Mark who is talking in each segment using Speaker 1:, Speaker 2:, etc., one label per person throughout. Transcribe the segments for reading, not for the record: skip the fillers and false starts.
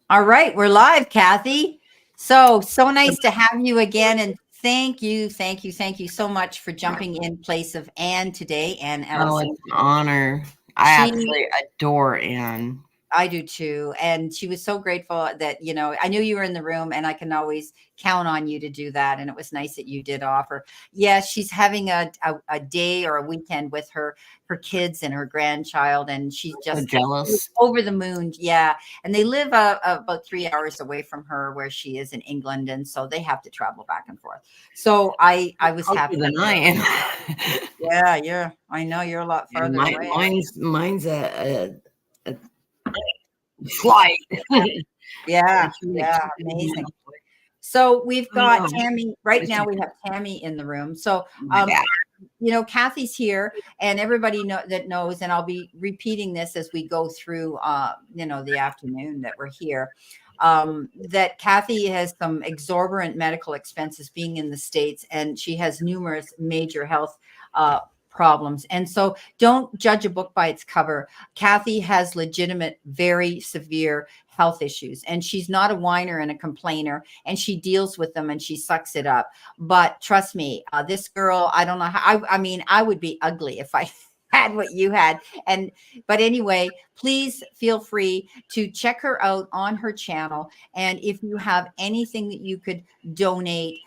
Speaker 1: All right, we're live, Kathy. So nice to have you again, and thank you so much for jumping in place of Anne today, Anne
Speaker 2: Oh,
Speaker 1: Ellison.
Speaker 2: it's an honor. I
Speaker 1: She
Speaker 2: absolutely adore Anne.
Speaker 1: I do too. And she was so grateful that, I knew you were in the room and I can always count on you to do that. And it was nice that you did offer. Yeah, she's having a day or a weekend with her kids and her grandchild. And she's
Speaker 2: So
Speaker 1: just
Speaker 2: jealous.
Speaker 1: over the moon. Yeah. And they live about 3 hours away from her where she is in England. And so they have to travel back and forth. So I was
Speaker 2: Closer
Speaker 1: happy.
Speaker 2: than I am.
Speaker 1: Yeah. I know you're a lot
Speaker 2: Yeah,
Speaker 1: farther away.
Speaker 2: mine's a flight.
Speaker 1: Yeah.
Speaker 2: Like
Speaker 1: Yeah.
Speaker 2: 2 days
Speaker 1: Amazing.
Speaker 2: now.
Speaker 1: So we've
Speaker 2: Oh
Speaker 1: got
Speaker 2: no.
Speaker 1: Tammy right now. We have Tammy in the room. So,
Speaker 2: My bad.
Speaker 1: Kathy's here, and everybody that knows, and I'll be repeating this as we go through, the afternoon that we're here. That Kathy has some exorbitant medical expenses being in the States, and she has numerous major health problems. And so, don't judge a book by its cover. Kathy has legitimate, very severe health issues, and she's not a whiner and a complainer, and she deals with them and she sucks it up. But trust me, this girl, I don't know how, I mean, I would be ugly if I had what you had. And, but anyway, please feel free to check her out on her channel. And if you have anything that you could donate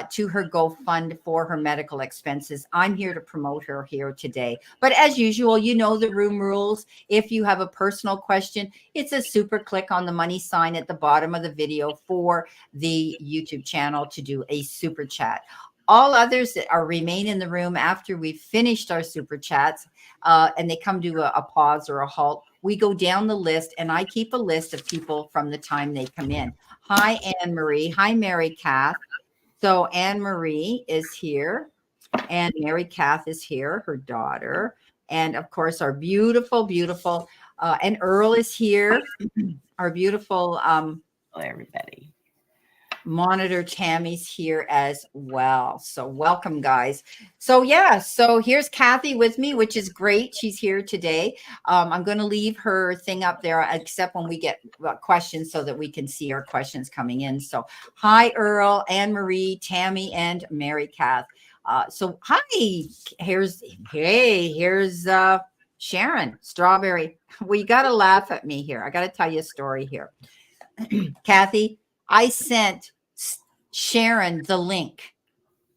Speaker 1: to her GoFund for her medical expenses, I'm here to promote her here today. But as usual, you know the room rules. If you have a personal question, it's a super click on the money sign at the bottom of the video for the YouTube channel to do a super chat. All others that are remain in the room after we've finished our super chats and they come to a pause or a halt, we go down the list and I keep a list of people from the time they come in. Hi, Anne Marie. Hi, Mary Kath. So Anne Marie is here and Mary Kath is here, her daughter. And of course, our beautiful, and Earl is here, our beautiful
Speaker 2: Hello, everybody.
Speaker 1: monitor Tammy's here as well. So welcome, guys. So here's Kathy with me, which is great. She's here today. I'm going to leave her thing up there, except when we get questions so that we can see our questions coming in. So hi, Earl, Anne Marie, Tammy, and Mary Kath. So hi, here's Sharon Strawberry. Well, you got to laugh at me here. I got to tell you a story here. Kathy, I sent Sharon the link,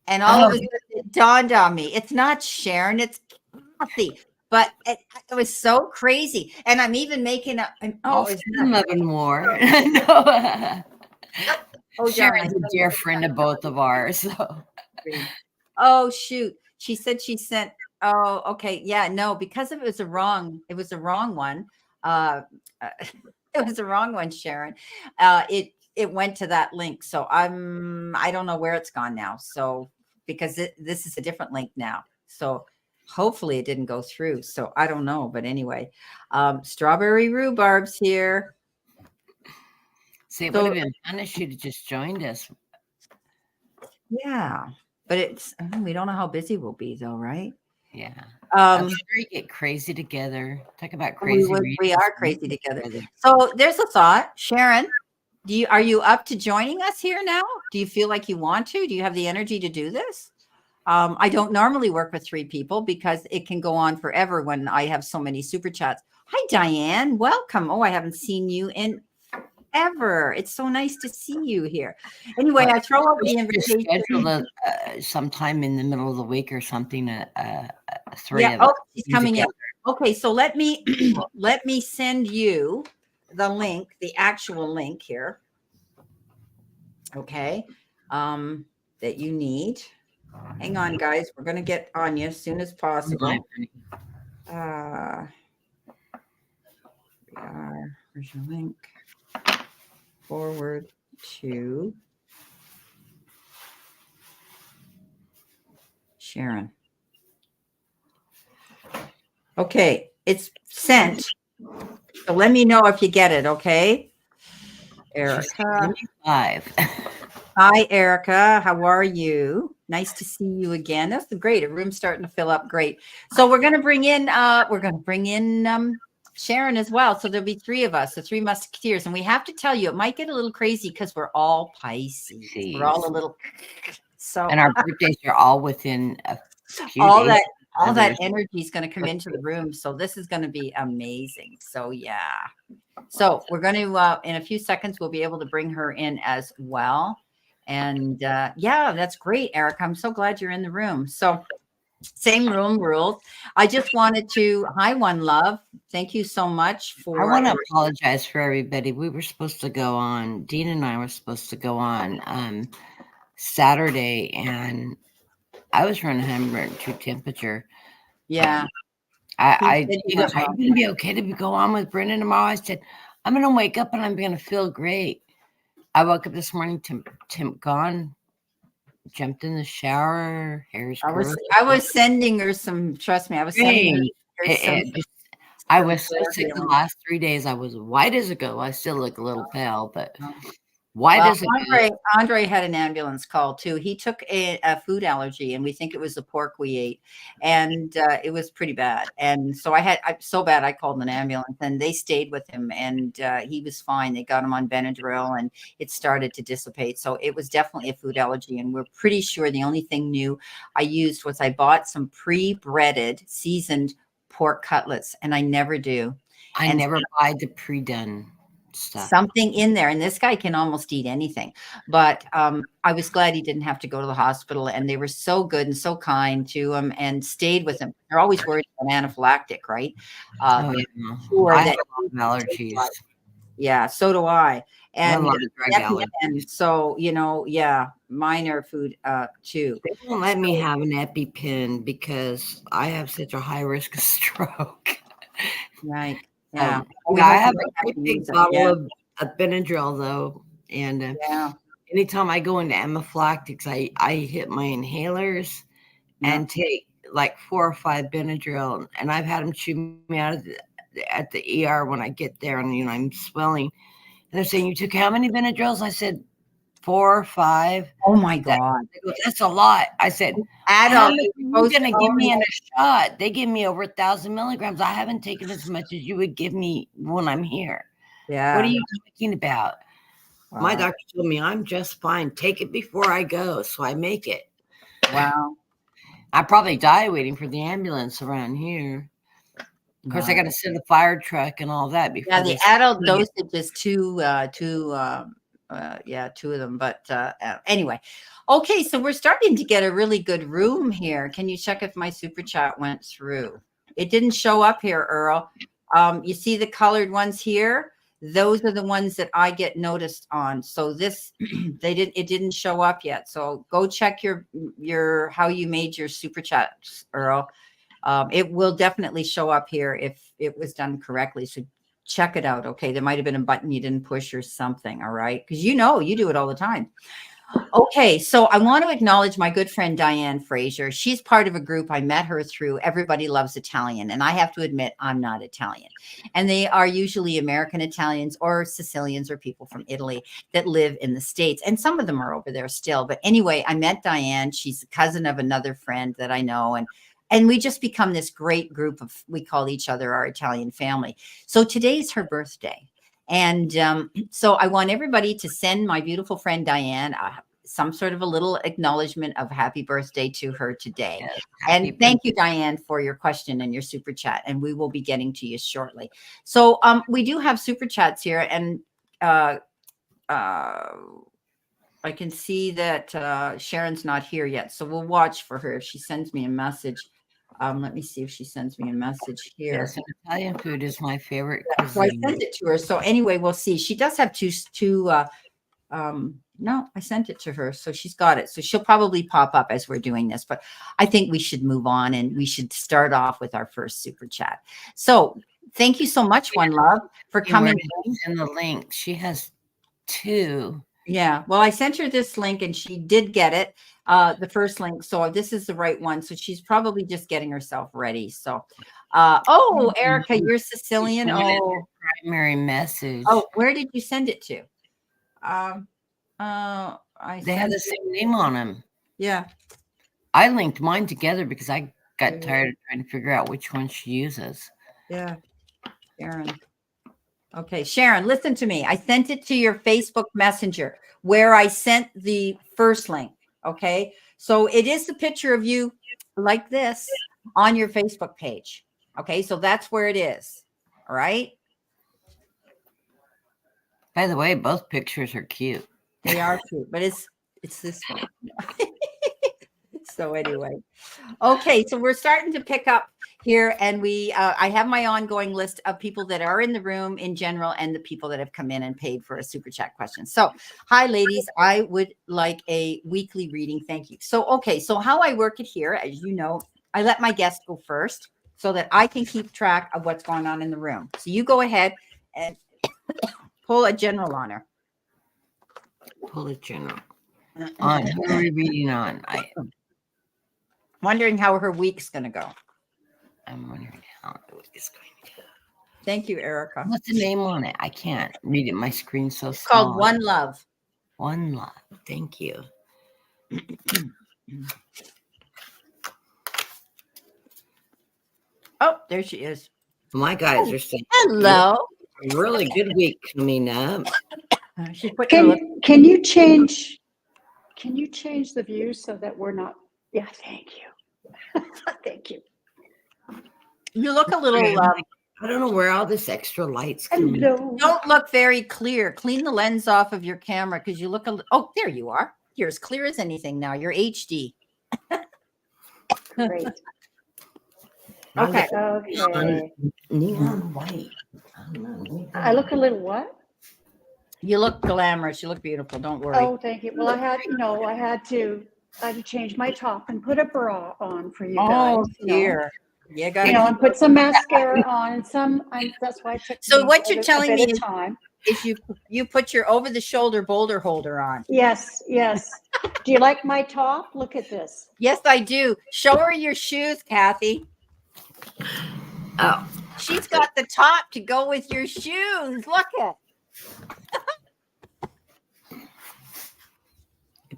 Speaker 1: and all of a sudden it dawned on me. It's not Sharon, it's Kathy. But it was so crazy. And I'm even making up.
Speaker 2: I'll send them even more. No.
Speaker 1: Oh,
Speaker 2: Sharon's a dear friend of both of ours. So.
Speaker 1: Oh, shoot. She said she sent. Oh, okay. Yeah, no, because it was a wrong one. It was the wrong one, Sharon. It went to that link. So I don't know where it's gone now. So because this is a different link now. So hopefully it didn't go through. So I don't know. But anyway, Strawberry Rhubarb's here.
Speaker 2: See, it would have been fun if she'd just joined us.
Speaker 1: Yeah, but we don't know how busy we'll be though, right?
Speaker 2: Yeah. I'm sure you get crazy together. Talk about crazy.
Speaker 1: We are crazy together. So there's a thought, Sharon. Are you up to joining us here now? Do you feel like you want to? Do you have the energy to do this? I don't normally work with 3 people because it can go on forever when I have so many super chats. Hi, Diane. Welcome. Oh, I haven't seen you in ever. It's so nice to see you here. Anyway, I throw out the invitation.
Speaker 2: Schedule sometime in the middle of the week or something. 3
Speaker 1: yeah.
Speaker 2: of us.
Speaker 1: Oh, she's coming in. Okay, so let me send you the link, the actual link here. Okay, that you need. Hang on, guys. We're going to get on you as soon as possible. Where's your link? Forward to Sharon. Okay, it's sent. So let me know if you get it, okay? Erica. Hi, Erica. How are you? Nice to see you again. That's great. The room's starting to fill up great. So we're going to bring in Sharon as well. So there'll be 3 of us, the 3 Musketeers. And we have to tell you, it might get a little crazy because we're all Pisces. We're all a little so.
Speaker 2: And our birthdays are all within a few
Speaker 1: all
Speaker 2: days.
Speaker 1: that energy is going to come into the room. So this is going to be amazing. So yeah. So we're going to, in a few seconds, we'll be able to bring her in as well. And yeah, that's great, Eric. I'm so glad you're in the room. So same room rules. I just wanted to, hi, One Love. Thank you so much for.
Speaker 2: I want to apologize for everybody. We were supposed to go on, Dean and I were supposed to go on Saturday, and I was running 102 temperature.
Speaker 1: Yeah.
Speaker 2: He goes, are you going to be okay to go on with Brenda tomorrow? I said, I'm going to wake up and I'm going to feel great. I woke up this morning, Tim gone, jumped in the shower, hair's curly.
Speaker 1: I was sending her some, trust me, I was sending her some.
Speaker 2: I was so sick the last 3 days. I was white as a ghost. I still look a little pale, but white as a ghost.
Speaker 1: Andre had an ambulance call too. He took a food allergy, and we think it was the pork we ate, and it was pretty bad. And so so bad I called an ambulance, and they stayed with him, and he was fine. They got him on Benadryl, and it started to dissipate. So it was definitely a food allergy, and we're pretty sure the only thing new I used was I bought some pre-breaded, seasoned pork cutlets, and I never do.
Speaker 2: I never buy the pre-done stuff.
Speaker 1: Something in there, and this guy can almost eat anything. But I was glad he didn't have to go to the hospital, and they were so good and so kind to him and stayed with him. They're always worried about anaphylactic, right?
Speaker 2: I have allergies.
Speaker 1: Yeah, so do I. And so, yeah, mine are food too.
Speaker 2: They won't let me have an EpiPen because I have such a high risk of stroke.
Speaker 1: Right. Yeah.
Speaker 2: I have a big bottle of Benadryl though. And anytime I go into anaphylactics, I hit my inhalers and take like 4 or 5 Benadryl. And I've had them chew me out at the ER when I get there, and I'm swelling. And they're saying, you took how many Benadryls? I said, 4 or 5.
Speaker 1: Oh my God.
Speaker 2: That's a lot. I said, how much are you going to give me in a shot? They give me over 1,000 milligrams. I haven't taken as much as you would give me when I'm here.
Speaker 1: Yeah.
Speaker 2: What are you talking about? Wow. My doctor told me I'm just fine. Take it before I go. So I make it.
Speaker 1: Wow.
Speaker 2: I probably die waiting for the ambulance around here. Of course, I got to send a fire truck and all that before.
Speaker 1: Yeah, the adult dosage is 2 of them. But anyway, okay, so we're starting to get a really good room here. Can you check if my super chat went through? It didn't show up here, Earl. You see the colored ones here? Those are the ones that I get noticed on. So this, it didn't show up yet. So go check your how you made your super chats, Earl. It will definitely show up here if it was done correctly. So check it out. Okay. There might've been a button you didn't push or something. All right. Cause you do it all the time. Okay. So I want to acknowledge my good friend, Diane Fraser. She's part of a group. I met her through Everybody Loves Italian. And I have to admit, I'm not Italian. And they are usually American Italians or Sicilians or people from Italy that live in the States. And some of them are over there still. But anyway, I met Diane. She's a cousin of another friend that I know. And we just become this great group of, we call each other our Italian family. So today's her birthday. And so I want everybody to send my beautiful friend Diane some sort of a little acknowledgement of happy birthday to her today. Yes, and thank you, Diane, for your question and your super chat. And we will be getting to you shortly. So we do have super chats here. And I can see that Sharon's not here yet. So we'll watch for her if she sends me a message. Let me see if she sends me a message here.
Speaker 2: Yes, Italian food is my favorite cuisine.
Speaker 1: So I sent it to her. So anyway, we'll see. She does have two no, I sent it to her. So she's got it. So she'll probably pop up as we're doing this. But I think we should move on and we should start off with our first super chat. So thank you so much, One Love, for coming
Speaker 2: in the link. She has 2.
Speaker 1: Yeah. Well, I sent her this link and she did get it, the first link. So this is the right one. So she's probably just getting herself ready. So, oh, Erica, you're Sicilian. Oh,
Speaker 2: primary message.
Speaker 1: Oh, where did you send it to?
Speaker 2: They have the same name on them.
Speaker 1: Yeah.
Speaker 2: I linked mine together because I got tired of trying to figure out which one she uses.
Speaker 1: Yeah. Sharon. Okay, Sharon, listen to me. I sent it to your Facebook Messenger where I sent the first link. Okay, so it is the picture of you like this on your Facebook page. Okay, so that's where it is. All right.
Speaker 2: By the way, both pictures are cute.
Speaker 1: They are cute, but it's this one. So anyway, okay, so we're starting to pick up here, and I have my ongoing list of people that are in the room in general and the people that have come in and paid for a super chat question. So, hi ladies, I would like a weekly reading. Thank you. So, okay, so how I work it here, as you know, I let my guests go first so that I can keep track of what's going on in the room. So you go ahead and pull a general on her.
Speaker 2: Pull a general. On who are we reading on?
Speaker 1: Wondering how her week's going to go.
Speaker 2: I'm wondering how the week is going to go.
Speaker 1: Thank you, Erica.
Speaker 2: What's the name on it? I can't read it. My screen's so small.
Speaker 1: It's called One Love.
Speaker 2: One Love. Thank you.
Speaker 1: Oh, there she is.
Speaker 2: My guys are saying,
Speaker 1: hello.
Speaker 2: A really good week coming up.
Speaker 3: Can you change the view so that we're not? Yeah, thank you. Thank you.
Speaker 1: You look a little.
Speaker 2: I don't know where all this extra light's coming.
Speaker 1: You don't look very clear. Clean the lens off of your camera because you look. Oh, there you are. You're as clear as anything now. You're HD.
Speaker 3: Great.
Speaker 1: Okay.
Speaker 3: Okay.
Speaker 2: Neon white.
Speaker 3: I look a little what?
Speaker 1: You look glamorous. You look beautiful. Don't worry.
Speaker 3: Oh, thank you. Well, I had to change my top and put a bra on for you guys.
Speaker 1: Oh dear. You got
Speaker 3: and put some mascara on and that's why I took.
Speaker 1: So what you're telling me
Speaker 3: is
Speaker 1: you put your over the shoulder boulder holder on.
Speaker 3: Yes. Do you like my top? Look at this.
Speaker 1: Yes, I do. Show her your shoes, Kathy.
Speaker 2: Oh,
Speaker 1: she's got the top to go with your shoes. Look at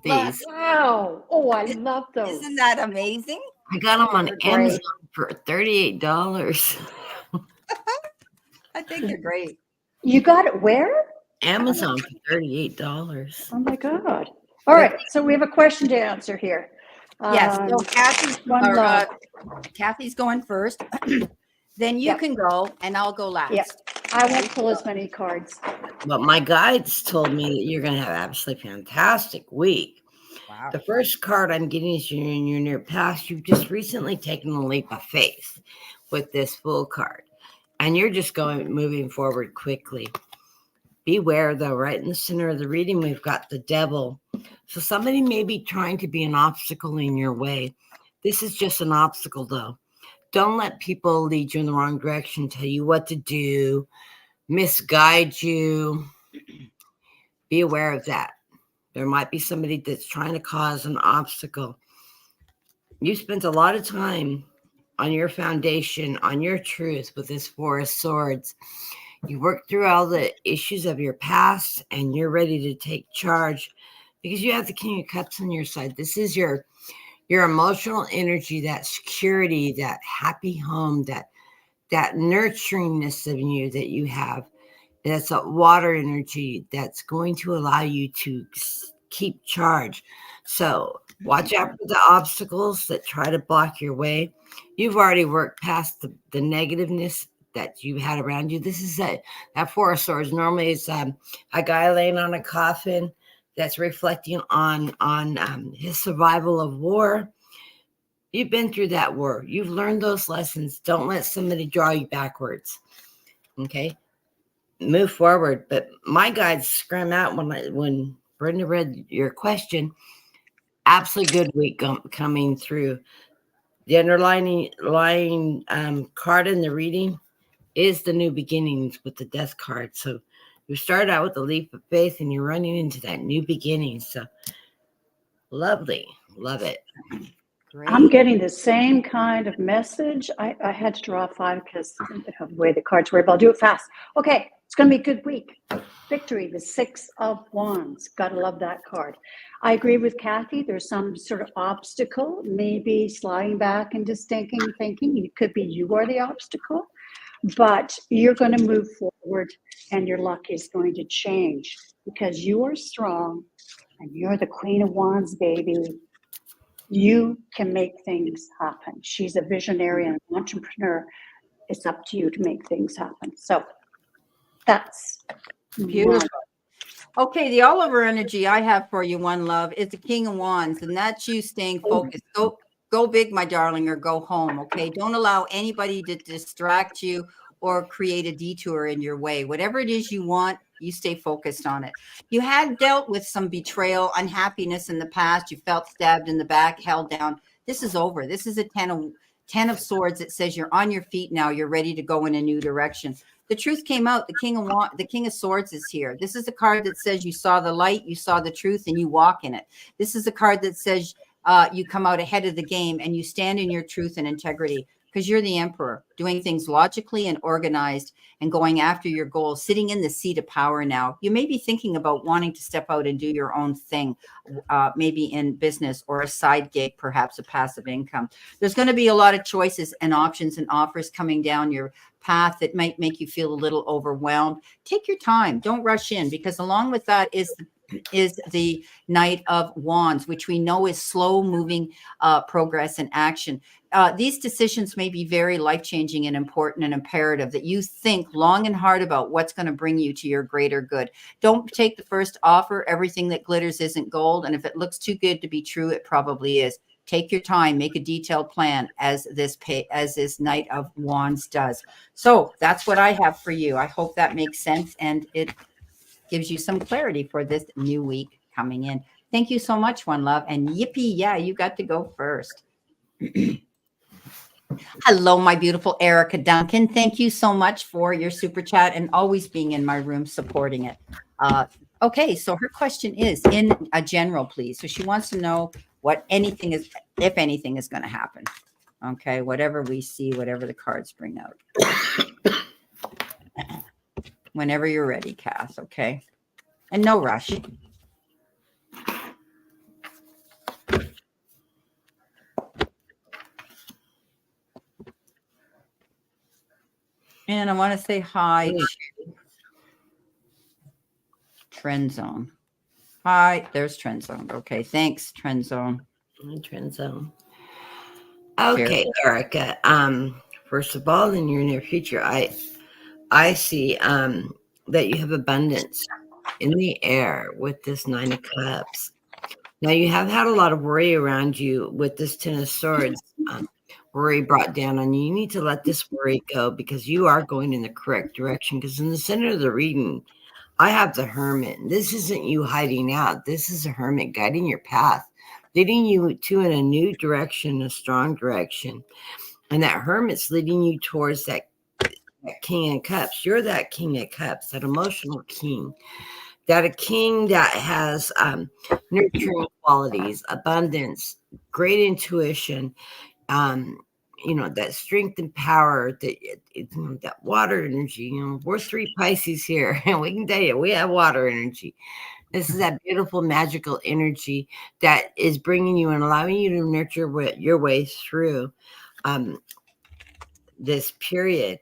Speaker 2: these.
Speaker 3: Wow. Oh, I love those.
Speaker 1: Isn't that amazing?
Speaker 2: I got them on Amazon for $38.
Speaker 1: I think they're great.
Speaker 3: You got it where?
Speaker 2: Amazon for $38.
Speaker 3: Oh my God. All right. So we have a question to answer here.
Speaker 1: Yes. So Kathy's going first. Then you can go and I'll go last.
Speaker 3: Yep. I won't pull as many cards.
Speaker 2: But my guides told me that you're going to have an absolutely fantastic week.
Speaker 1: Wow.
Speaker 2: The first card I'm getting is you're in your near past. You've just recently taken a leap of faith with this Fool card. And you're just moving forward quickly. Beware, though, right in the center of the reading, we've got the Devil. So somebody may be trying to be an obstacle in your way. This is just an obstacle, though. Don't let people lead you in the wrong direction, tell you what to do, misguide you. Be aware of that. There might be somebody that's trying to cause an obstacle. You spent a lot of time on your foundation, on your truth with this Four of Swords. You worked through all the issues of your past and you're ready to take charge because you have the King of Cups on your side. This is your emotional energy, that security, that happy home, that nurturingness of you that you have. That's a water energy that's going to allow you to keep charge. So watch out for the obstacles that try to block your way. You've already worked past the negativeness that you had around you. This is that Four of Swords. Normally it's a guy laying on a coffin that's reflecting on his survival of war. You've been through that war. You've learned those lessons. Don't let somebody draw you backwards. Okay? Move forward. But my guides scream out when Brenda read your question. Absolutely good week coming through. The underlying card in the reading is the new beginnings with the Death card. So you started out with a leap of faith and you're running into that new beginning. So lovely. Love it.
Speaker 3: Great. I'm getting the same kind of message. I had to draw 5 because of the way the cards were, but I'll do it fast. Okay, it's going to be a good week. Victory, the 6 of Wands. Got to love that card. I agree with Kathy. There's some sort of obstacle, maybe sliding back into stinking thinking. It could be you are the obstacle. but you're going to move forward and your luck is going to change because you are strong and you're the Queen of Wands, baby. You can make things happen. She's a visionary and an entrepreneur. It's up to you to make things happen. So that's
Speaker 1: beautiful. Okay, the Oliver energy I have for you, One Love, is the King of Wands, and that's you staying focused. Go big, my darling, or go home, okay? Don't allow anybody to distract you or create a detour in your way. Whatever it is you want, you stay focused on it. You had dealt with some betrayal, unhappiness in the past. You felt stabbed in the back, held down. This is over. This is a 10 of Swords. It says you're on your feet now. You're ready to go in a new direction. The truth came out. The King of Swords is here. This is a card that says you saw the light, you saw the truth, and you walk in it. This is a card that says you come out ahead of the game and you stand in your truth and integrity because you're the emperor, doing things logically and organized and going after your goals, sitting in the seat of power now. You may be thinking about wanting to step out and do your own thing, maybe in business or a side gig, perhaps a passive income. There's going to be a lot of choices and options and offers coming down your path that might make you feel a little overwhelmed. Take your time. Don't rush in, because along with that is the Knight of Wands, which we know is slow moving progress and action. These decisions may be very life-changing and important and imperative that you think long and hard about what's going to bring you to your greater good. Don't take the first offer. Everything that glitters isn't gold. And if it looks too good to be true, it probably is. Take your time, make a detailed plan as this Knight of Wands does. So that's what I have for you. I hope that makes sense and it gives you some clarity for this new week coming in. Thank you so much, One Love. And yippee, yeah, you got to go first. Hello, my beautiful Erica Duncan. Thank you so much for your super chat and always being in my room supporting it. Okay, so her question is in a general, please. So she wants to know what anything is, if anything is going to happen. Okay, whatever we see, whatever the cards bring out. Whenever you're ready, Cass, okay? And no rush. And I want to say hi to Trend Zone. Hi, there's Trend Zone. Okay, thanks, Trend Zone.
Speaker 2: Trend Zone. Okay, Erica. First of all, in your near future, I see that you have abundance in the air with this 9 of Cups. Now, you have had a lot of worry around you with this 10 of Swords. Worry brought down on you. You need to let this worry go because you are going in the correct direction. Because in the center of the reading, I have the Hermit. This isn't you hiding out. This is a Hermit guiding your path, leading you to in a new direction, a strong direction. And that Hermit's leading you towards that King of Cups. You're that King of Cups, that emotional king. That a king that has nurturing qualities, abundance, great intuition, that strength and power, that water energy. We're 3 Pisces here, and we can tell you we have water energy. This is that beautiful, magical energy that is bringing you and allowing you to nurture your way through this period.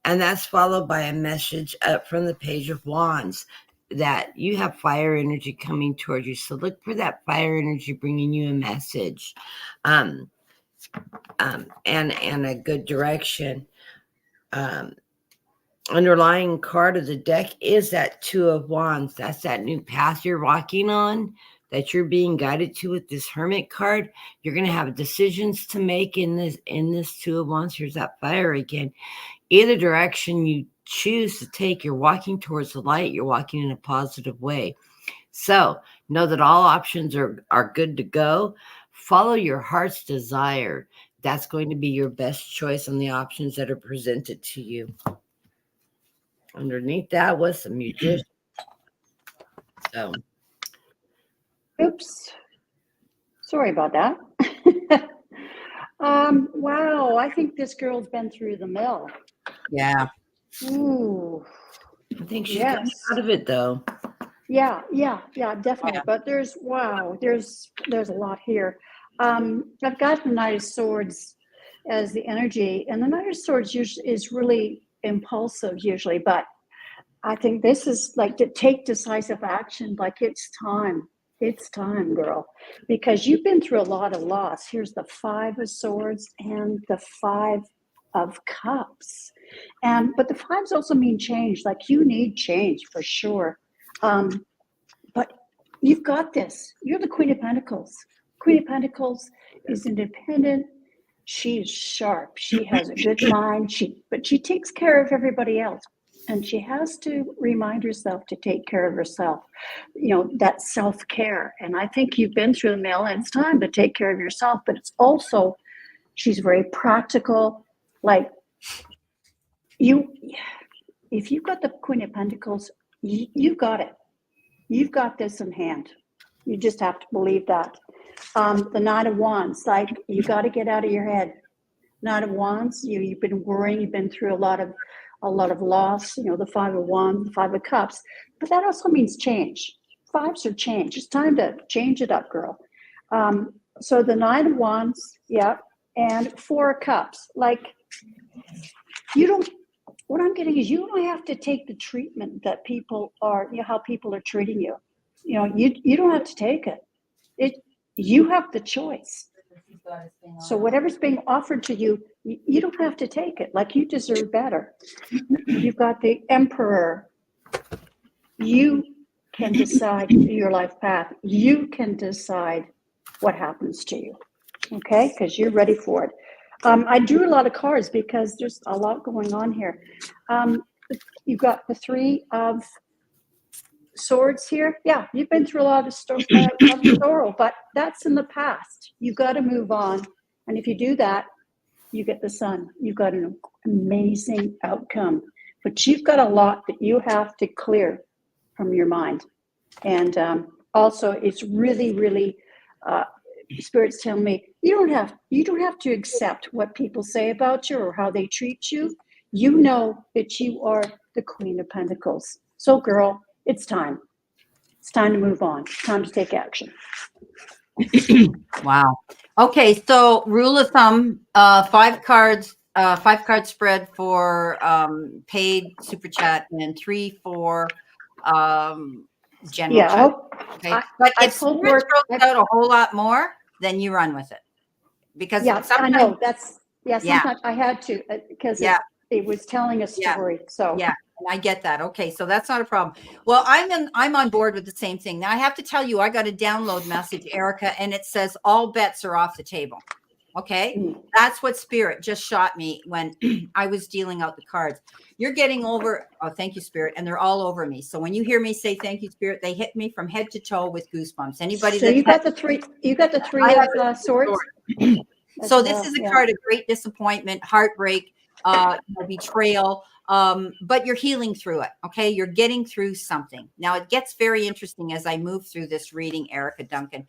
Speaker 2: And that's followed by a message up from the Page of Wands that you have fire energy coming towards you. So look for that fire energy bringing you a message and a good direction. Underlying card of the deck is that 2 of Wands. That's that new path you're walking on, that you're being guided to with this Hermit card. You're going to have decisions to make in this 2 of Wands. Here's that fire again. Either direction you choose to take, you're walking towards the light. You're walking in a positive way. So know that all options are good to go. Follow your heart's desire. That's going to be your best choice on the options that are presented to you. Underneath that was some Magician. So,
Speaker 3: Oops. Sorry about that. Wow, I think this girl's been through the mill.
Speaker 1: Yeah.
Speaker 3: Ooh.
Speaker 2: I think she's coming out of it, though.
Speaker 3: Yeah, definitely. Yeah. But there's a lot here. I've got the Knight of Swords as the energy, and the Knight of Swords usually is really impulsive usually, but I think this is like to take decisive action. Like it's time. It's time, girl, because you've been through a lot of loss. Here's the 5 of Swords and the 5 of Cups. But the 5s also mean change. Like you need change for sure. But you've got this. You're the Queen of Pentacles. Queen of Pentacles is independent. She's sharp. She has a good mind. But she takes care of everybody else. And she has to remind herself to take care of herself, that self-care. And I think you've been through the mill, and it's time to take care of yourself. But it's also, she's very practical. Like if you've got the Queen of Pentacles, you've got it. You've got this in hand. You just have to believe that. The Knight of Wands, like you got to get out of your head. Knight of Wands, you've been worrying. You've been through a lot of loss. The 5 of Wands, the 5 of Cups, but that also means change. 5s are change. It's time to change it up, girl. So the Knight of Wands, yeah, and 4 of Cups. Like what I'm getting is you don't have to take the treatment that people are, how people are treating you. You don't have to take it. You have the choice. So whatever's being offered to you, you don't have to take it. Like you deserve better. You've got the Emperor. You can decide your life path. You can decide what happens to you. Okay? Because you're ready for it. I drew a lot of cards because there's a lot going on here. You've got the 3 of Swords here. Yeah, you've been through a lot of sorrow, but that's in the past. You got to move on. And if you do that, you get the Sun. You've got an amazing outcome. But you've got a lot that you have to clear from your mind. And also, it's really, really, Spirit's telling me, you don't have to accept what people say about you or how they treat you. You know that you are the Queen of Pentacles. So, girl, it's time. It's time to move on. It's time to take action.
Speaker 1: Wow. Okay, so rule of thumb, 5 cards, 5-card spread for paid super chat, and 3 for general chat. Okay. But if Spirit throws out a whole lot more, then you run with it. Because
Speaker 3: I know sometimes I had to because it was telling a story. So
Speaker 1: and I get that. Okay, so that's not a problem. Well, I'm on board with the same thing. Now I have to tell you, I got a download message, Erica, and it says all bets are off the table. Okay, that's what Spirit just shot me when I was dealing out the cards. You're getting over. Oh, thank you, Spirit, and they're all over me. So when you hear me say thank you, Spirit, they hit me from head to toe with goosebumps. Anybody?
Speaker 3: So you got the 3. You got the 3 of Swords.
Speaker 1: So this is a card of great disappointment, heartbreak, betrayal. But you're healing through it. Okay. You're getting through something. Now it gets very interesting as I move through this reading, Erica Duncan.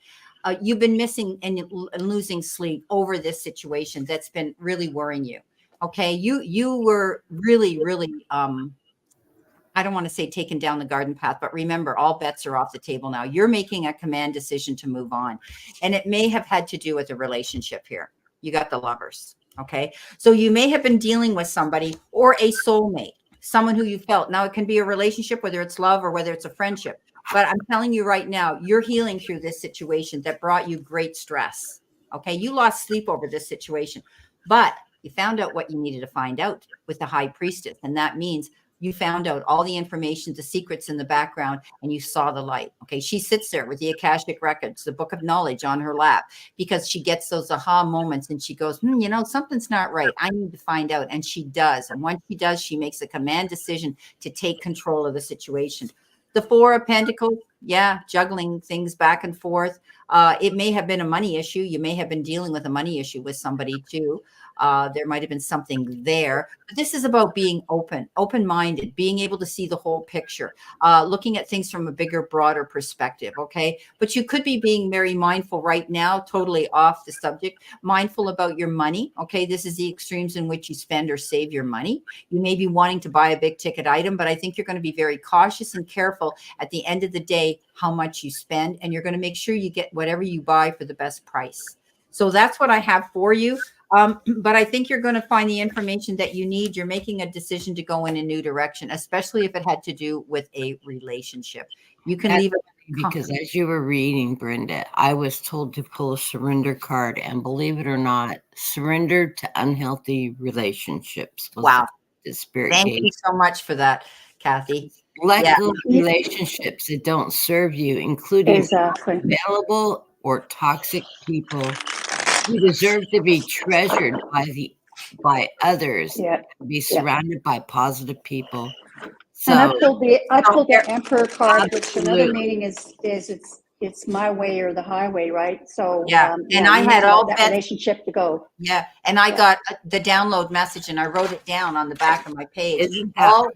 Speaker 1: You've been missing and losing sleep over this situation that's been really worrying you. Okay. You were really, really, I don't want to say taken down the garden path, but remember, all bets are off the table now. You're making a command decision to move on. And it may have had to do with a relationship here. You got the Lovers. Okay. So you may have been dealing with somebody or a soulmate, someone who you felt. Now it can be a relationship, whether it's love or whether it's a friendship. But I'm telling you right now, you're healing through this situation that brought you great stress. Okay. You lost sleep over this situation, but you found out what you needed to find out with the High Priestess. And that means you found out all the information, the secrets in the background, and you saw the light. Okay. She sits there with the Akashic Records, the book of knowledge on her lap, because she gets those aha moments and she goes, something's not right. I need to find out. And she does. And once she does, she makes a command decision to take control of the situation. The 4 of Pentacles, juggling things back and forth. It may have been a money issue. You may have been dealing with a money issue with somebody too. There might have been something there. But this is about being open-minded, being able to see the whole picture, looking at things from a bigger, broader perspective, okay? But you could be being very mindful right now, totally off the subject, mindful about your money, okay? This is the extremes in which you spend or save your money. You may be wanting to buy a big-ticket item, but I think you're going to be very cautious and careful at the end of the day how much you spend, and you're going to make sure you get whatever you buy for the best price. So that's what I have for you. But I think you're going to find the information that you need. You're making a decision to go in a new direction, especially if it had to do with a relationship. You can leave it
Speaker 2: because as you were reading, Brenda, I was told to pull a surrender card, and believe it or not, surrender to unhealthy relationships.
Speaker 1: Wow.
Speaker 2: The spirit
Speaker 1: Thank
Speaker 2: gave.
Speaker 1: you so much for that, Kathy.
Speaker 2: Let go of relationships that don't serve you, including available or toxic people who deserve to be treasured by others, be surrounded by positive people. So,
Speaker 3: and I pulled the Emperor card, which another meaning is it's my way or the highway, right? So
Speaker 1: and I had all
Speaker 3: that relationship to go.
Speaker 1: Yeah, and I got the download message, and I wrote it down on the back of my page.
Speaker 2: Isn't that
Speaker 1: all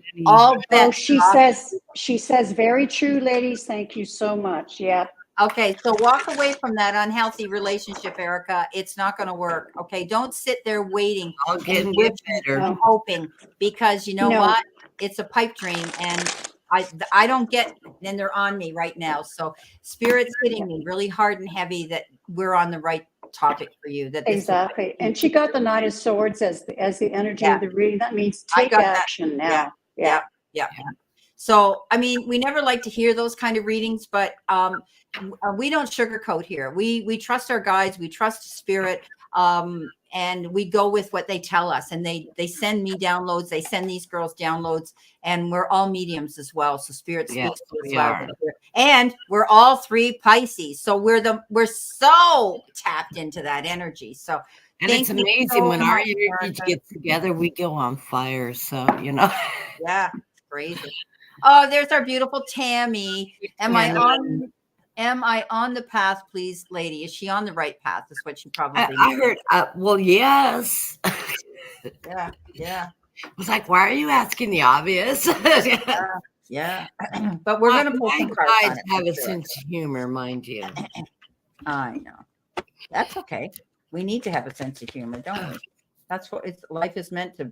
Speaker 3: oh, she says very true, ladies. Thank you so much. Yeah.
Speaker 1: Okay, so walk away from that unhealthy relationship, Erica. It's not going to work. Okay, don't sit there waiting and hoping, because you know what? It's a pipe dream, and I don't get. And they're on me right now. So Spirit's hitting me really hard and heavy that we're on the right topic for you. That
Speaker 3: exactly. And she got the Knight of Swords as the energy of the reading. That means take action now.
Speaker 1: Yeah. So, I mean, we never like to hear those kind of readings, but we don't sugarcoat here. We trust our guides, we trust Spirit, and we go with what they tell us. And they send me downloads, they send these girls downloads, and we're all mediums as well. So Spirit speaks to us loud and clear. And we're all 3 Pisces, so we're so tapped into that energy. So.
Speaker 2: And it's amazing when our energy gets together, we go on fire. So,
Speaker 1: Yeah, it's crazy. Oh, there's our beautiful Tammy. Am I on the path, please, lady? Is she on the right path? Is what she probably
Speaker 2: I heard. Well, yes.
Speaker 1: Yeah.
Speaker 2: I was like, why are you asking the obvious?
Speaker 1: Yeah. But we're going to pull some cards.
Speaker 2: My guides have a sense of humor, mind you.
Speaker 1: I know. That's okay. We need to have a sense of humor, don't we? That's what life is meant to,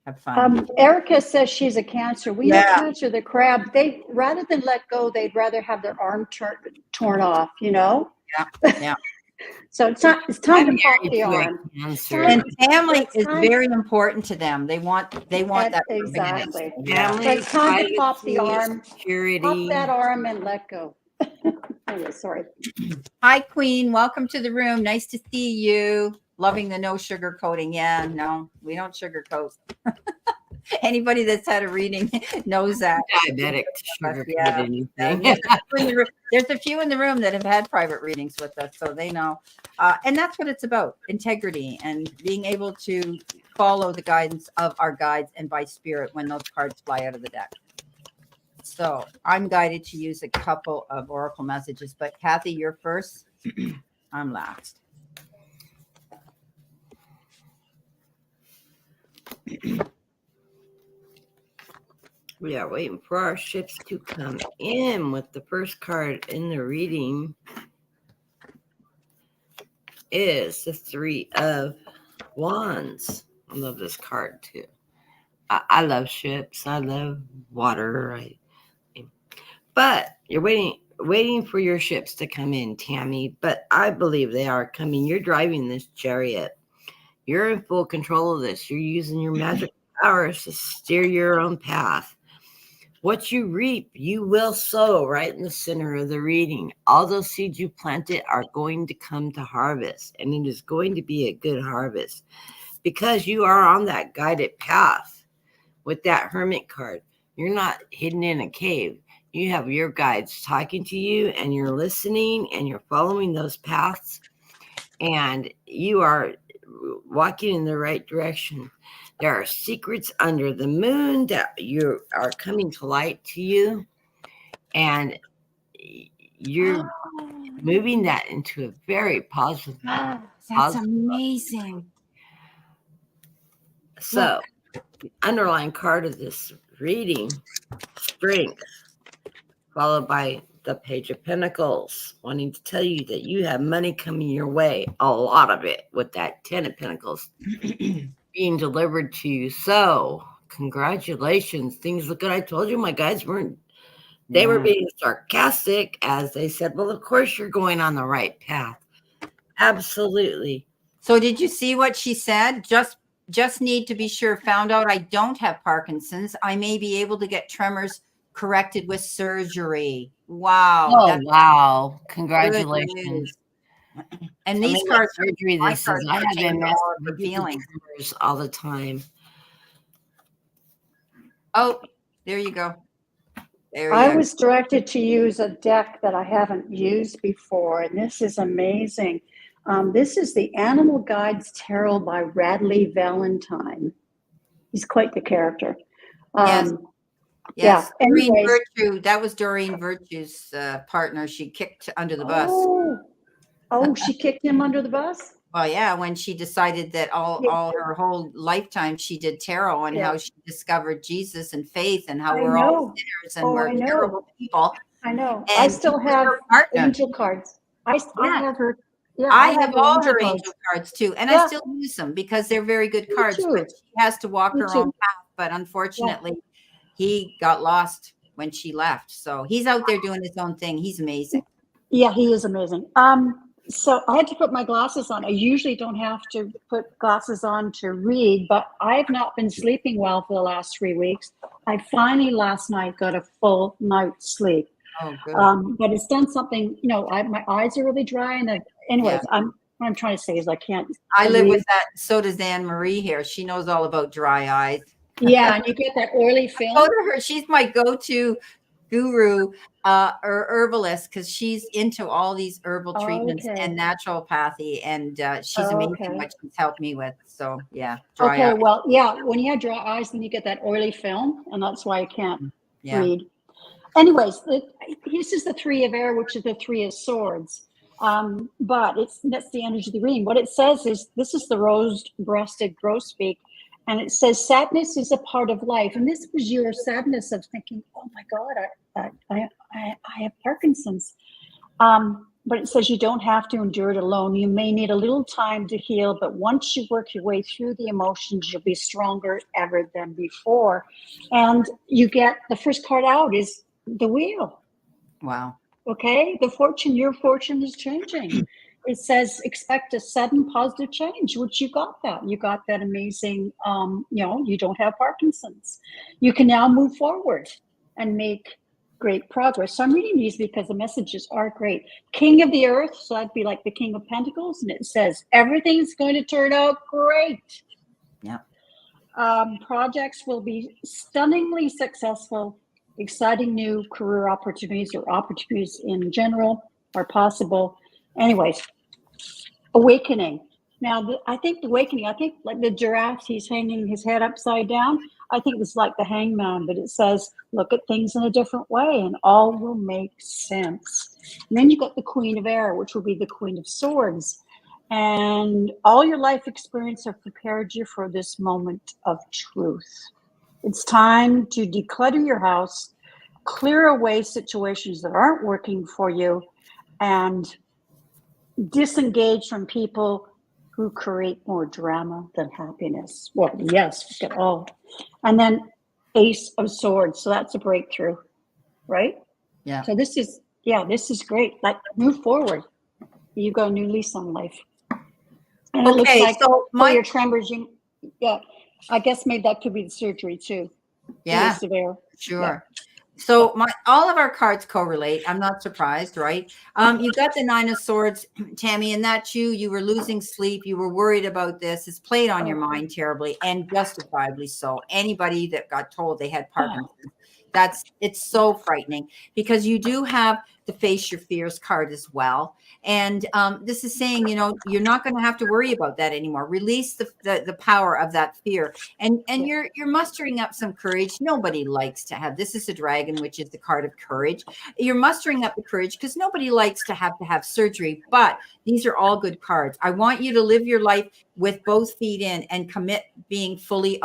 Speaker 1: have fun.
Speaker 3: Erica says she's a Cancer. We have Cancer, the crab. They rather than let go, they'd rather have their arm torn off.
Speaker 1: Yeah.
Speaker 3: So it's time to pop the arm.
Speaker 1: And family is very important to them. They want that
Speaker 3: exactly.
Speaker 2: Family,
Speaker 3: so it's time to pop the arm,
Speaker 2: security.
Speaker 3: pop that arm, and let go. Anyway, sorry.
Speaker 1: Hi, Queen. Welcome to the room. Nice to see you. Loving the no sugar coating. Yeah, no, we don't sugarcoat. Anybody that's had a reading knows that.
Speaker 2: Diabetic to sugarcoat anything.
Speaker 1: There's a few in the room that have had private readings with us, so they know. And that's what it's about: integrity and being able to follow the guidance of our guides and by Spirit when those cards fly out of the deck. So I'm guided to use a couple of oracle messages, but Kathy, you're first. I'm last.
Speaker 2: We are waiting for our ships to come in with the first card in the reading is the 3 of Wands. I love this card too. I love ships. I love water. But you're waiting for your ships to come in, Tammy. But I believe they are coming. You're driving this chariot. You're in full control of this. You're using your magic powers to steer your own path. What you reap, you will sow right in the center of the reading. All those seeds you planted are going to come to harvest, and it is going to be a good harvest because you are on that guided path with that Hermit card. You're not hidden in a cave. You have your guides talking to you, and you're listening, and you're following those paths, and you are walking in the right direction. There are secrets under the moon that you are coming to light to you, and you're moving that into a very positive.
Speaker 1: That's amazing.
Speaker 2: So, the underlying card of this reading, strength, followed by the Page of Pentacles, wanting to tell you that you have money coming your way, a lot of it, with that 10 of Pentacles being delivered to you. So, congratulations. Things look good. I told you my guides were being sarcastic as they said, well, of course you're going on the right path. Absolutely.
Speaker 1: So did you see what she said? Just need to be sure. Found out I don't have Parkinson's. I may be able to get tremors corrected with surgery. Wow.
Speaker 2: Oh,
Speaker 1: That's
Speaker 2: wow.
Speaker 1: good
Speaker 2: Congratulations.
Speaker 1: news. And
Speaker 2: I
Speaker 1: these
Speaker 2: mean, what
Speaker 1: cards,
Speaker 2: surgery
Speaker 1: my
Speaker 2: this
Speaker 1: cards
Speaker 2: is. I have
Speaker 1: pertain to
Speaker 2: MS
Speaker 1: all of
Speaker 2: and
Speaker 1: her
Speaker 2: I get the
Speaker 1: feelings.
Speaker 2: tremors all the time.
Speaker 1: Oh, there you go. There
Speaker 3: I
Speaker 1: you
Speaker 3: was directed to use a deck that I haven't used before, and this is amazing. This is the Animal Guides Tarot by Radley Valentine. He's quite the character.
Speaker 1: Yes. Yes.
Speaker 3: Yeah.
Speaker 1: Doreen
Speaker 3: Anyways.
Speaker 1: Virtue. That was Doreen Virtue's partner. She kicked under the bus.
Speaker 3: Oh, she kicked him under the bus?
Speaker 1: Well, yeah, when she decided that all her whole lifetime she did tarot and how she discovered Jesus and faith and how we're all sinners and we're terrible people.
Speaker 3: I know.
Speaker 1: And
Speaker 3: I still have angel cards. I have her. Yeah,
Speaker 1: I have all her
Speaker 3: cards.
Speaker 1: angel cards too, and I still use them because they're very good cards. But she has to walk her own path. But unfortunately, he got lost when she left. So he's out there doing his own thing. He's amazing.
Speaker 3: Yeah, he is amazing. So I had to put my glasses on. I usually don't have to put glasses on to read, but I've not been sleeping well for the last 3 weeks. I finally last night got a full night's sleep.
Speaker 1: Oh, good.
Speaker 3: But it's done something, my eyes are really dry. And anyways, what I'm trying to say is I can't.
Speaker 1: I live with that. So does Anne Marie here. She knows all about dry eyes.
Speaker 3: Yeah, and you get that oily film.
Speaker 1: Go to her. She's my go-to guru or herbalist because she's into all these herbal treatments and naturopathy, and she's amazing what she's helped me with. So yeah,
Speaker 3: dry eyes. Well, yeah, when you have dry eyes, then you get that oily film, and that's why I can't read. Anyways, this is the Three of Air, which is the Three of Swords. But that's the energy of the reading. What it says is, this is the rose-breasted grosbeak, and it says sadness is a part of life. And this was your sadness of thinking, oh my God, I have Parkinson's. But it says you don't have to endure it alone. You may need a little time to heal, but once you work your way through the emotions, you'll be stronger ever than before. And you get the first card out is the Wheel.
Speaker 1: Wow.
Speaker 3: Okay. Your fortune is changing. It says expect a sudden positive change, which you got that. You got that amazing, you don't have Parkinson's. You can now move forward and make great progress. So I'm reading these because the messages are great. King of the Earth, so that'd be like the King of Pentacles, and it says everything's going to turn out great.
Speaker 1: Yeah.
Speaker 3: Projects will be stunningly successful. Exciting new career opportunities or opportunities in general are possible. Anyways, awakening. Now, I think like the giraffe, he's hanging his head upside down. I think it's like the hangman, but it says, look at things in a different way and all will make sense. And then you got the Queen of Air, which will be the Queen of Swords. And all your life experience have prepared you for this moment of truth. It's time to declutter your house, clear away situations that aren't working for you, and disengage from people who create more drama than happiness. Well, yes, look at all. And then Ace of Swords. So that's a breakthrough, right?
Speaker 1: Yeah.
Speaker 3: So this is great. Like, move forward. You got a new lease on life. And it looks like
Speaker 1: so
Speaker 3: your tremors, I guess maybe that could be the surgery too.
Speaker 1: Yeah,
Speaker 3: severe.
Speaker 1: Sure. Yeah. So all of our cards correlate. I'm not surprised, right? You got the Nine of Swords, Tammy, and that's you were losing sleep. You were worried about this. It's played on your mind terribly, and justifiably so. Anybody that got told they had Parkinson's, it's so frightening because you do have the Face Your Fears card as well. And this is saying, you're not going to have to worry about that anymore. Release the power of that fear. And you're mustering up some courage. Nobody likes to have, this is a dragon, which is the card of courage. You're mustering up the courage because nobody likes to have surgery, but these are all good cards. I want you to live your life with both feet in and commit being fully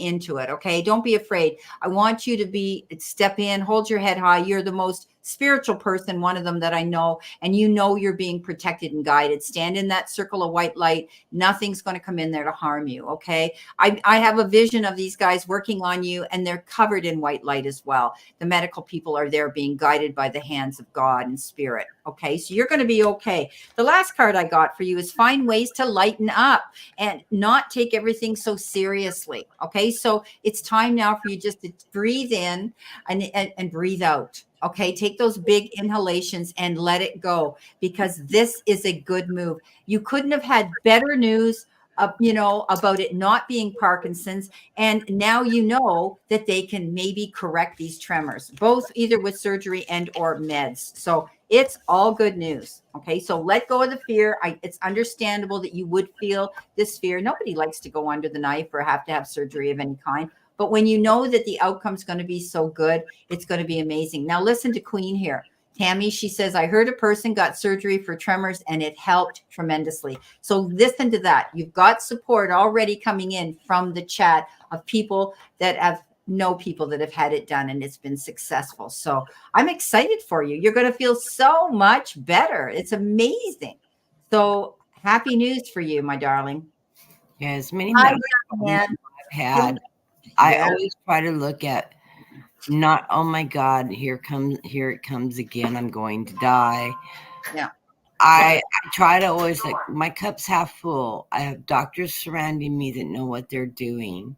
Speaker 1: into it. Okay. Don't be afraid. I want you to step in, hold your head high. You're the most spiritual person, one of them that I know, and you're being protected and guided. Stand in that circle of white light. Nothing's going to come in there to harm you. Okay. I have a vision of these guys working on you, and they're covered in white light as well. The medical people are there being guided by the hands of God and spirit. Okay, so you're going to be okay. The last card I got for you is find ways to lighten up and not take everything so seriously. Okay, so it's time now for you just to breathe in and breathe out. Okay, take those big inhalations and let it go, because this is a good move. You couldn't have had better news, about it not being Parkinson's. And now you know that they can maybe correct these tremors, both either with surgery and or meds. So it's all good news. Okay, so let go of the fear. It's understandable that you would feel this fear. Nobody likes to go under the knife or have to have surgery of any kind. But when you know that the outcome's going to be so good, it's going to be amazing. Now listen to Queen here. Tammy, she says, I heard a person got surgery for tremors and it helped tremendously. So listen to that. You've got support already coming in from the chat of people that have people that have had it done and it's been successful. So I'm excited for you. You're going to feel so much better. It's amazing. So happy news for you, my darling.
Speaker 2: Yes, many I've had. I always try to look at not, oh my God, here it comes again, I'm going to die.
Speaker 1: Yeah.
Speaker 2: I try to always, like, my cup's half full. I have doctors surrounding me that know what they're doing.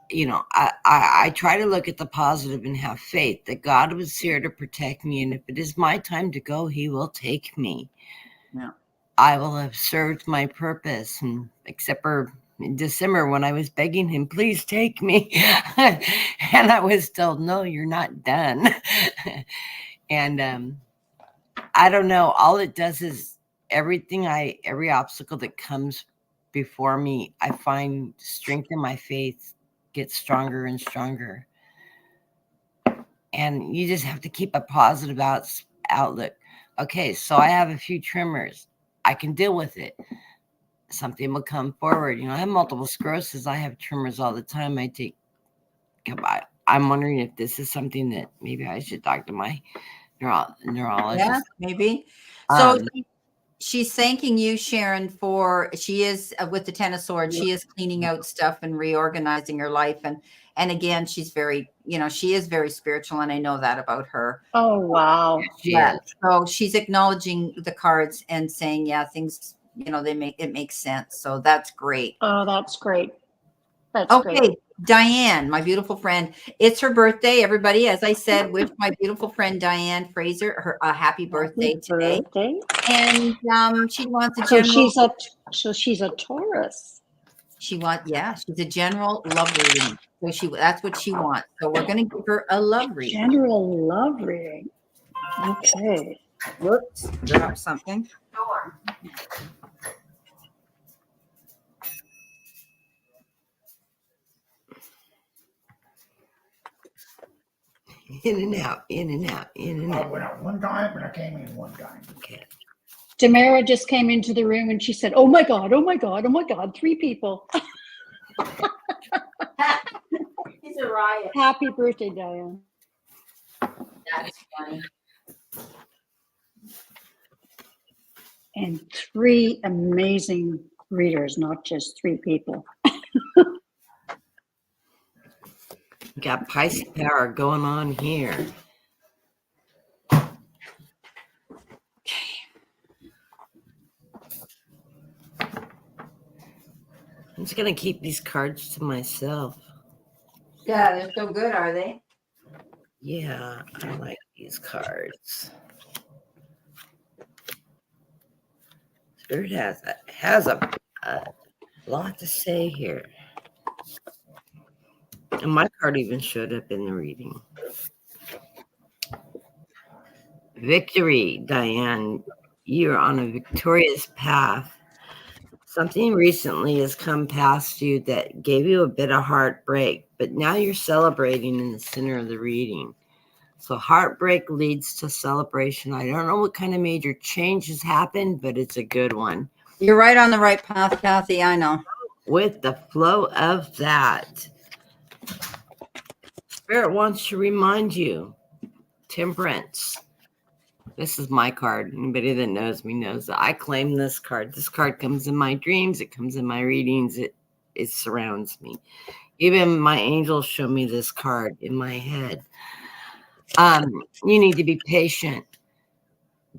Speaker 2: I try to look at the positive and have faith that God was here to protect me. And if it is my time to go, he will take me.
Speaker 1: Yeah.
Speaker 2: I will have served my purpose. And except for in December when I was begging him, please take me. And I was told, no, you're not done. And I don't know. All it does is every obstacle that comes before me, I find strength in my faith gets stronger and stronger. And you just have to keep a positive outlook. Okay, so I have a few tremors. I can deal with it. Something will come forward. I have multiple sclerosis. I have tremors all the time. I'm wondering if this is something that maybe I should talk to my neurologist.
Speaker 1: Yeah, maybe. So she's thanking you, Sharon, she is with the Ten of Swords. She is cleaning out stuff and reorganizing her life. And again, she's very, she is very spiritual. And I know that about her.
Speaker 3: Oh, wow.
Speaker 1: Yeah. So she's acknowledging the cards and saying, yeah, things, it makes sense. So that's great.
Speaker 3: Oh, that's great. That's
Speaker 1: okay.
Speaker 3: Great.
Speaker 1: Diane, my beautiful friend. It's her birthday, everybody. As I said, wish my beautiful friend Diane Fraser a happy birthday today. And she wants a general.
Speaker 3: So she's a Taurus.
Speaker 1: She's a general love reading. So that's what she wants. So we're going to give her a love reading.
Speaker 3: General love reading. Okay.
Speaker 1: Whoops, drop something.
Speaker 2: In and out, in and out, in and out.
Speaker 4: I went out one time and I came in one time.
Speaker 2: Okay.
Speaker 3: Tamara just came into the room and she said, oh my God, 3 people.
Speaker 1: It's a riot.
Speaker 3: Happy birthday, Diane.
Speaker 1: That's funny.
Speaker 3: And 3 amazing readers, not just 3 people.
Speaker 2: Got Pisces power going on here. I'm just going to keep these cards to myself.
Speaker 1: Yeah, they're so good, are they?
Speaker 2: Yeah, I like these cards. Spirit has a lot to say here. And my card even showed up in the reading. Victory, Diane. You're on a victorious path. Something recently has come past you that gave you a bit of heartbreak, but now you're celebrating in the center of the reading. So heartbreak leads to celebration. I don't know what kind of major change has happened, but it's a good one.
Speaker 1: You're right on the right path, Kathy. I know.
Speaker 2: With the flow of that, Spirit wants to remind you, temperance. This is my card. Anybody that knows me knows that I claim this card. This card comes in my dreams. It comes in my readings. It surrounds me. Even my angels show me this card in my head. You need to be patient.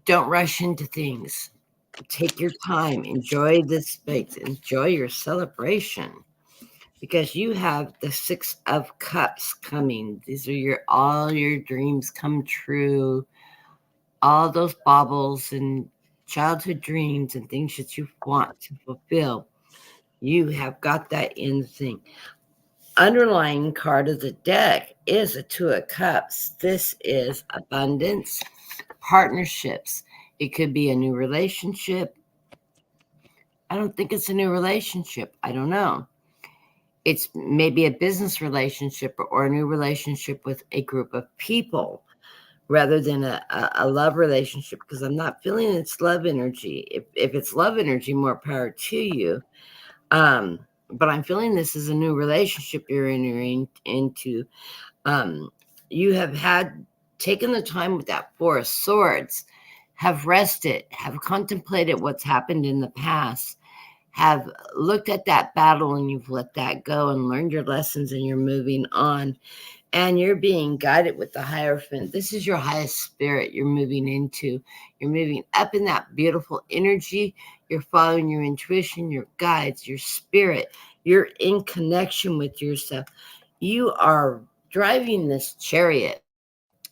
Speaker 2: don't rush into things. Take your time. Enjoy this space. Enjoy your celebration. Because you have the 6 of Cups coming. These are all your dreams come true. All those baubles and childhood dreams and things that you want to fulfill. You have got that in the thing. Underlying card of the deck is a 2 of Cups. This is abundance, partnerships. It could be a new relationship. I don't think it's a new relationship. I don't know. It's maybe a business relationship or a new relationship with a group of people rather than a love relationship, because I'm not feeling it's love energy. If it's love energy, more power to you. But I'm feeling this is a new relationship you're entering into. You have taken the time with that 4 of Swords, have rested, have contemplated what's happened in the past, have looked at that battle and you've let that go and learned your lessons and you're moving on and you're being guided with the Hierophant. This is your highest spirit you're moving into. You're moving up in that beautiful energy. You're following your intuition, your guides, your spirit. You're in connection with yourself. You are driving this chariot.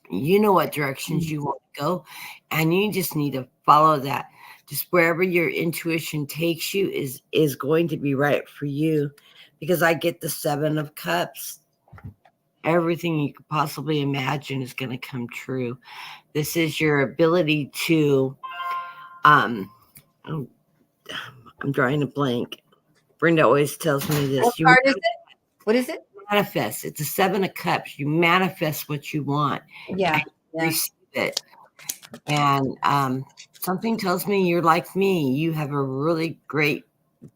Speaker 2: You know what directions you want to go, and you just need to follow that. Just wherever your intuition takes you is going to be right for you, because I get the 7 of Cups. Everything you could possibly imagine is going to come true. This is your ability to, I'm drawing a blank. Brenda always tells me this.
Speaker 1: What card is it? What is it?
Speaker 2: Manifest. It's a 7 of Cups. You manifest what you want.
Speaker 1: Yeah.
Speaker 2: Receive it. And something tells me you're like me. You have a really great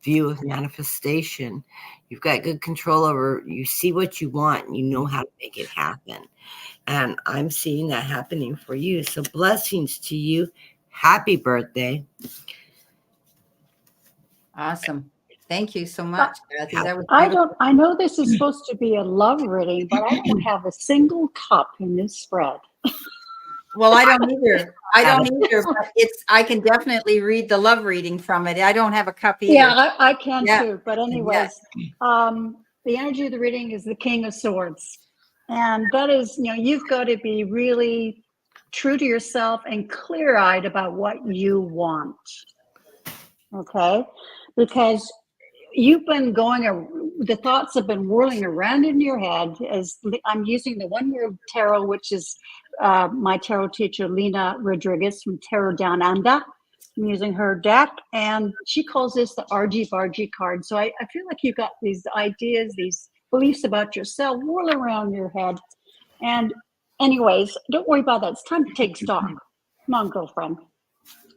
Speaker 2: view of manifestation. You've got good control over, you see what you want and you know how to make it happen. And I'm seeing that happening for you. So blessings to you. Happy birthday.
Speaker 1: Awesome. Thank you so much, Kathy. That was
Speaker 3: I know this is supposed to be a love reading, but I don't have a single cup in this spread.
Speaker 1: Well, I don't either. But I can definitely read the love reading from it. I don't have a cup either.
Speaker 3: Yeah, I can too. But anyways, the energy of the reading is the King of Swords. And that is, you've got to be really true to yourself and clear-eyed about what you want. Okay? Because you've been the thoughts have been whirling around in your head. As I'm using the One Word Tarot, which is my tarot teacher, Lena Rodriguez from Tarot Down Under. I'm using her deck, and she calls this the RG card. So I feel like you've got these ideas, these beliefs about yourself whirl around your head. And anyways, don't worry about that. It's time to take stock. Come on, girlfriend.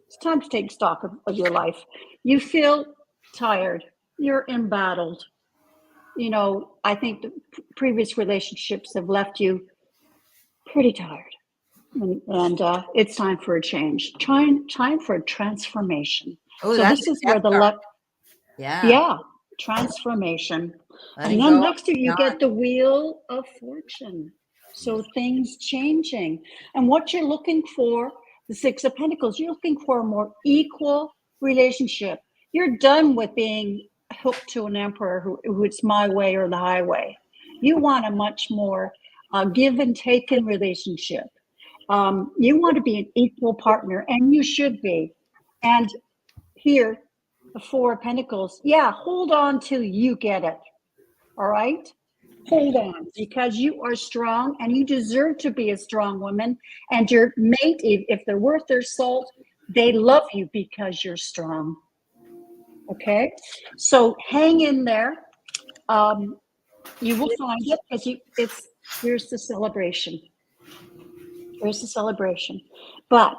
Speaker 3: It's time to take stock of your life. You feel tired. You're embattled. I think the previous relationships have left you pretty tired. And it's time for a change. Time for a transformation.
Speaker 1: Oh,
Speaker 3: so this is where the transformation. And then next to you get the Wheel of Fortune. So things changing. And what you're looking for, the 6 of Pentacles, you're looking for a more equal relationship. You're done with being hooked to an emperor who it's my way or the highway. You want a much more give and take in relationship. You want to be an equal partner, and you should be. And here, the 4 of Pentacles, hold on till you get it. All right? Hold on, because you are strong and you deserve to be a strong woman. And your mate, if they're worth their salt, they love you because you're strong. Okay? So hang in there. You will find it, because here's the celebration. Here's the celebration. But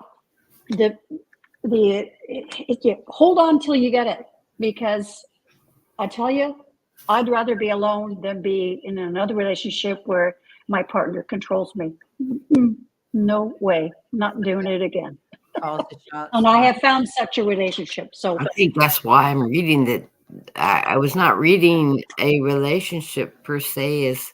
Speaker 3: hold on till you get it, because I tell you, I'd rather be alone than be in another relationship where my partner controls me. No way. Not doing it again. And I have found such a relationship. So
Speaker 2: I think that's why I'm reading that. I was not reading a relationship per se as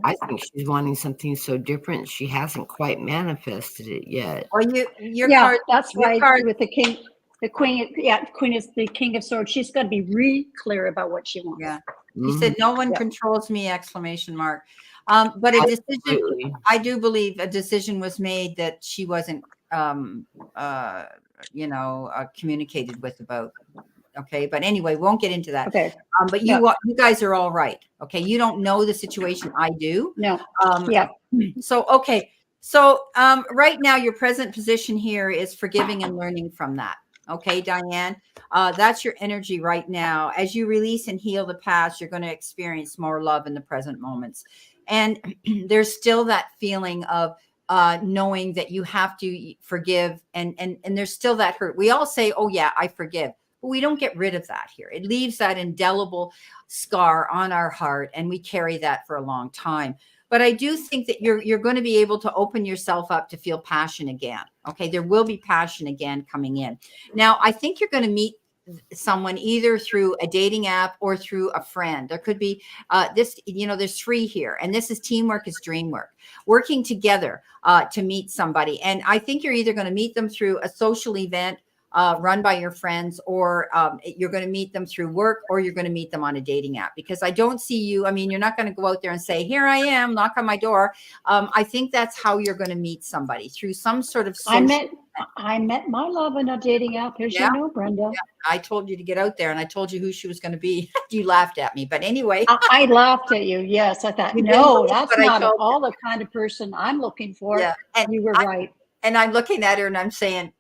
Speaker 2: I think she's wanting something so different. She hasn't quite manifested it yet.
Speaker 1: Or your
Speaker 3: Yeah,
Speaker 1: card.
Speaker 3: that's
Speaker 1: your
Speaker 3: right.
Speaker 1: card-
Speaker 3: With the king, the queen, yeah, the queen is the king of swords. She's got to be really clear about what she wants.
Speaker 1: Yeah. He said, "No one
Speaker 3: Yeah.
Speaker 1: controls me!" Exclamation mark. But a decision.
Speaker 2: Absolutely.
Speaker 1: I do believe a decision was made that she wasn't, communicated with about. Okay, but anyway, won't get into that.
Speaker 3: Okay.
Speaker 1: But
Speaker 3: Yeah.
Speaker 1: you guys are all right. Okay, you don't know the situation. I do.
Speaker 3: No. Yeah.
Speaker 1: So okay. So right now, your present position here is forgiving and learning from that. Okay, Diane, that's your energy right now. As you release and heal the past, you're going to experience more love in the present moments. And there's still that feeling of knowing that you have to forgive, and there's still that hurt. We all say, "Oh yeah, I forgive," but we don't get rid of that here. It leaves that indelible scar on our heart, and we carry that for a long time. But I do think that you're going to be able to open yourself up to feel passion again. Okay, there will be passion again coming in. Now, I think you're going to meet someone either through a dating app or through a friend. There could be there's 3 here, and this is teamwork is dream work, working together to meet somebody. And I think you're either going to meet them through a social event run by your friends, or you're going to meet them through work, or you're going to meet them on a dating app, because I don't see you. I mean, you're not going to go out there and say, "Here I am, knock on my door." I think that's how you're going to meet somebody, through some sort of social.
Speaker 3: I met my love in a dating app, as you know, Brenda.
Speaker 1: Yeah. I told you to get out there, and I told you who she was going to be. You laughed at me, but anyway.
Speaker 3: I laughed at you. Yes, I thought, no, that's not at all the kind of person I'm looking for.
Speaker 1: Yeah, and
Speaker 3: you were right.
Speaker 1: And I'm looking at her and I'm saying,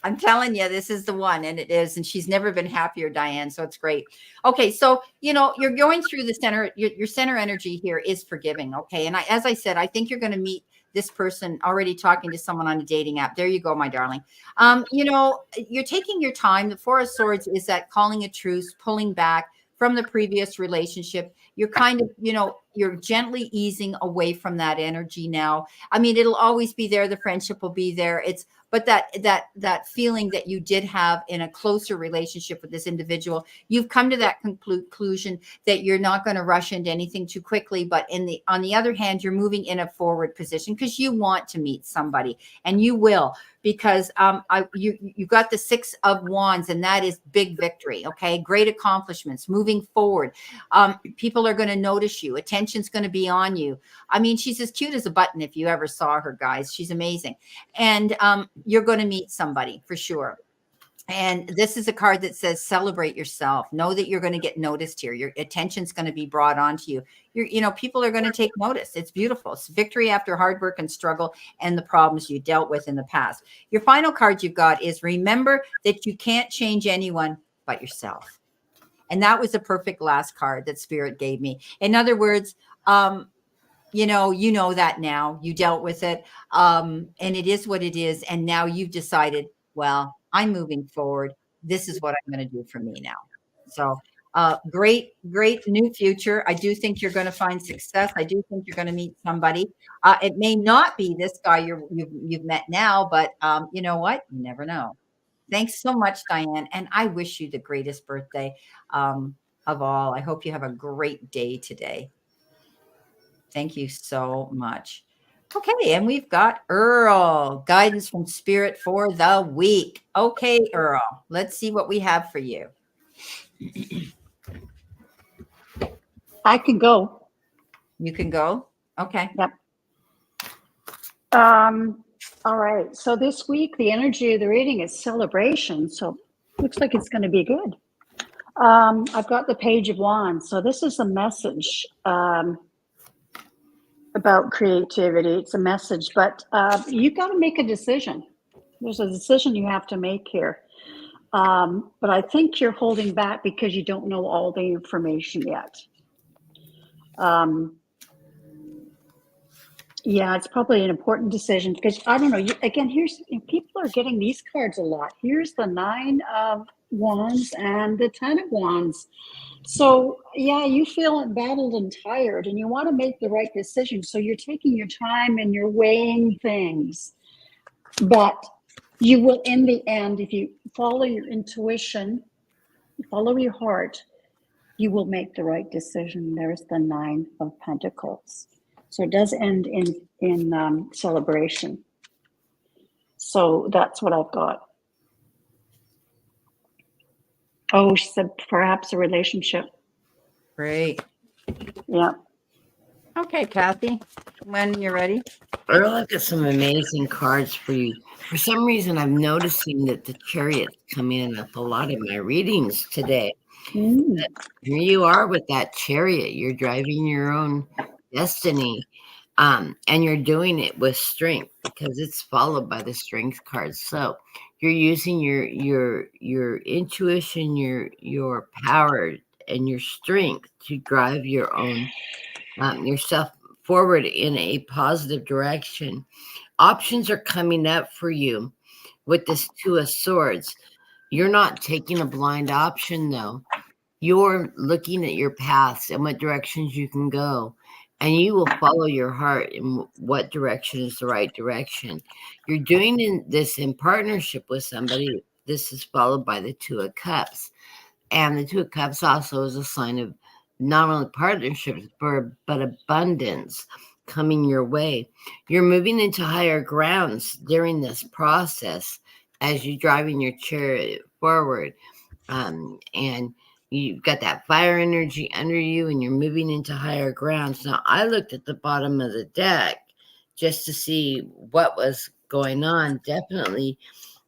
Speaker 1: I'm telling you, this is the one, and it is. And she's never been happier, Diane. So it's great. Okay, so you're going through the center. Your center energy here is forgiving. Okay, and as I said, I think you're going to meet this person already talking to someone on a dating app. There you go, my darling. You're taking your time. The 4 of Swords is that calling a truce, pulling back from the previous relationship. You're kind of, you're gently easing away from that energy now. I mean, it'll always be there. The friendship will be there. But that feeling that you did have in a closer relationship with this individual, you've come to that conclusion that you're not going to rush into anything too quickly. But on the other hand, you're moving in a forward position because you want to meet somebody, and you will, because you got the 6 of Wands, and that is big victory. Okay, great accomplishments, moving forward. People are going to notice you. Attention's going to be on you. I mean, she's as cute as a button. If you ever saw her, guys, she's amazing. And you're going to meet somebody for sure. And this is a card that says celebrate yourself. Know that you're going to get noticed here. Your attention's going to be brought onto you. People are going to take notice. It's beautiful. It's victory after hard work and struggle and the problems you dealt with in the past. Your final card you've got is remember that you can't change anyone but yourself. And that was the perfect last card that Spirit gave me. In other words, you know that now. You dealt with it, and it is what it is. And now you've decided, well, I'm moving forward. This is what I'm going to do for me now. So great new future. I do think you're going to find success. I do think you're going to meet somebody. It may not be this guy you've met now, but you know what? You never know. Thanks so much, Diane. And I wish you the greatest birthday of all. I hope you have a great day today. Thank you so much. Okay, and we've got Earl, guidance from Spirit for the week. Okay, Earl, let's see what we have for you.
Speaker 3: I can go.
Speaker 1: You can go? Okay.
Speaker 3: Yep. All right. So this week, the energy of the reading is celebration. So looks like it's going to be good. I've got the Page of Wands. So this is a message about creativity. It's a message, but you got to make a decision. There's a decision you have to make here. But I think you're holding back because you don't know all the information yet. Yeah, it's probably an important decision because I don't know. People are getting these cards a lot. Here's the 9 of Wands and the 10 of Wands. So yeah, you feel embattled and tired, and you want to make the right decision. So you're taking your time and you're weighing things, but you will, in the end, if you follow your intuition, follow your heart, you will make the right decision. There's the 9 of Pentacles. So it does end in celebration. So that's what I've got. Oh, she said perhaps a relationship.
Speaker 1: Great.
Speaker 3: Yeah.
Speaker 1: Okay, Kathy, when you're ready.
Speaker 2: Earl, I've got some amazing cards for you. For some reason, I'm noticing that the Chariot's come in with a lot of my readings today.
Speaker 3: Mm.
Speaker 2: Here you are with that Chariot. You're driving your own destiny. And you're doing it with strength because it's followed by the strength card. So you're using your intuition, your power, and your strength to drive your own yourself forward in a positive direction. Options are coming up for you with this 2 of Swords. You're not taking a blind option though. You're looking at your paths and what directions you can go, and you will follow your heart in what direction is the right direction. You're doing this in partnership with somebody. This is followed by the 2 of Cups. And the 2 of Cups also is a sign of not only partnerships, but abundance coming your way. You're moving into higher grounds during this process as you're driving your chariot forward. And you've got that fire energy under you and you're moving into higher grounds. Now, I looked at the bottom of the deck just to see what was going on. Definitely,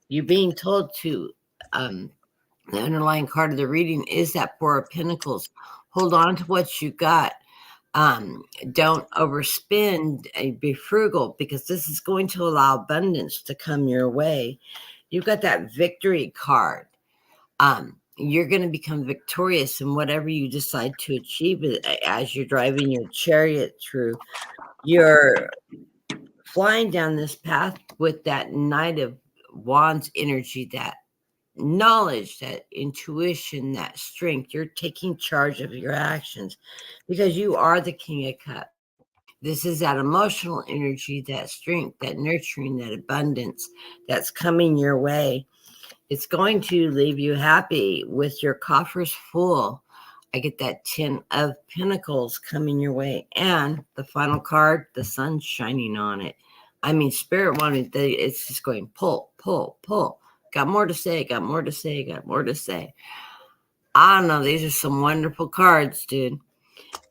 Speaker 2: you're being told to, the underlying card of the reading is that 4 of Pentacles. Hold on to what you got. Don't overspend. Be frugal because this is going to allow abundance to come your way. You've got that victory card. You're going to become victorious in whatever you decide to achieve as you're driving your chariot through. You're flying down this path with that Knight of Wands energy, that knowledge, that intuition, that strength. You're taking charge of your actions because you are the King of Cups. This is that emotional energy, that strength, that nurturing, that abundance that's coming your way. It's going to leave you happy with your coffers full. I get that 10 of Pentacles coming your way. And the final card, the sun's shining on it. I mean, Spirit wanted, it's just going pull, pull, pull. Got more to say, got more to say, got more to say. I don't know. These are some wonderful cards, dude.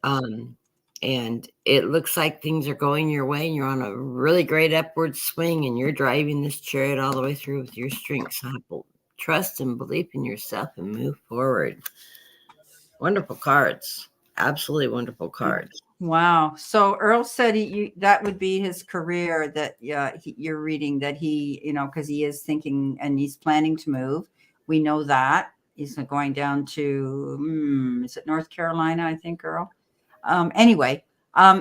Speaker 2: And it looks like things are going your way and you're on a really great upward swing and you're driving this chariot all the way through with your strength. So trust and belief in yourself and move forward. Wonderful cards. Absolutely wonderful cards.
Speaker 1: Wow. So Earl said that would be his career, that you're reading, that he, because he is thinking and he's planning to move. We know that. He's going down to, is it North Carolina, I think, Earl? Anyway,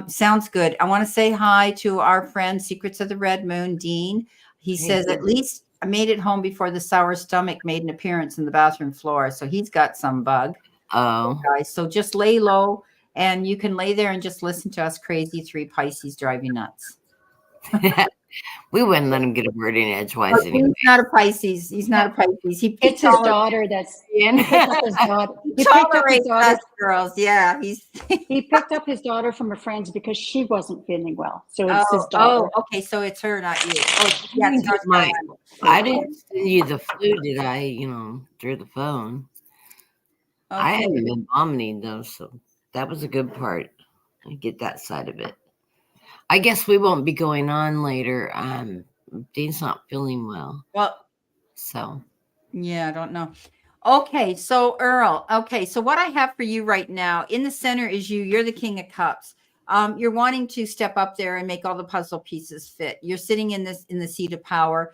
Speaker 1: sounds good. I want to say hi to our friend, Secrets of the Red Moon, Dean. He says, at least I made it home before the sour stomach made an appearance in the bathroom floor. So he's got some bug.
Speaker 2: Oh,
Speaker 1: guys. So just lay low and you can lay there and just listen to us crazy 3 Pisces drive you nuts.
Speaker 2: we wouldn't let him get a word in edgewise. Anyway.
Speaker 1: He's not a Pisces. He's not a Pisces.
Speaker 3: It's his daughter that's in. He picked up his daughter. He picked up his daughter.
Speaker 1: Girls. Yeah.
Speaker 3: He picked up his daughter from her friends because she wasn't feeling well. So it's his daughter.
Speaker 1: Oh, okay. So it's her, not you. Oh, yeah,
Speaker 2: I didn't send you the flu, did I? Through the phone. Okay. I haven't been vomiting though, so that was a good part. I get that side of it. I guess we won't be going on later. Dean's not feeling well.
Speaker 1: Well,
Speaker 2: so
Speaker 1: yeah, I don't know. Okay, so Earl. Okay, so what I have for you right now in the center is you. You're the King of Cups. You're wanting to step up there and make all the puzzle pieces fit. You're sitting in the seat of power.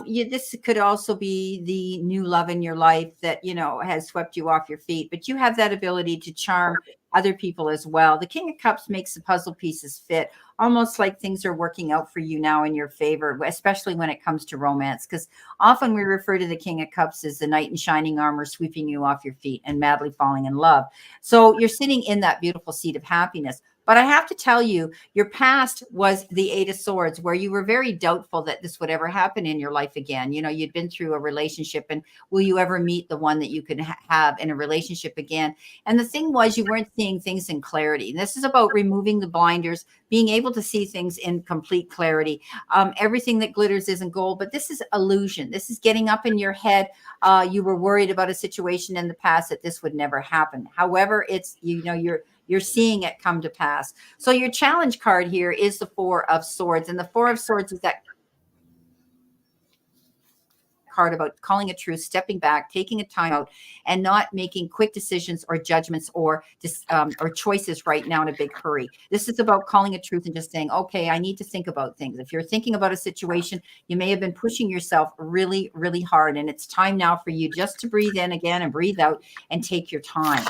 Speaker 1: This could also be the new love in your life that, has swept you off your feet, but you have that ability to charm other people as well. The King of Cups makes the puzzle pieces fit, almost like things are working out for you now in your favor, especially when it comes to romance, because often we refer to the King of Cups as the knight in shining armor sweeping you off your feet and madly falling in love. So you're sitting in that beautiful seat of happiness. But I have to tell you, your past was the Eight of Swords, where you were very doubtful that this would ever happen in your life again. You know, you'd been through a relationship, and will you ever meet the one that you could have in a relationship again? And the thing was, you weren't seeing things in clarity. This is about removing the blinders, being able to see things in complete clarity. Everything that glitters isn't gold, but this is illusion. This is getting up in your head. You were worried about a situation in the past that this would never happen. However, it's, you know, you're seeing it come to pass. So your challenge card here is the Four of Swords, and the Four of Swords is that card about calling a truce, stepping back, taking a time out, and not making quick decisions or judgments or choices right now in a big hurry. This is about calling a truce and just saying, okay, I need to think about things. If you're thinking about a situation, you may have been pushing yourself really, really hard, and it's time now for you just to breathe in again and breathe out and take your time.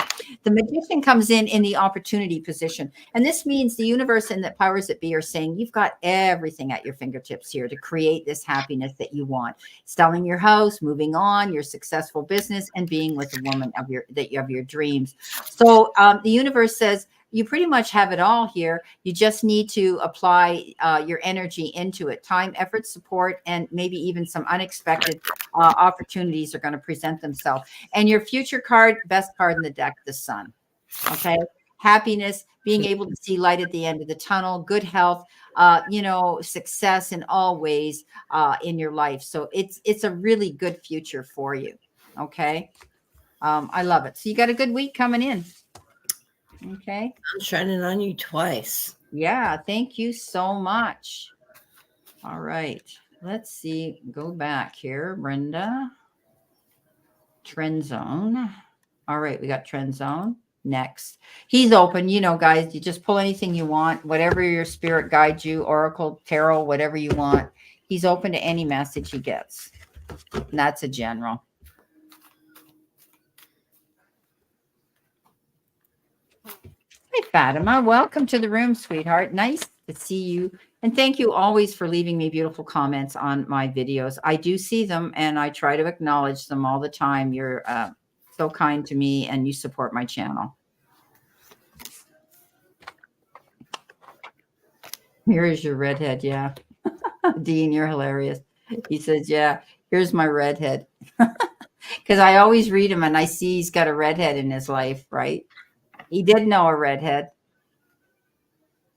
Speaker 1: The Magician comes in the opportunity position, and this means the universe and the powers that be are saying you've got everything at your fingertips here to create this happiness that you want. Selling your house, moving on, your successful business, and being with the woman of your dreams. So the universe says you pretty much have it all here. You just need to apply your energy into it. Time, effort, support, and maybe even some unexpected opportunities are going to present themselves. And your future card, best card in the deck, the Sun. Okay. Happiness, being able to see light at the end of the tunnel, good health, you know, success in all ways in your life. So it's a really good future for you. Okay. I love it. So you got a good week coming in. Okay.
Speaker 2: I'm shining on you twice.
Speaker 1: Yeah. Thank you so much. All right. Let's see. Go back here, Brenda. Trend zone. All right. We got trend zone. Next. He's open, you know, guys, you just pull anything you want, whatever your spirit guides you, oracle, tarot, whatever you want. He's open to any message he gets. And that's a general. Hey, Fatima, welcome to the room, sweetheart. Nice to see you. And thank you always for leaving me beautiful comments on my videos. I do see them, and I try to acknowledge them all the time. You're so kind to me, and you support my channel. Here is your redhead. Yeah. Dean, you're hilarious. He says, yeah, here's my redhead. Because I always read him and I see he's got a redhead in his life, right? He did know a redhead.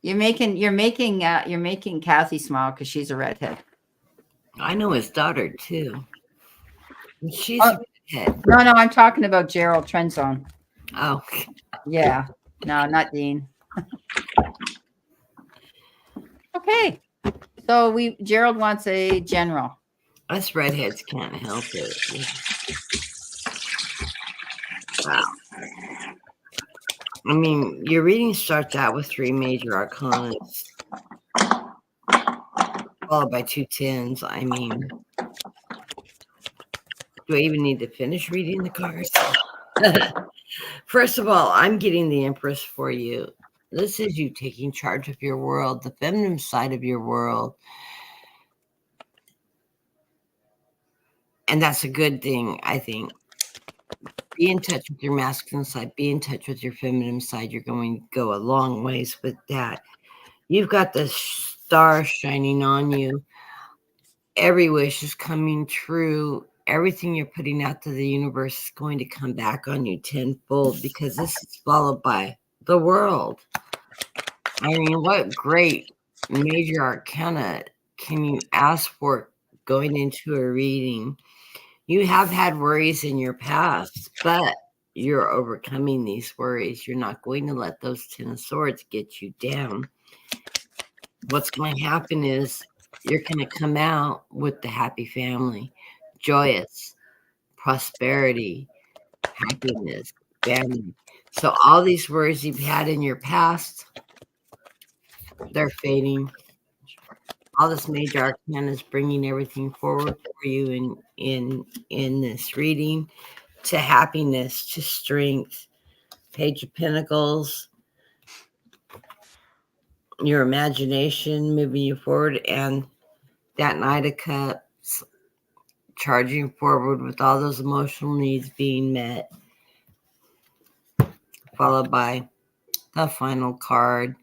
Speaker 1: You're making Kathy smile because she's a redhead.
Speaker 2: I know his daughter too. She's a redhead.
Speaker 1: No, I'm talking about Gerald Trenzone.
Speaker 2: Oh.
Speaker 1: Yeah. No, not Dean. Okay. So Gerald wants a general.
Speaker 2: Us redheads can't help it. Wow. I mean, your reading starts out with 3 major arcana, followed by 2 tens. I mean, do I even need to finish reading the cards? First of all, I'm getting the Empress for you. This is you taking charge of your world, the feminine side of your world. And that's a good thing, I think. Be in touch with your masculine side. Be in touch with your feminine side. You're going to go a long ways with that. You've got the star shining on you. Every wish is coming true. Everything you're putting out to the universe is going to come back on you tenfold, because this is followed by the world. I mean, what great major arcana can you ask for going into a reading? You have had worries in your past, but you're overcoming these worries. You're not going to let those 10 of swords get you down. What's going to happen is you're going to come out with the happy family, joyous, prosperity, happiness, family. So all these worries you've had in your past, they're fading. All this major arcana is bringing everything forward for you in this reading, to happiness, to strength. Page of Pentacles, your imagination moving you forward, and that Knight of Cups charging forward with all those emotional needs being met, followed by the final card,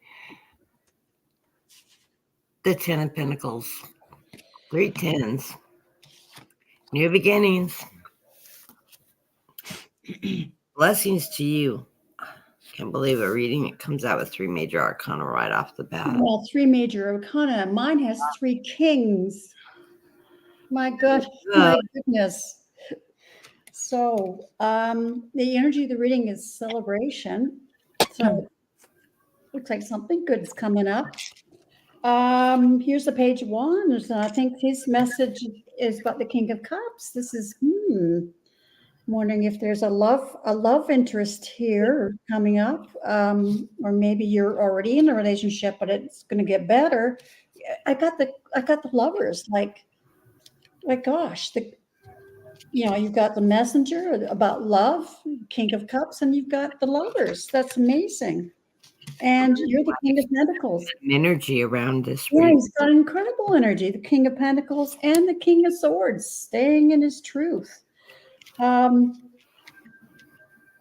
Speaker 2: The 10 of Pentacles. 3 tens. New beginnings. Blessings to you. Can't believe a reading. It comes out with 3 major arcana right off the bat.
Speaker 3: Well, 3 major arcana. Mine has 3 kings. My God, my goodness. So the energy of the reading is celebration. So looks like something good is coming up. Here's the page 1. So I think his message is about the King of Cups. This is I'm wondering if there's a love interest here coming up, or maybe you're already in a relationship, but it's going to get better. I got the lovers, like gosh, you've got the messenger about love, King of Cups, and you've got the lovers. That's amazing. And you're the King of Pentacles.
Speaker 2: Energy around this.
Speaker 3: Yeah, he's got incredible energy. The King of Pentacles and the King of Swords, staying in his truth. And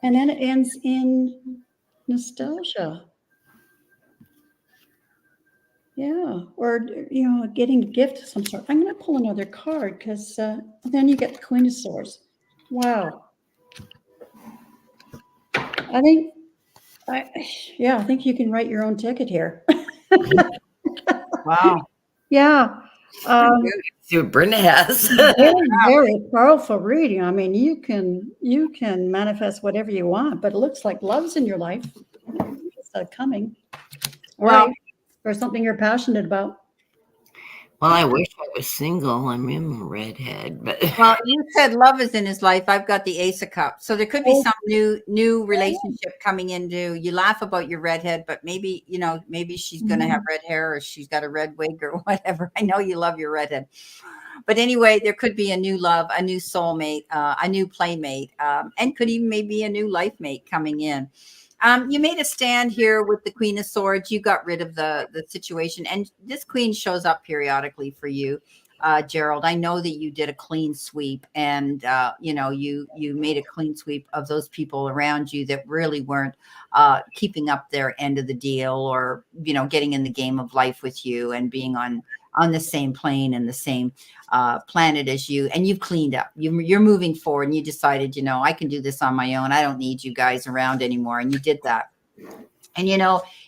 Speaker 3: then it ends in nostalgia. Yeah, or getting a gift of some sort. I'm going to pull another card because then you get the Queen of Swords. Wow. I think you can write your own ticket here.
Speaker 1: Wow.
Speaker 3: Yeah.
Speaker 2: See what Brenda has.
Speaker 3: Very, very powerful reading. I mean, you can manifest whatever you want, but it looks like love's in your life. It's coming.
Speaker 1: Well,
Speaker 3: right. Or something you're passionate about.
Speaker 2: Well, I wish I was single. I'm a redhead, but
Speaker 1: well, you said love is in his life. I've got the Ace of Cups, so there could be some new relationship coming into. You laugh about your redhead, but maybe she's going to have red hair, or she's got a red wig, or whatever. I know you love your redhead, but anyway, there could be a new love, a new soulmate, a new playmate, and could even maybe a new life mate coming in. You made a stand here with the Queen of Swords. You got rid of the situation, and this queen shows up periodically for you, Gerald. I know that you did a clean sweep, and you made a clean sweep of those people around you that really weren't keeping up their end of the deal, or getting in the game of life with you and being on the same plane and the same planet as you, and you've cleaned up. You're moving forward, and you decided, I can do this on my own. I don't need you guys around anymore. And you did that. And,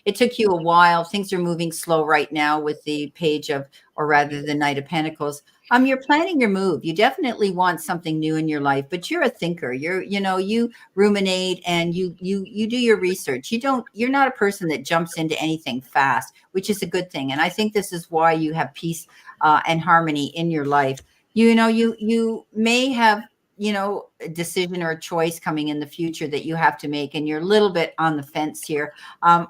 Speaker 1: it took you a while. Things are moving slow right now with the page of, or rather the Knight of Pentacles. You're planning your move. You definitely want something new in your life, but you're a thinker. You ruminate, and you do your research. You're not a person that jumps into anything fast, which is a good thing. And I think this is why you have peace and harmony in your life. You may have, a decision or a choice coming in the future that you have to make, and you're a little bit on the fence here.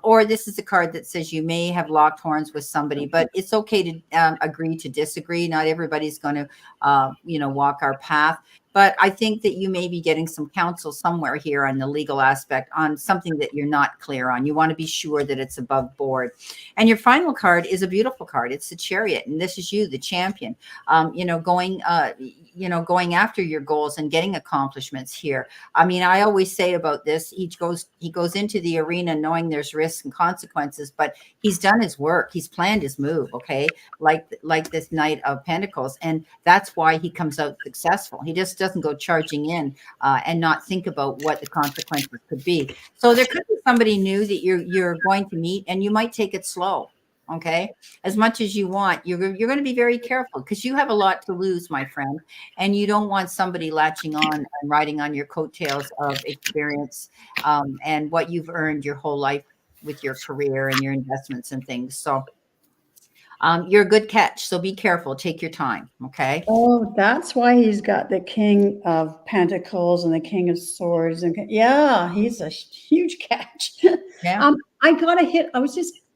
Speaker 1: Or this is a card that says you may have locked horns with somebody, but it's okay to agree to disagree. Not everybody's going to, walk our path. But I think that you may be getting some counsel somewhere here on the legal aspect on something that you're not clear on. You want to be sure that it's above board. And your final card is a beautiful card. It's the Chariot. And this is you, the champion, going after your goals and getting accomplishments here. I mean, I always say about this, he goes into the arena knowing there's risks and consequences, but he's done his work. He's planned his move. Okay. Like this Knight of Pentacles. And that's why he comes out successful. He just doesn't go charging in and not think about what the consequences could be. So there could be somebody new that you're going to meet, and you might take it slow. Okay. As much as you want, you're going to be very careful, because you have a lot to lose, my friend. And you don't want somebody latching on and riding on your coattails of experience and what you've earned your whole life with your career and your investments and things. So you're a good catch. So be careful. Take your time. Okay.
Speaker 3: Oh, that's why he's got the King of Pentacles and the King of Swords. And yeah, he's a huge catch.
Speaker 1: Yeah.
Speaker 3: I got a hit.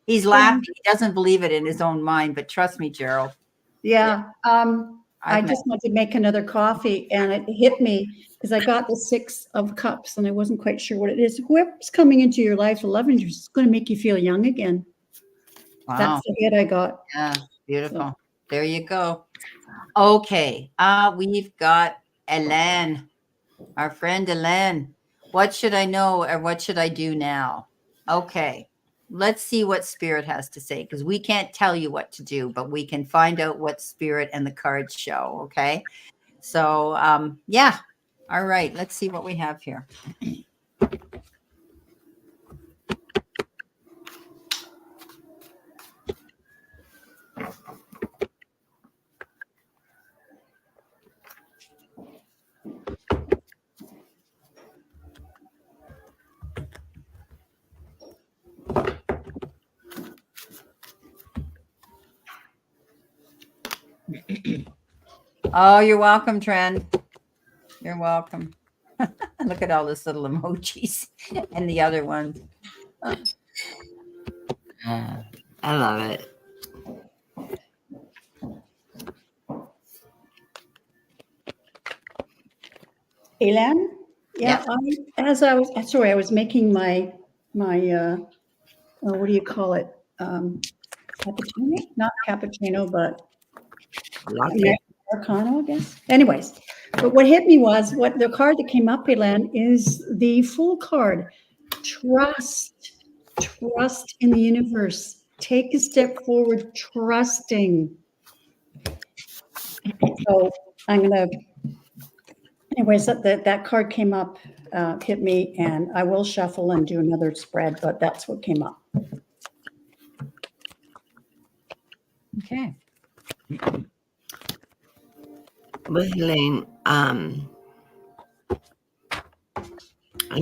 Speaker 1: He's laughing. He doesn't believe it in his own mind, but trust me, Gerald.
Speaker 3: Yeah. I just wanted to make another coffee, and it hit me because I got the 6 of Cups, and I wasn't quite sure what it is. Whoever's coming into your life, the love interest, is going to make you feel young again.
Speaker 1: Wow.
Speaker 3: That's the hit I got.
Speaker 1: Yeah, beautiful. So. There you go. Okay. We've got Elaine, our friend Elaine. What should I know, or what should I do now? Okay. let's see what Spirit has to say, because we can't tell you what to do, but we can find out what Spirit and the cards show. Okay. So, yeah. All right. Let's see what we have here. Oh, you're welcome, Trend. You're welcome. Look at all this little emojis and the other ones.
Speaker 2: I love it.
Speaker 3: Elan?
Speaker 1: Yeah.
Speaker 3: I was making my what do you call it? Cappuccino? Not cappuccino, but
Speaker 2: Latte.
Speaker 3: Americano, I guess. Anyways, but what hit me was what the card that came up, Elan, is the Fool card. Trust in the universe. Take a step forward, trusting. So I'm gonna. Anyways, that card came up, hit me, and I will shuffle and do another spread, but that's what came up.
Speaker 1: Okay.
Speaker 2: Well, Elaine, I'm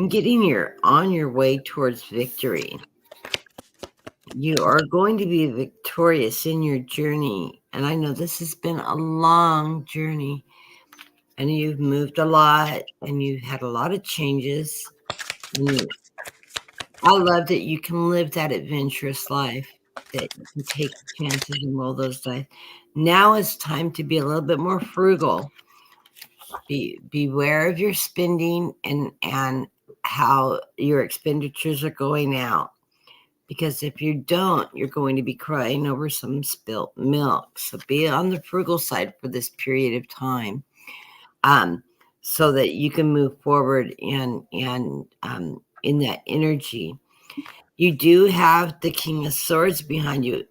Speaker 2: getting you're on your way towards victory. You are going to be victorious in your journey. And I know this has been a long journey. And you've moved a lot. And you've had a lot of changes. And I love that you can live that adventurous life. That you can take chances and roll those dice. Now it's time to be a little bit more frugal. Beware of your spending and how your expenditures are going out. Because if you don't, you're going to be crying over some spilt milk. So be on the frugal side for this period of time, so that you can move forward and in that energy. You do have the King of Swords behind you.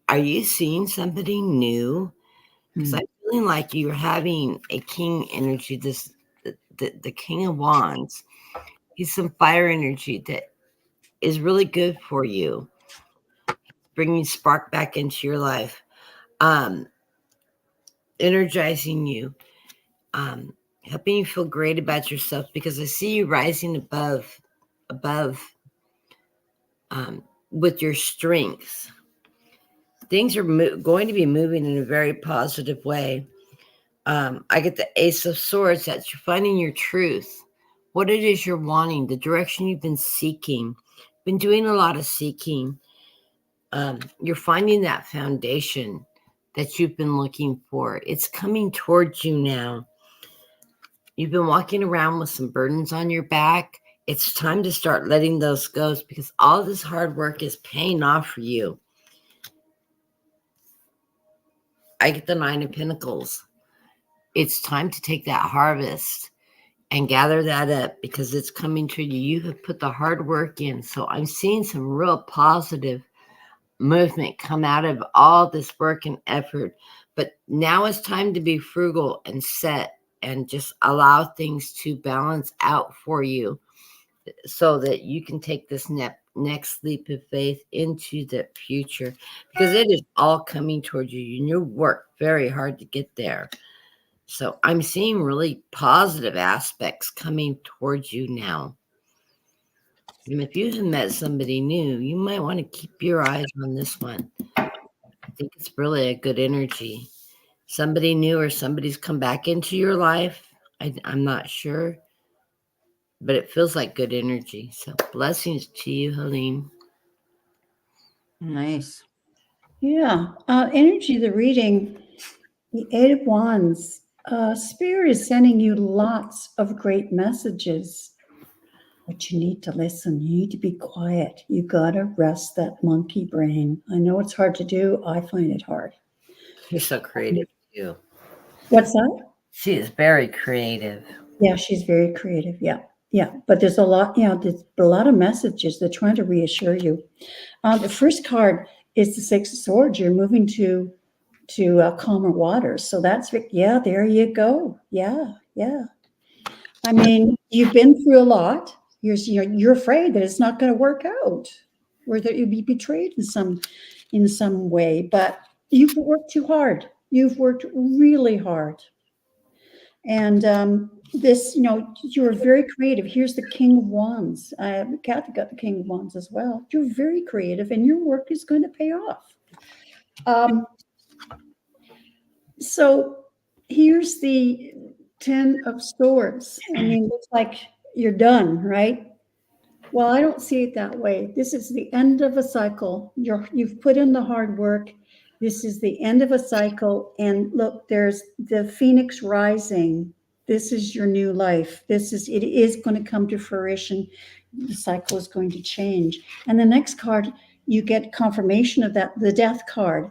Speaker 2: Are you seeing somebody new? Because I'm feeling like you're having a king energy. The King of Wands. He's some fire energy that is really good for you, bringing spark back into your life, energizing you, helping you feel great about yourself, because I see you rising above with your strengths. Things are going to be moving in a very positive way. I get the Ace of Swords. That you're finding your truth, what it is you're wanting, the direction you've been seeking, been doing a lot of seeking. You're finding that foundation that you've been looking for. It's coming towards you now. You've been walking around with some burdens on your back. It's time to start letting those go, because all this hard work is paying off for you. I get the Nine of Pentacles. It's time to take that harvest and gather that up, because it's coming to you. You have put the hard work in. So I'm seeing some real positive movement come out of all this work and effort. But now it's time to be frugal and set and just allow things to balance out for you, so that you can take this next leap of faith into the future, because it is all coming towards you and you work very hard to get there. So I'm seeing really positive aspects coming towards you now. And if you haven't met somebody new, you might want to keep your eyes on this one. I think it's really a good energy. Somebody new, or somebody's come back into your life. I'm not sure, but it feels like good energy. So blessings to you, Helene.
Speaker 1: Nice.
Speaker 3: Yeah. Energy, the reading, the Eight of Wands. Spirit is sending you lots of great messages, but you need to listen. You need to be quiet. You got to rest that monkey brain. I know it's hard to do. I find it hard.
Speaker 2: You're so creative too.
Speaker 3: What's that?
Speaker 2: She is very creative.
Speaker 3: Yeah, she's very creative. Yeah. Yeah, but there's a lot, there's a lot of messages. They're trying to reassure you. The first card is the Six of Swords. You're moving to calmer waters. So that's, yeah, there you go. Yeah, yeah. I mean, you've been through a lot. You're afraid that it's not going to work out, or that you'll be betrayed in some way. But you've worked too hard. You've worked really hard. And this, you're very creative. Here's the King of Wands. Kathy got the King of Wands as well. You're very creative, and your work is going to pay off. So here's the Ten of Swords. I mean, it's like you're done, right? Well, I don't see it that way. This is the end of a cycle. You've put in the hard work. This is the end of a cycle. And look, there's the Phoenix rising. This is your new life. It is going to come to fruition. The cycle is going to change. And the next card, you get confirmation of that, the Death card,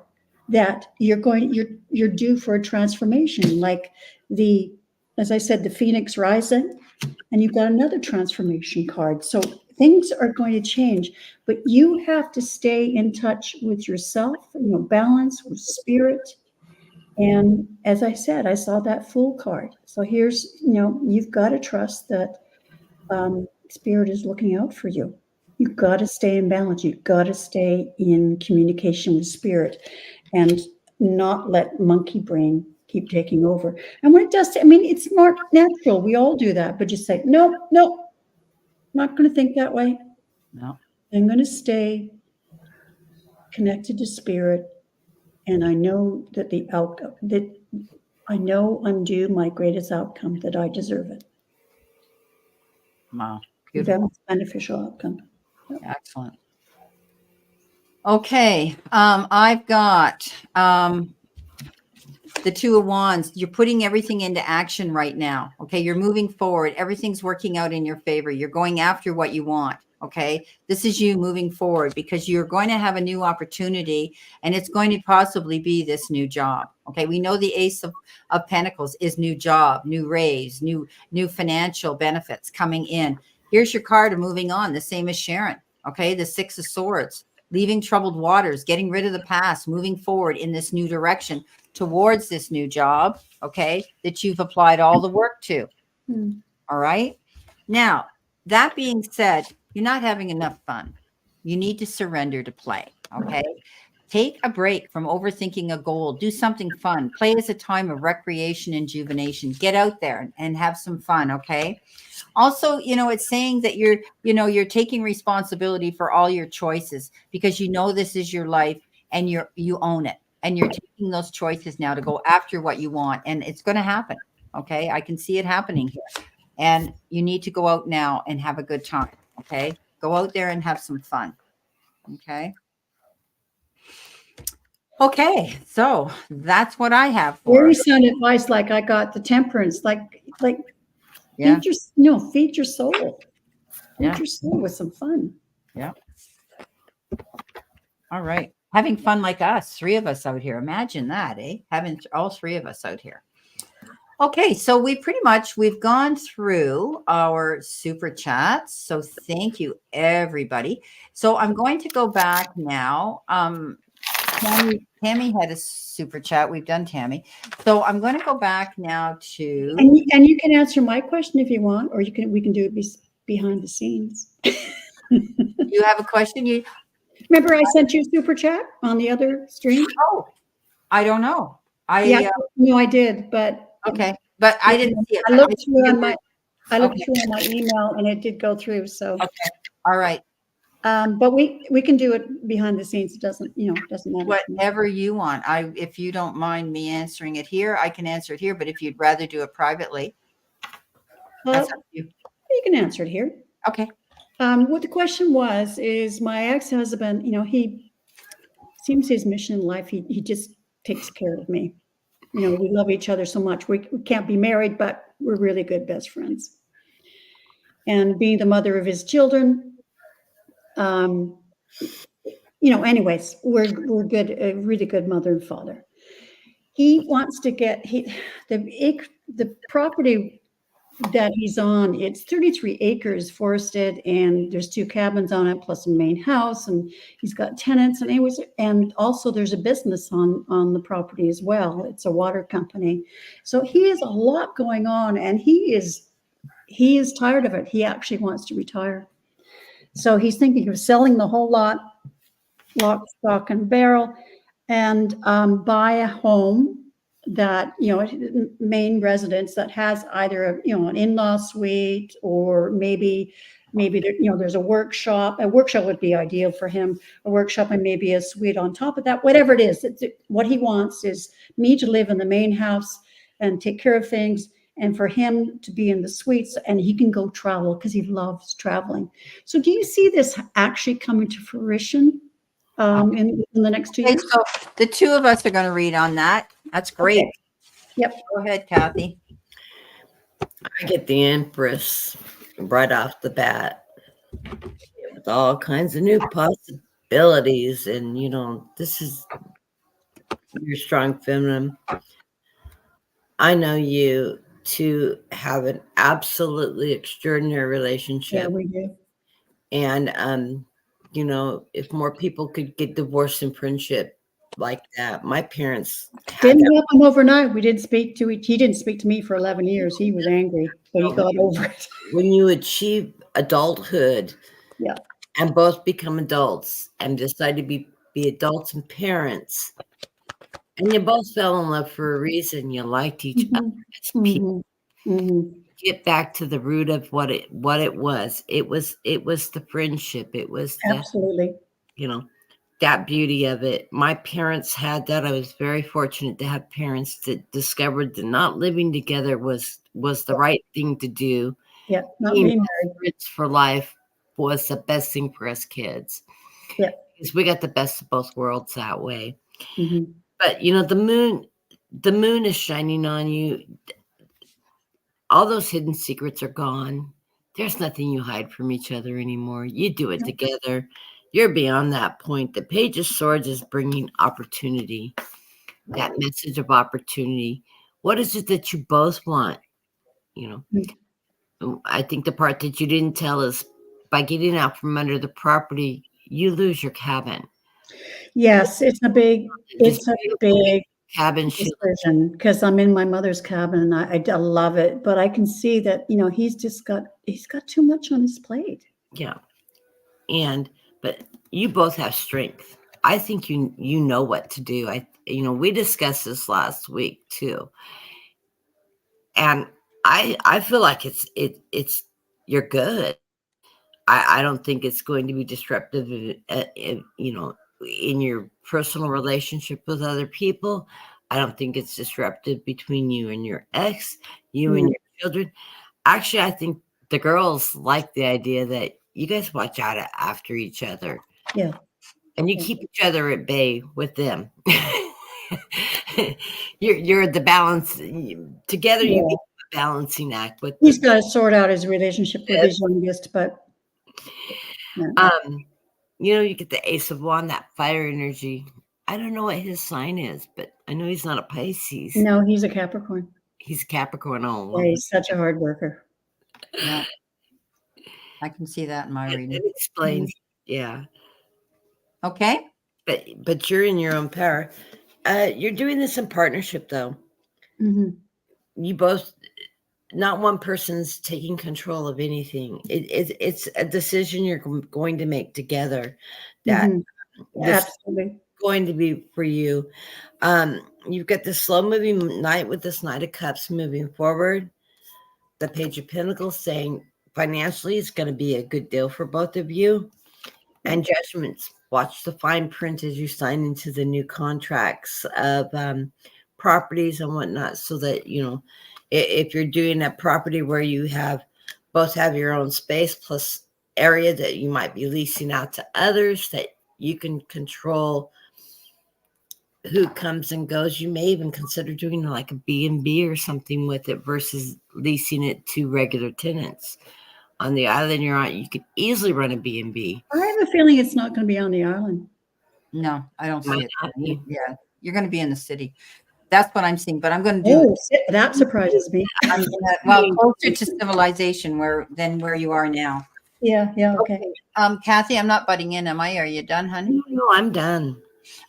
Speaker 3: that you're due for a transformation. Like as I said, the Phoenix rising, and you've got another transformation card. So things are going to change, but you have to stay in touch with yourself, balance with spirit. And as I said, I saw that Fool card. So here's, you've got to trust that spirit is looking out for you. You've got to stay in balance. You've got to stay in communication with spirit and not let monkey brain keep taking over. And when it does, it's more natural. We all do that, but just say, no, not going to think that way.
Speaker 1: No.
Speaker 3: I'm going to stay connected to spirit. And I know that I know I'm due my greatest outcome, that I deserve it.
Speaker 1: Wow. Beautiful.
Speaker 3: That's beneficial outcome.
Speaker 1: Yep. Excellent. Okay. I've got the Two of Wands. You're putting everything into action right now. Okay. You're moving forward. Everything's working out in your favor. You're going after what you want. Okay. This is you moving forward, because you're going to have a new opportunity, and it's going to possibly be this new job. Okay. We know the Ace of Pentacles is new job, new raise, new financial benefits coming in. Here's your card of moving on. The same as Sharon. Okay. The Six of Swords, leaving troubled waters, getting rid of the past, moving forward in this new direction towards this new job. Okay. That you've applied all the work to. All right. Now, that being said, you're not having enough fun. You need to surrender to play. Okay. Take a break from overthinking a goal. Do something fun. Play as a time of recreation and rejuvenation. Get out there and have some fun. Okay. Also, it's saying that you're taking responsibility for all your choices, because this is your life, and you own it, and you're taking those choices now to go after what you want, and it's going to happen. Okay. I can see it happening here, and you need to go out now and have a good time. Okay. Go out there and have some fun. Okay. Okay. So that's what I have for
Speaker 3: very sound advice. Like I got the Temperance,
Speaker 1: yeah.
Speaker 3: Feed your soul. Feed your soul with some fun.
Speaker 1: Yeah. All right. Having fun like us, three of us out here. Imagine that, eh? Having all three of us out here. Okay, so we've gone through our super chats. So thank you, everybody. So I'm going to go back now. Tammy had a super chat. We've done Tammy. So I'm going to go back now to.
Speaker 3: And you can answer my question if you want, or we can do it behind the scenes.
Speaker 1: You have a question?
Speaker 3: Remember I sent you a super chat on the other stream?
Speaker 1: Oh, I don't know.
Speaker 3: No, I did, but.
Speaker 1: Okay, but I didn't see it.
Speaker 3: I looked through on my email, and it did go through. So
Speaker 1: okay, all right.
Speaker 3: But we can do it behind the scenes. It doesn't matter.
Speaker 1: Whatever you want. If you don't mind me answering it here, I can answer it here. But if you'd rather do it privately, that's up to you.
Speaker 3: You can answer it here.
Speaker 1: Okay.
Speaker 3: What the question was is my ex-husband. He seems his mission in life. He just takes care of me. We love each other so much. We can't be married, but we're really good best friends. And being the mother of his children, anyways, we're good, a really good mother and father. He wants to get the property that he's on, it's 33 acres forested, and there's 2 cabins on it, plus a main house, and he's got tenants. And anyways, and also there's a business on the property as well. It's a water company. So he has a lot going on, and he is tired of it. He actually wants to retire. So he's thinking of selling the whole lot, lock, stock, and barrel, and buy a home that, main residence that has either an in-law suite, or maybe there, there's a workshop. A workshop would be ideal for him. A workshop and maybe a suite on top of that. Whatever it is, what he wants is me to live in the main house and take care of things, and for him to be in the suites, and he can go travel because he loves traveling. So do you see this actually coming to fruition in the next 2 years?
Speaker 1: So the two of us are going to read on that. That's great.
Speaker 3: Okay. Yep.
Speaker 1: Go ahead, Kathy.
Speaker 2: I get the Empress right off the bat with all kinds of new possibilities. And, this is your strong feminine. I know you to have an absolutely extraordinary relationship.
Speaker 3: Yeah, we do.
Speaker 2: And, if more people could get divorced in friendship like that, my parents
Speaker 3: didn't happen overnight. We didn't speak to each. He didn't speak to me for 11 years. He was angry, but he got over it.
Speaker 2: When you achieve adulthood,
Speaker 3: yeah,
Speaker 2: and both become adults and decide to be adults and parents, and you both fell in love for a reason. You liked each other as people. Get back to the root of what it was. It was the friendship. It was
Speaker 3: absolutely,
Speaker 2: that beauty of it. My parents had that. I was very fortunate to have parents that discovered that not living together was the right thing to do.
Speaker 3: Yeah, not being
Speaker 2: married for life was the best thing for us kids.
Speaker 3: Yeah,
Speaker 2: because we got the best of both worlds that way.
Speaker 3: Mm-hmm.
Speaker 2: But the moon is shining on you. All those hidden secrets are gone. There's nothing you hide from each other anymore. You do it together. You're beyond that point. The Page of Swords is bringing opportunity, that message of opportunity. What is it that you both want? I think the part that you didn't tell is by getting out from under the property, you lose your cabin.
Speaker 3: Yes, it's a big
Speaker 2: cabin
Speaker 3: decision, because I'm in my mother's cabin and I love it, but I can see that he's got too much on his plate.
Speaker 2: Yeah, but you both have strength. I think you know what to do. We discussed this last week too, and I feel like it's you're good. I don't think it's going to be disruptive, in your personal relationship with other people. I don't think it's disruptive between you and your ex, you and your children. Actually, I think the girls like the idea that you guys watch out after each other.
Speaker 3: Yeah.
Speaker 2: And you keep each other at bay with them. you're the balance together. You make a balancing act with.
Speaker 3: He's got to sort out his relationship with his youngest, but.
Speaker 2: You get the Ace of Wands, that fire energy. I don't know what his sign is, but I know he's not a Pisces.
Speaker 3: No, he's a Capricorn.
Speaker 2: He's a Capricorn. Oh,
Speaker 3: yeah, he's such a hard worker.
Speaker 1: Yeah, I can see that in my reading.
Speaker 2: It explains, yeah.
Speaker 1: Okay.
Speaker 2: But you're in your own power. You're doing this in partnership, though.
Speaker 3: Mm-hmm.
Speaker 2: You both, not one person's taking control of anything. It's a decision you're going to make together. That
Speaker 3: absolutely
Speaker 2: going to be for you. You've got the slow moving knight with this Knight of Cups moving forward. The Page of Pentacles saying financially it's going to be a good deal for both of you. And Judgments. Watch the fine print as you sign into the new contracts of properties and whatnot, so that if you're doing a property where you both have your own space plus area that you might be leasing out to others, that you can control who comes and goes. You may even consider doing like a B&B or something with it versus leasing it to regular tenants. On the island you're on, you could easily run a B&B.
Speaker 3: I have a feeling it's not going to be on the island.
Speaker 1: No, I don't see it. Yeah, you're going to be in the city. That's what I'm seeing, but I'm going to do it.
Speaker 3: That surprises me.
Speaker 1: I'm gonna, closer to civilization than where you are now.
Speaker 3: Yeah. Okay.
Speaker 1: Kathy, I'm not butting in, am I? Are you done, honey?
Speaker 2: No, I'm done.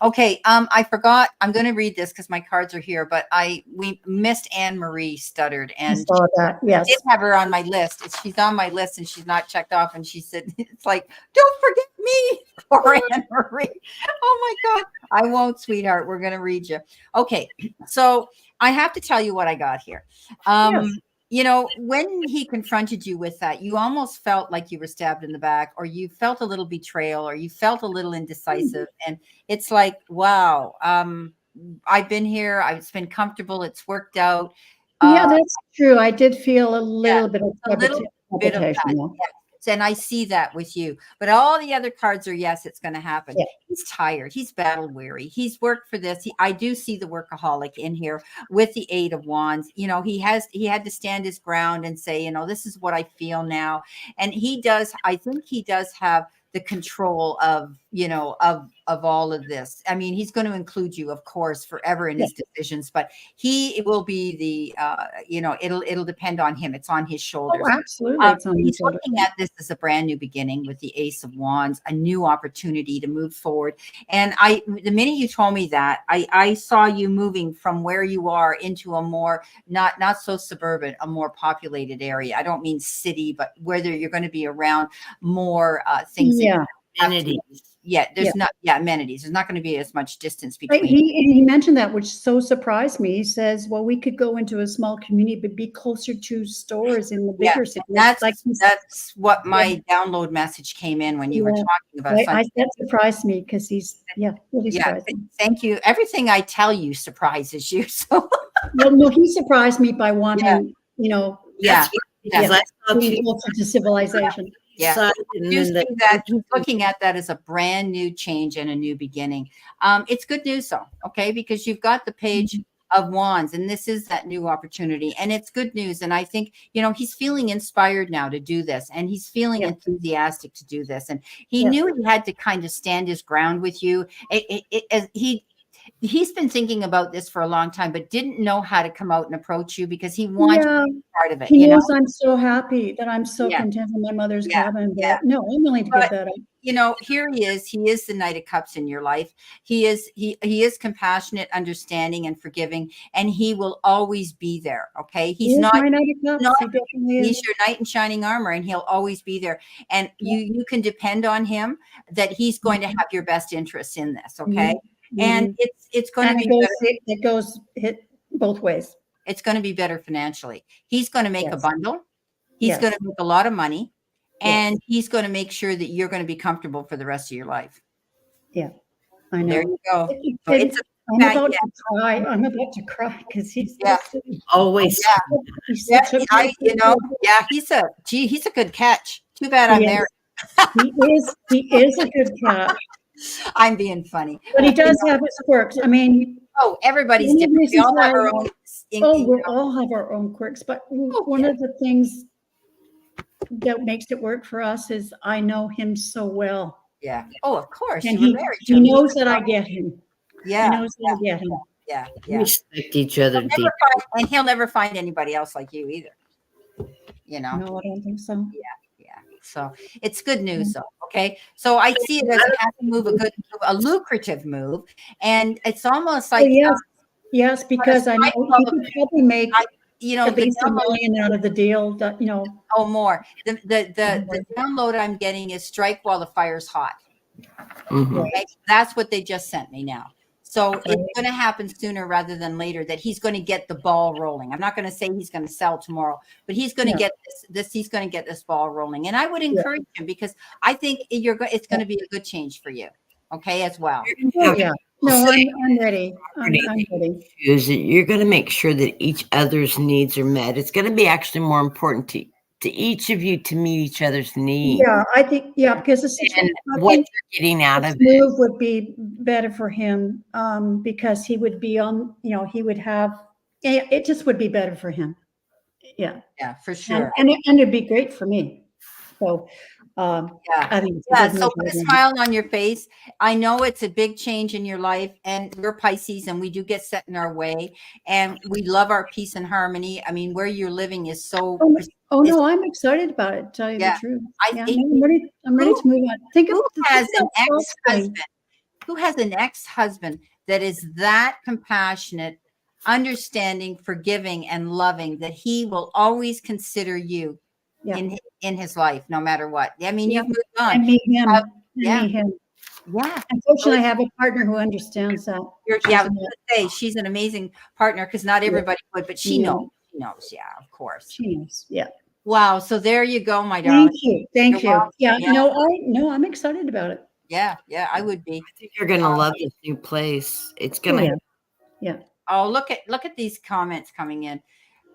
Speaker 1: Okay. I forgot. I'm going to read this because my cards are here, but we missed Anne Marie stuttered,
Speaker 3: I
Speaker 1: and
Speaker 3: saw that. Yes.
Speaker 1: I did have her on my list. She's on my list, and she's not checked off. And she said, "It's like, don't forget me, poor Anne Marie." Oh my God, I won't, sweetheart. We're going to read you. Okay, so I have to tell you what I got here.
Speaker 3: Yes.
Speaker 1: You know, when he confronted you with that, you almost felt like you were stabbed in the back, or you felt a little betrayal, or you felt a little indecisive. And it's like, wow, I've been here. It's been comfortable. It's worked out.
Speaker 3: Yeah, that's true. I did feel a little bit of
Speaker 1: A little bit of that.
Speaker 3: trepidation.
Speaker 1: Yes. And I see that with you. But all the other cards are, yes, it's going to happen.
Speaker 3: Yeah.
Speaker 1: He's tired. He's battle weary. He's worked for this. I do see the workaholic in here with the 8 of Wands. You know, he had to stand his ground and say, you know, this is what I feel now. And I think he does have the control of, you know, of all of this. I mean, he's going to include you, of course, forever in his decisions, but it will be the, you know, it'll depend on him. It's on his shoulders.
Speaker 3: Oh, absolutely.
Speaker 1: He's looking at this as a brand new beginning with the Ace of Wands, a new opportunity to move forward. And the minute you told me that, I saw you moving from where you are into a more, not so suburban, a more populated area. I don't mean city, but whether you're going to be around more things.
Speaker 3: Yeah.
Speaker 2: Amenities.
Speaker 1: There's not amenities. There's not going to be as much distance between.
Speaker 3: He mentioned that, which so surprised me. He says, well, we could go into a small community, but be closer to stores in the bigger cities.
Speaker 1: That's what my download message came in when you were talking about.
Speaker 3: That surprised me because he's really surprising.
Speaker 1: Thank you. Everything I tell you surprises you. So
Speaker 3: no, he surprised me by wanting, you know, being closer to civilization.
Speaker 1: Yeah, so he's looking at that as a brand new change and a new beginning. It's good news, though, okay, because you've got the Page of Wands, and this is that new opportunity, and it's good news. And I think, you know, he's feeling inspired now to do this, and he's feeling enthusiastic to do this, and he knew he had to kind of stand his ground with you. He's been thinking about this for a long time, but didn't know how to come out and approach you because he wants to be part of it.
Speaker 3: He knows I'm so happy that I'm so content in my mother's cabin. But no, I'm willing to give that up.
Speaker 1: You know, here he is. He is the Knight of Cups in your life. He is compassionate, understanding, and forgiving, and he will always be there. Okay, he's not my Knight of Cups. He's your knight in shining armor, and he'll always be there. And you can depend on him that he's going to have your best interests in this. Okay. And it's going to be better.
Speaker 3: It goes both ways.
Speaker 1: It's going to be better financially. He's going to make a bundle. He's going to make a lot of money, and he's going to make sure that you're going to be comfortable for the rest of your life.
Speaker 3: Yeah, I know.
Speaker 1: There you go.
Speaker 3: I'm about to cry. I'm about to cry because he's
Speaker 2: always.
Speaker 1: He's a good catch. Too bad I'm there.
Speaker 3: He is a good catch.
Speaker 1: I'm being funny,
Speaker 3: but he does have his quirks. I mean,
Speaker 1: everybody's different. We all have our own.
Speaker 3: We all have our own quirks. But one of the things that makes it work for us is I know him so well.
Speaker 1: Yeah. Oh, of course.
Speaker 3: And he knows that I get him.
Speaker 1: Yeah.
Speaker 3: He knows that I get him.
Speaker 1: Yeah.
Speaker 2: We respect each other deeply.
Speaker 1: And he'll never find anybody else like you either. You know.
Speaker 3: No, I don't think so.
Speaker 1: Yeah. So it's good news, though. Okay, so I see it as a happy move, a lucrative move, and it's almost like
Speaker 3: yes, because I know he could probably make at least $1 million out of the deal. That
Speaker 1: more. The download I'm getting is strike while the fire's hot.
Speaker 2: Mm-hmm.
Speaker 1: Okay? That's what they just sent me now. So it's going to happen sooner rather than later that he's going to get the ball rolling. I'm not going to say he's going to sell tomorrow, but he's going to get this. He's going to get this ball rolling. And I would encourage him because I think it's going to be a good change for you. Okay, as well.
Speaker 3: Yeah. No, I'm ready. I'm ready.
Speaker 2: You're going to make sure that each other's needs are met. It's going to be actually more important to each of you to meet each other's needs.
Speaker 3: Yeah, I think, because
Speaker 2: what you're getting out of
Speaker 3: it would be better for him because he would be on, he would have, it just would be better for him. Yeah.
Speaker 1: Yeah, for sure.
Speaker 3: And it'd be great for me. So I think it's a
Speaker 1: Yeah.
Speaker 3: good
Speaker 1: So
Speaker 3: move
Speaker 1: put a
Speaker 3: for them.
Speaker 1: smile on your face. I know it's a big change in your life, and we're Pisces, and we do get set in our way, and we love our peace and harmony. I mean, where you're living is so.
Speaker 3: Oh no, I'm excited about it. To tell you
Speaker 1: Yeah.
Speaker 3: the truth.
Speaker 1: I
Speaker 3: Yeah,
Speaker 1: think
Speaker 3: I'm ready. I'm ready to move on.
Speaker 1: who has an
Speaker 3: about golf
Speaker 1: ex-husband?
Speaker 3: thing.
Speaker 1: Who has an ex-husband that is that compassionate, understanding, forgiving, and loving that he will always consider you
Speaker 3: Yeah.
Speaker 1: in his life, no matter what? I mean,
Speaker 3: Yeah.
Speaker 1: you've moved on.
Speaker 3: And me him.
Speaker 1: Uh,
Speaker 3: And
Speaker 1: yeah.
Speaker 3: me him.
Speaker 1: Yeah.
Speaker 3: Unfortunately, I have a partner who understands that.
Speaker 1: I was going to say she's an amazing partner because not everybody would, but she knows. She knows. Yeah, of course.
Speaker 3: She knows. Yeah.
Speaker 1: Wow. So there you go, my darling.
Speaker 3: Thank you. Thank
Speaker 1: You're
Speaker 3: you.
Speaker 1: welcome.
Speaker 3: Yeah.
Speaker 1: Yeah.
Speaker 3: No, I'm excited about it.
Speaker 1: Yeah. I would be.
Speaker 2: I think you're gonna love this new place. It's gonna.
Speaker 3: Oh, yeah.
Speaker 1: Oh, look at these comments coming in.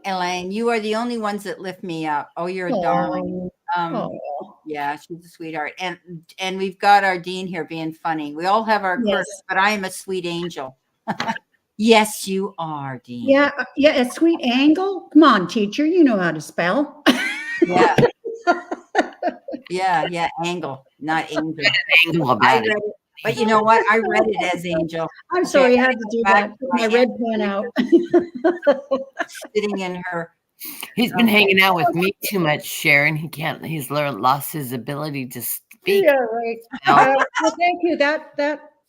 Speaker 1: Elaine, you are the only ones that lift me up. Oh, you're a darling. Yeah, she's a sweetheart. And we've got our Dean here being funny. We all have our quirks, but I am a sweet angel. Yes, you are, Dean.
Speaker 3: Yeah, a sweet angle. Come on, teacher, you know how to spell.
Speaker 1: Yeah. Yeah, angle, not angel.
Speaker 2: Angle about it.
Speaker 1: But you know what? I read it as angel.
Speaker 3: I'm sorry, I had to do that. Put my red pen out.
Speaker 1: Sitting in her.
Speaker 2: He's been hanging out with me too much, Sharon. He's lost his ability to speak.
Speaker 3: Yeah, right. Well, thank you.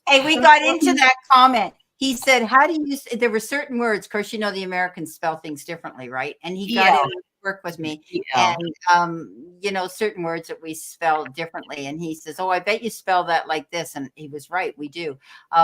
Speaker 1: Hey, we got into that comment. He said, how do you, there were certain words, of course, you know, the Americans spell things differently, right? And he got in to work with me and, you know, certain words that we spell differently. And he says, oh, I bet you spell that like this. And he was right. We do.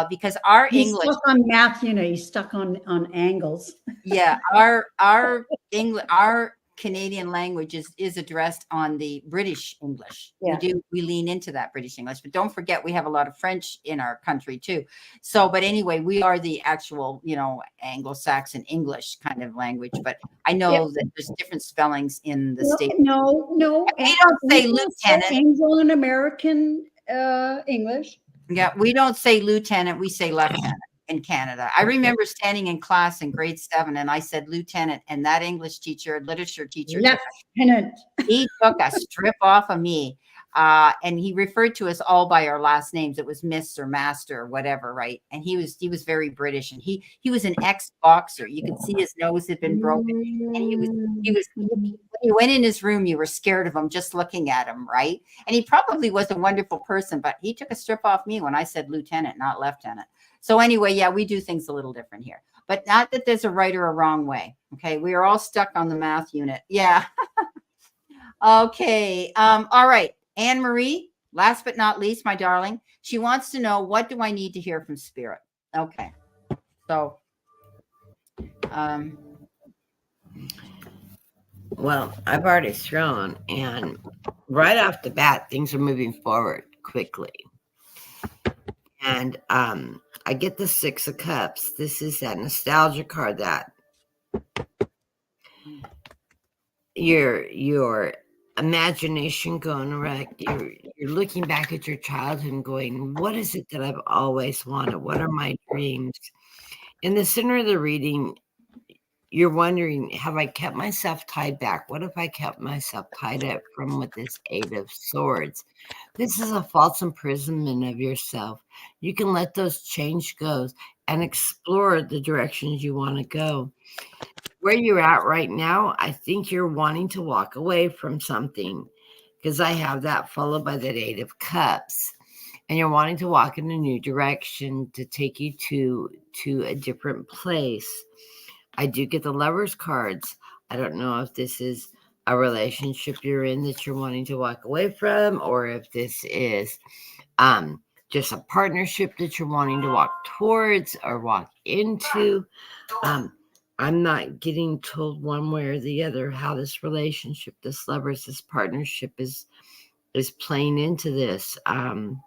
Speaker 1: Because our
Speaker 3: he's
Speaker 1: English.
Speaker 3: Stuck on math, you know, he's stuck on angles.
Speaker 1: Yeah. Our English, our Canadian language is addressed on the British English. Yeah. We lean into that British English, but don't forget we have a lot of French in our country too. So, but anyway, we are the actual, you know, Anglo-Saxon English kind of language. But I know that there's different spellings in the States.
Speaker 3: No.
Speaker 1: We don't say lieutenant.
Speaker 3: Anglo and American English.
Speaker 1: Yeah, we don't say lieutenant. We say lieutenant. In Canada. I remember standing in class in grade 7 and I said lieutenant, and that English teacher, literature teacher,
Speaker 3: lieutenant.
Speaker 1: He took a strip off of me. And he referred to us all by our last names. It was Miss or Master or whatever, right? And he was very British, and he was an ex-boxer. You could see his nose had been broken, and he was when you went in his room, you were scared of him just looking at him, right? And he probably was a wonderful person, but he took a strip off me when I said lieutenant, not lieutenant. So anyway, yeah, we do things a little different here, but not that there's a right or a wrong way. Okay, we are all stuck on the math unit. Yeah. Okay. All right. Anne Marie, last but not least, my darling, she wants to know, what do I need to hear from Spirit? Okay. So,
Speaker 2: well, I've already thrown, and right off the bat, things are moving forward quickly. And I get the 6 of Cups. This is that nostalgia card that your imagination going wreck. You're looking back at your childhood and going, what is it that I've always wanted? What are my dreams? In the center of the reading, you're wondering, have I kept myself tied back? What if I kept myself tied up from with this 8 of Swords? This is a false imprisonment of yourself. You can let those change go and explore the directions you want to go. Where you're at right now, I think you're wanting to walk away from something, because I have that followed by that 8 of Cups. And you're wanting to walk in a new direction to take you to a different place. I do get the Lovers cards. I don't know if this is a relationship you're in that you're wanting to walk away from, or if this is just a partnership that you're wanting to walk towards or walk into. I'm not getting told one way or the other how this relationship, this Lovers, this partnership is playing into this. I'm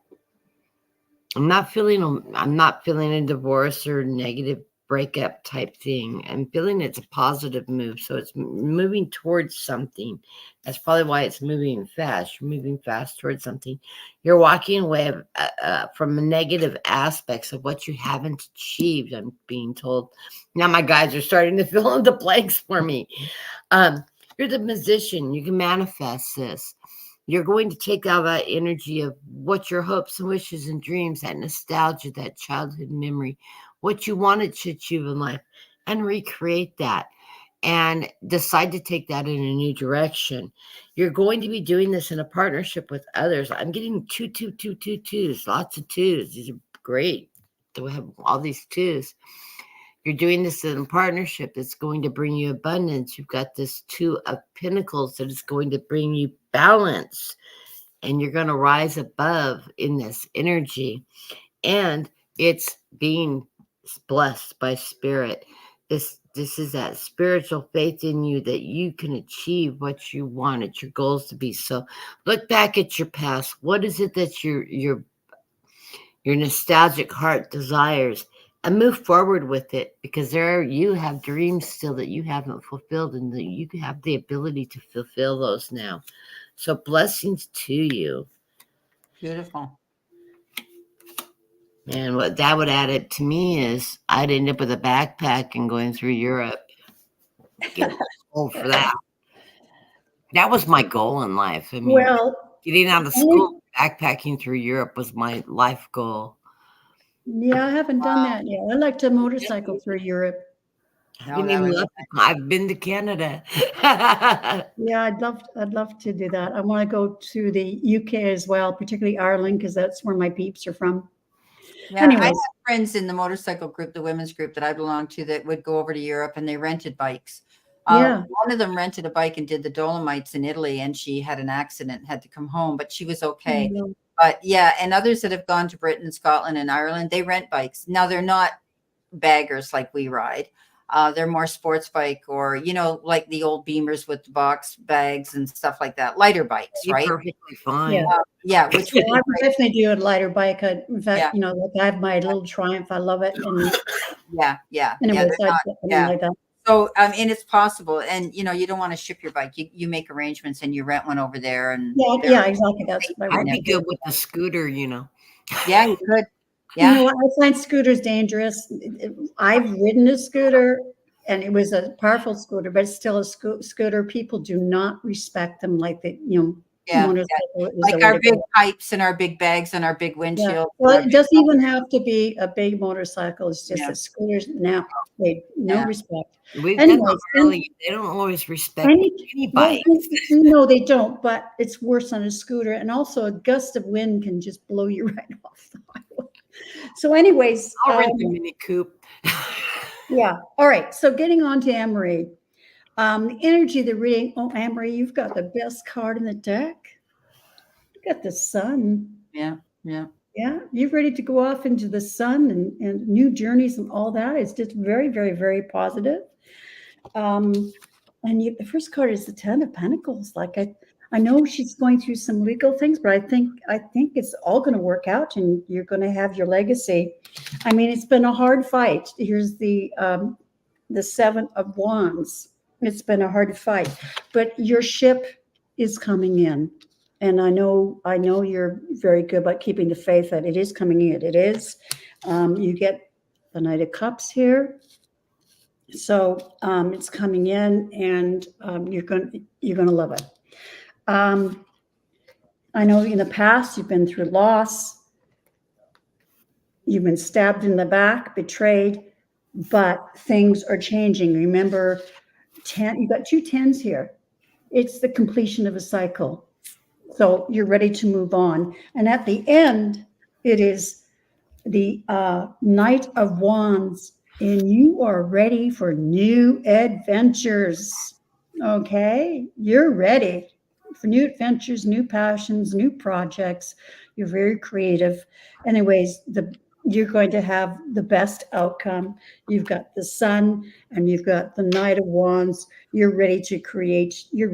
Speaker 2: not feeling a divorce or negative breakup type thing. I'm feeling it's a positive move. So it's moving towards something. That's probably why it's moving fast. You're moving fast towards something. You're walking away from negative aspects of what you haven't achieved. I'm being told. Now my guys are starting to fill in the blanks for me. You're the Magician. You can manifest this. You're going to take out that energy of what your hopes and wishes and dreams, that nostalgia, that childhood memory, what you wanted to achieve in life, and recreate that and decide to take that in a new direction. You're going to be doing this in a partnership with others. I'm getting twos, lots of twos. These are great. We have all these twos. You're doing this in a partnership that's going to bring you abundance. You've got this 2 of Pentacles that is going to bring you balance, and you're going to rise above in this energy. And it's being blessed by spirit. This is that spiritual faith in you that you can achieve what you wanted your goals to be. So look back at your past. What is it that your nostalgic heart desires, and move forward with it, because you have dreams still that you haven't fulfilled, and that you have the ability to fulfill those now. So blessings to you.
Speaker 1: Beautiful.
Speaker 2: And what that would add it to me is I'd end up with a backpack and going through Europe. Get old for that. That was my goal in life. I mean, getting out of school, backpacking through Europe was my life goal.
Speaker 3: Yeah, I haven't done that yet. I like to motorcycle through Europe.
Speaker 2: I've been to Canada.
Speaker 3: Yeah, I'd love to do that. I want to go to the UK as well, particularly Ireland, because that's where my peeps are from.
Speaker 1: Yeah,
Speaker 3: anyways.
Speaker 1: I have friends in the motorcycle group, the women's group that I belong to, that would go over to Europe, and they rented bikes.
Speaker 3: Yeah.
Speaker 1: One of them rented a bike and did the Dolomites in Italy, and she had an accident and had to come home, but she was okay. But yeah, and others that have gone to Britain, Scotland, and Ireland, they rent bikes. Now, they're not baggers like we ride. They're more sports bike, or, like the old Beamers with the box bags and stuff like that. Lighter bikes, right?
Speaker 2: Perfectly fine.
Speaker 1: Yeah, which
Speaker 3: I would definitely do a lighter bike. In fact, like I have my little Triumph. I love it. And anyways, like that.
Speaker 1: So, and it's possible, and you don't want to ship your bike. You make arrangements and you rent one over there, and
Speaker 3: yeah, exactly. That's what
Speaker 2: I'd be good with the scooter,
Speaker 1: Yeah, you could.
Speaker 3: Yeah, I find scooters dangerous. I've ridden a scooter, and it was a powerful scooter, but it's still a scooter. People do not respect them like they,
Speaker 1: like our big pipes and our big bags and our big windshield.
Speaker 3: Yeah. Well, it doesn't even have to be a big motorcycle. It's just that scooters now, no respect.
Speaker 2: Anyways, they don't always respect any bikes.
Speaker 3: No, they don't, but it's worse on a scooter. And also a gust of wind can just blow you right off the highway. So anyways.
Speaker 2: I'll rent the Mini Coupe.
Speaker 3: Yeah. All right. So getting on to Anne-Marie. The energy of the reading. Oh, Anne-Marie, you've got the best card in the deck. You got the sun.
Speaker 1: Yeah.
Speaker 3: You're ready to go off into the sun and new journeys and all that. It's just very, very, very positive. And the first card is the 10 of Pentacles. Like I know she's going through some legal things, but I think it's all going to work out, and you're going to have your legacy. I mean, it's been a hard fight. Here's the 7 of Wands. It's been a hard fight, but your ship is coming in. And I know you're very good about keeping the faith that it is coming in. It is. You get the Knight of Cups here. So it's coming in, and you're going to love it. I know in the past you've been through loss. You've been stabbed in the back, betrayed, but things are changing. Remember, 10. You've got 2 10s here. It's the completion of a cycle. So you're ready to move on. And at the end, it is the Knight of Wands, and you are ready for new adventures. Okay? You're ready for new adventures, new passions, new projects. You're very creative. Anyways, you're going to have the best outcome. You've got the Sun and you've got the Knight of Wands. You're ready to create your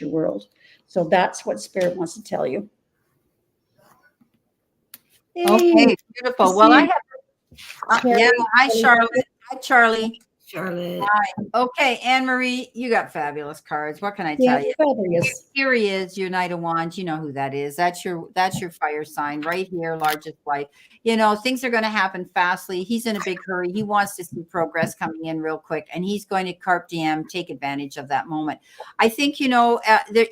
Speaker 3: world. So that's what Spirit wants to tell you.
Speaker 1: Okay, beautiful. Well, I have hi, Charlotte. Hi, Charlie.
Speaker 2: Charlotte.
Speaker 1: Okay, Anne Marie, you got fabulous cards. What can I
Speaker 5: Yeah,
Speaker 1: tell you?
Speaker 5: fabulous.
Speaker 1: Here he is, your Knight of Wands. You know who that is. That's your fire sign right here, largest light. You know, things are going to happen fastly. He's in a big hurry. He wants to see progress coming in real quick, and he's going to carpe diem, take advantage of that moment. I think, you know,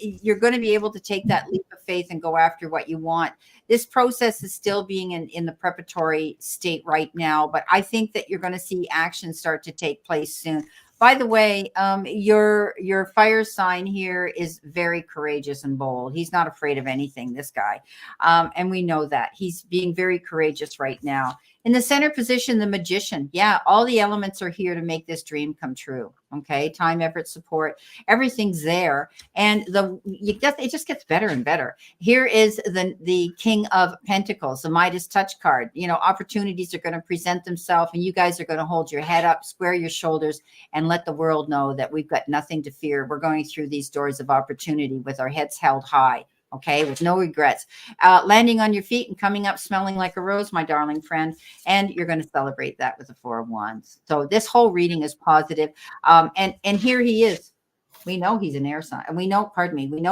Speaker 1: you're going to be able to take that leap of faith and go after what you want. This process is still being in the preparatory state right now, but I think that you're going to see action start to take place soon. By the way, your fire sign here is very courageous and bold. He's not afraid of anything, this guy. And we know that. He's being very courageous right now. In the center position, the Magician. Yeah, all the elements are here to make this dream come true. Okay, time, effort, support, everything's there. And it just gets better and better. Here is the King of Pentacles, the Midas touch card. You know, opportunities are going to present themselves, and you guys are going to hold your head up, square your shoulders, and let the world know that we've got nothing to fear. We're going through these doors of opportunity with our heads held high. Okay, with no regrets, landing on your feet and coming up smelling like a rose, my darling friend. And you're going to celebrate that with the Four of Wands. So this whole reading is positive. And here he is. We know he's an air sign, and we know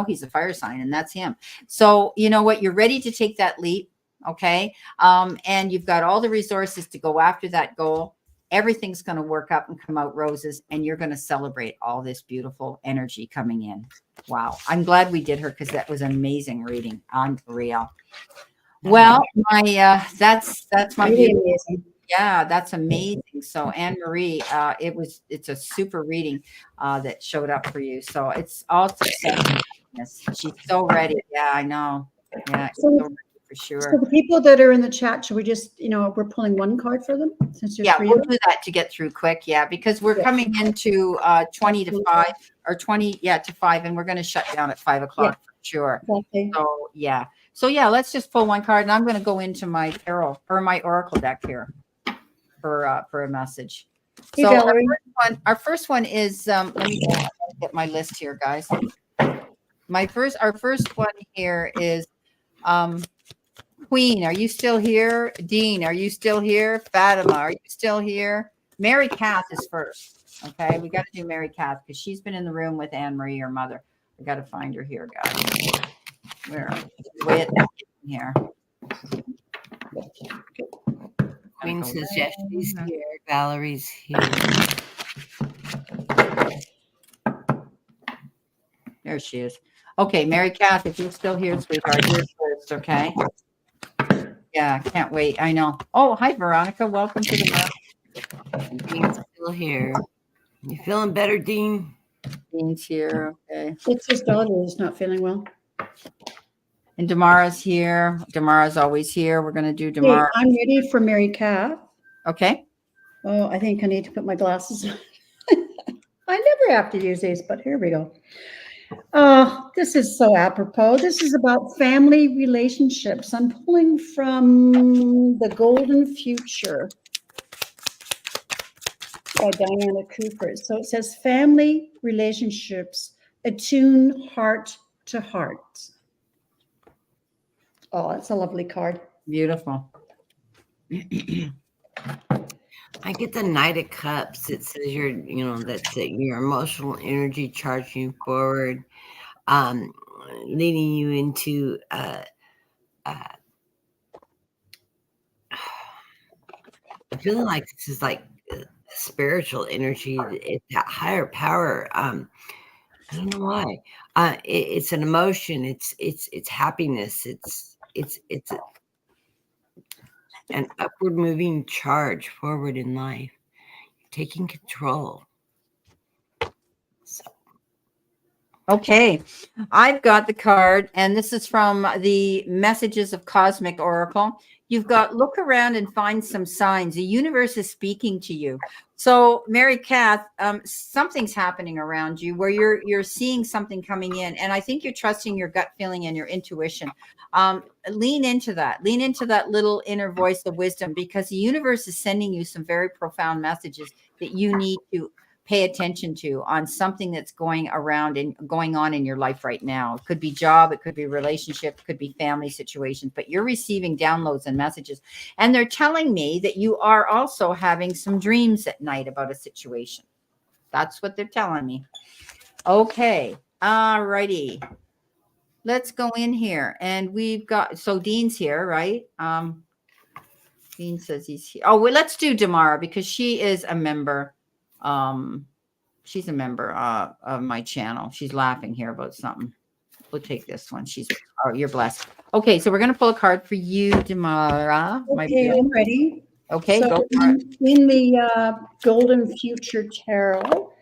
Speaker 1: he's a fire sign, and that's him. So you know what? You're ready to take that leap. Okay. And you've got all the resources to go after that goal. Everything's going to work up and come out roses, and you're going to celebrate all this beautiful energy coming in. Wow. I'm glad we did her, because that was an amazing reading. Unreal. Well, that's my
Speaker 5: Really
Speaker 1: beautiful.
Speaker 5: amazing.
Speaker 1: Yeah, that's amazing. So Anne Marie, it's a super reading that showed up for you. So it's all success. She's so ready. Yeah, I know. Yeah,
Speaker 5: So,
Speaker 1: so ready for sure.
Speaker 5: So the people that are in the chat, should we just, we're pulling one card for them since there's
Speaker 1: Yeah,
Speaker 5: three
Speaker 1: we'll
Speaker 5: of them?
Speaker 1: do that to get through quick. Yeah, because we're coming into 20 to 5 or 20 to 5, and we're going to shut down at 5 o'clock for sure.
Speaker 5: Okay.
Speaker 1: So yeah, let's just pull one card, and I'm going to go into my tarot or my oracle deck here for a message.
Speaker 5: Hey,
Speaker 1: So
Speaker 5: Valerie.
Speaker 1: our first one is let me get my list here, guys. Our first one here is Queen, are you still here? Dean, are you still here? Fatima, are you still here? Mary Kath is first. Okay, we got to do Mary Kath because she's been in the room with Anne Marie, her mother. I got to find her here, guys. Where are we? Way at here.
Speaker 2: Queen says yes, she's here. Valerie's here.
Speaker 1: There she is. Okay, Mary Kath, if you're still here, sweetheart, you're first, okay? Yeah, can't wait. I know. Oh, hi, Veronica. Welcome to the
Speaker 2: Dean's still here. You feeling better, Dean?
Speaker 1: Dean's here. Okay.
Speaker 5: It's his daughter who's not feeling well.
Speaker 1: And Damara's here. Damara's always here. We're going to do
Speaker 5: Hey,
Speaker 1: Damara.
Speaker 5: I'm ready for Mary Kath.
Speaker 1: Okay.
Speaker 5: Oh, I think I need to put my glasses on. I never have to use these, but here we go. Oh, this is so apropos. This is about family relationships. I'm pulling from The Golden Future by Diana Cooper. So it says family relationships, attune heart to heart. Oh, that's a lovely card.
Speaker 1: Beautiful.
Speaker 2: I get the Knight of Cups. It says that's your emotional energy charging you forward, leading you into I'm feeling like this is like spiritual energy. It's that higher power. I don't know why. It's an emotion. It's happiness. It's an upward moving charge forward in life. You're taking control. So.
Speaker 1: Okay, I've got the card, and this is from the Messages of Cosmic Oracle. You've got look around and find some signs. The universe is speaking to you. So, Mary Kath, something's happening around you where you're seeing something coming in, and I think you're trusting your gut feeling and your intuition. Lean into that. Lean into that little inner voice of wisdom, because the universe is sending you some very profound messages that you need to pay attention to on something that's going around and going on in your life right now. It could be job, it could be relationship, it could be family situations, but you're receiving downloads and messages. And they're telling me that you are also having some dreams at night about a situation. That's what they're telling me. Okay. All righty. Let's go in here. And we've got, so Dean's here, right? Dean says he's here. Oh, well, let's do Damara because she is a member. She's a member of my channel. She's laughing here about something. We'll take this one. Oh, you're blessed. Okay, so we're going to pull a card for you, Damara.
Speaker 5: Okay, I'm ready.
Speaker 1: Okay,
Speaker 5: so
Speaker 1: go for it.
Speaker 5: In the Golden Future Tarot,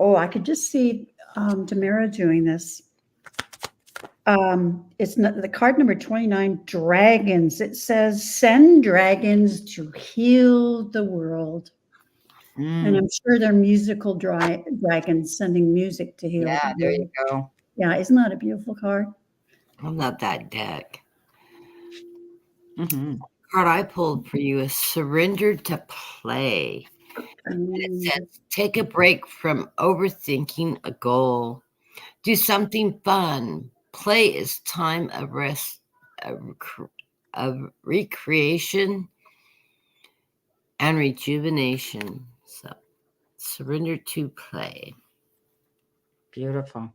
Speaker 5: I could just see Damara doing this. It's not, the card number 29, dragons. It says, send dragons to heal the world. And I'm sure they're musical dragons sending music to heal.
Speaker 1: Yeah, there you go.
Speaker 5: Yeah, isn't that a beautiful card?
Speaker 2: I love that deck.
Speaker 1: Mm-hmm.
Speaker 2: Card I pulled for you is surrender to play. And it says, take a break from overthinking a goal. Do something fun. Play is time of rest, of recreation and rejuvenation. So surrender to play.
Speaker 1: Beautiful.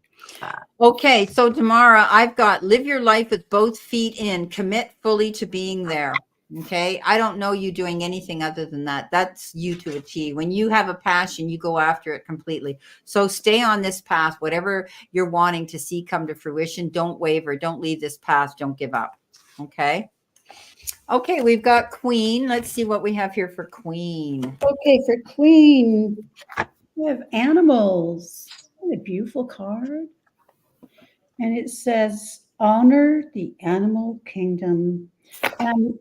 Speaker 1: Okay, so Damara, I've got live your life with both feet in, commit fully to being there. Okay, I don't know you doing anything other than that. That's you to a T. When you have a passion, you go after it completely. So stay on this path, whatever you're wanting to see come to fruition. Don't waver. Don't leave this path. Don't give up. Okay. Okay, we've got Queen. Let's see what we have here for Queen.
Speaker 5: Okay, for Queen, we have animals. What a beautiful card. And it says, honor the animal kingdom. And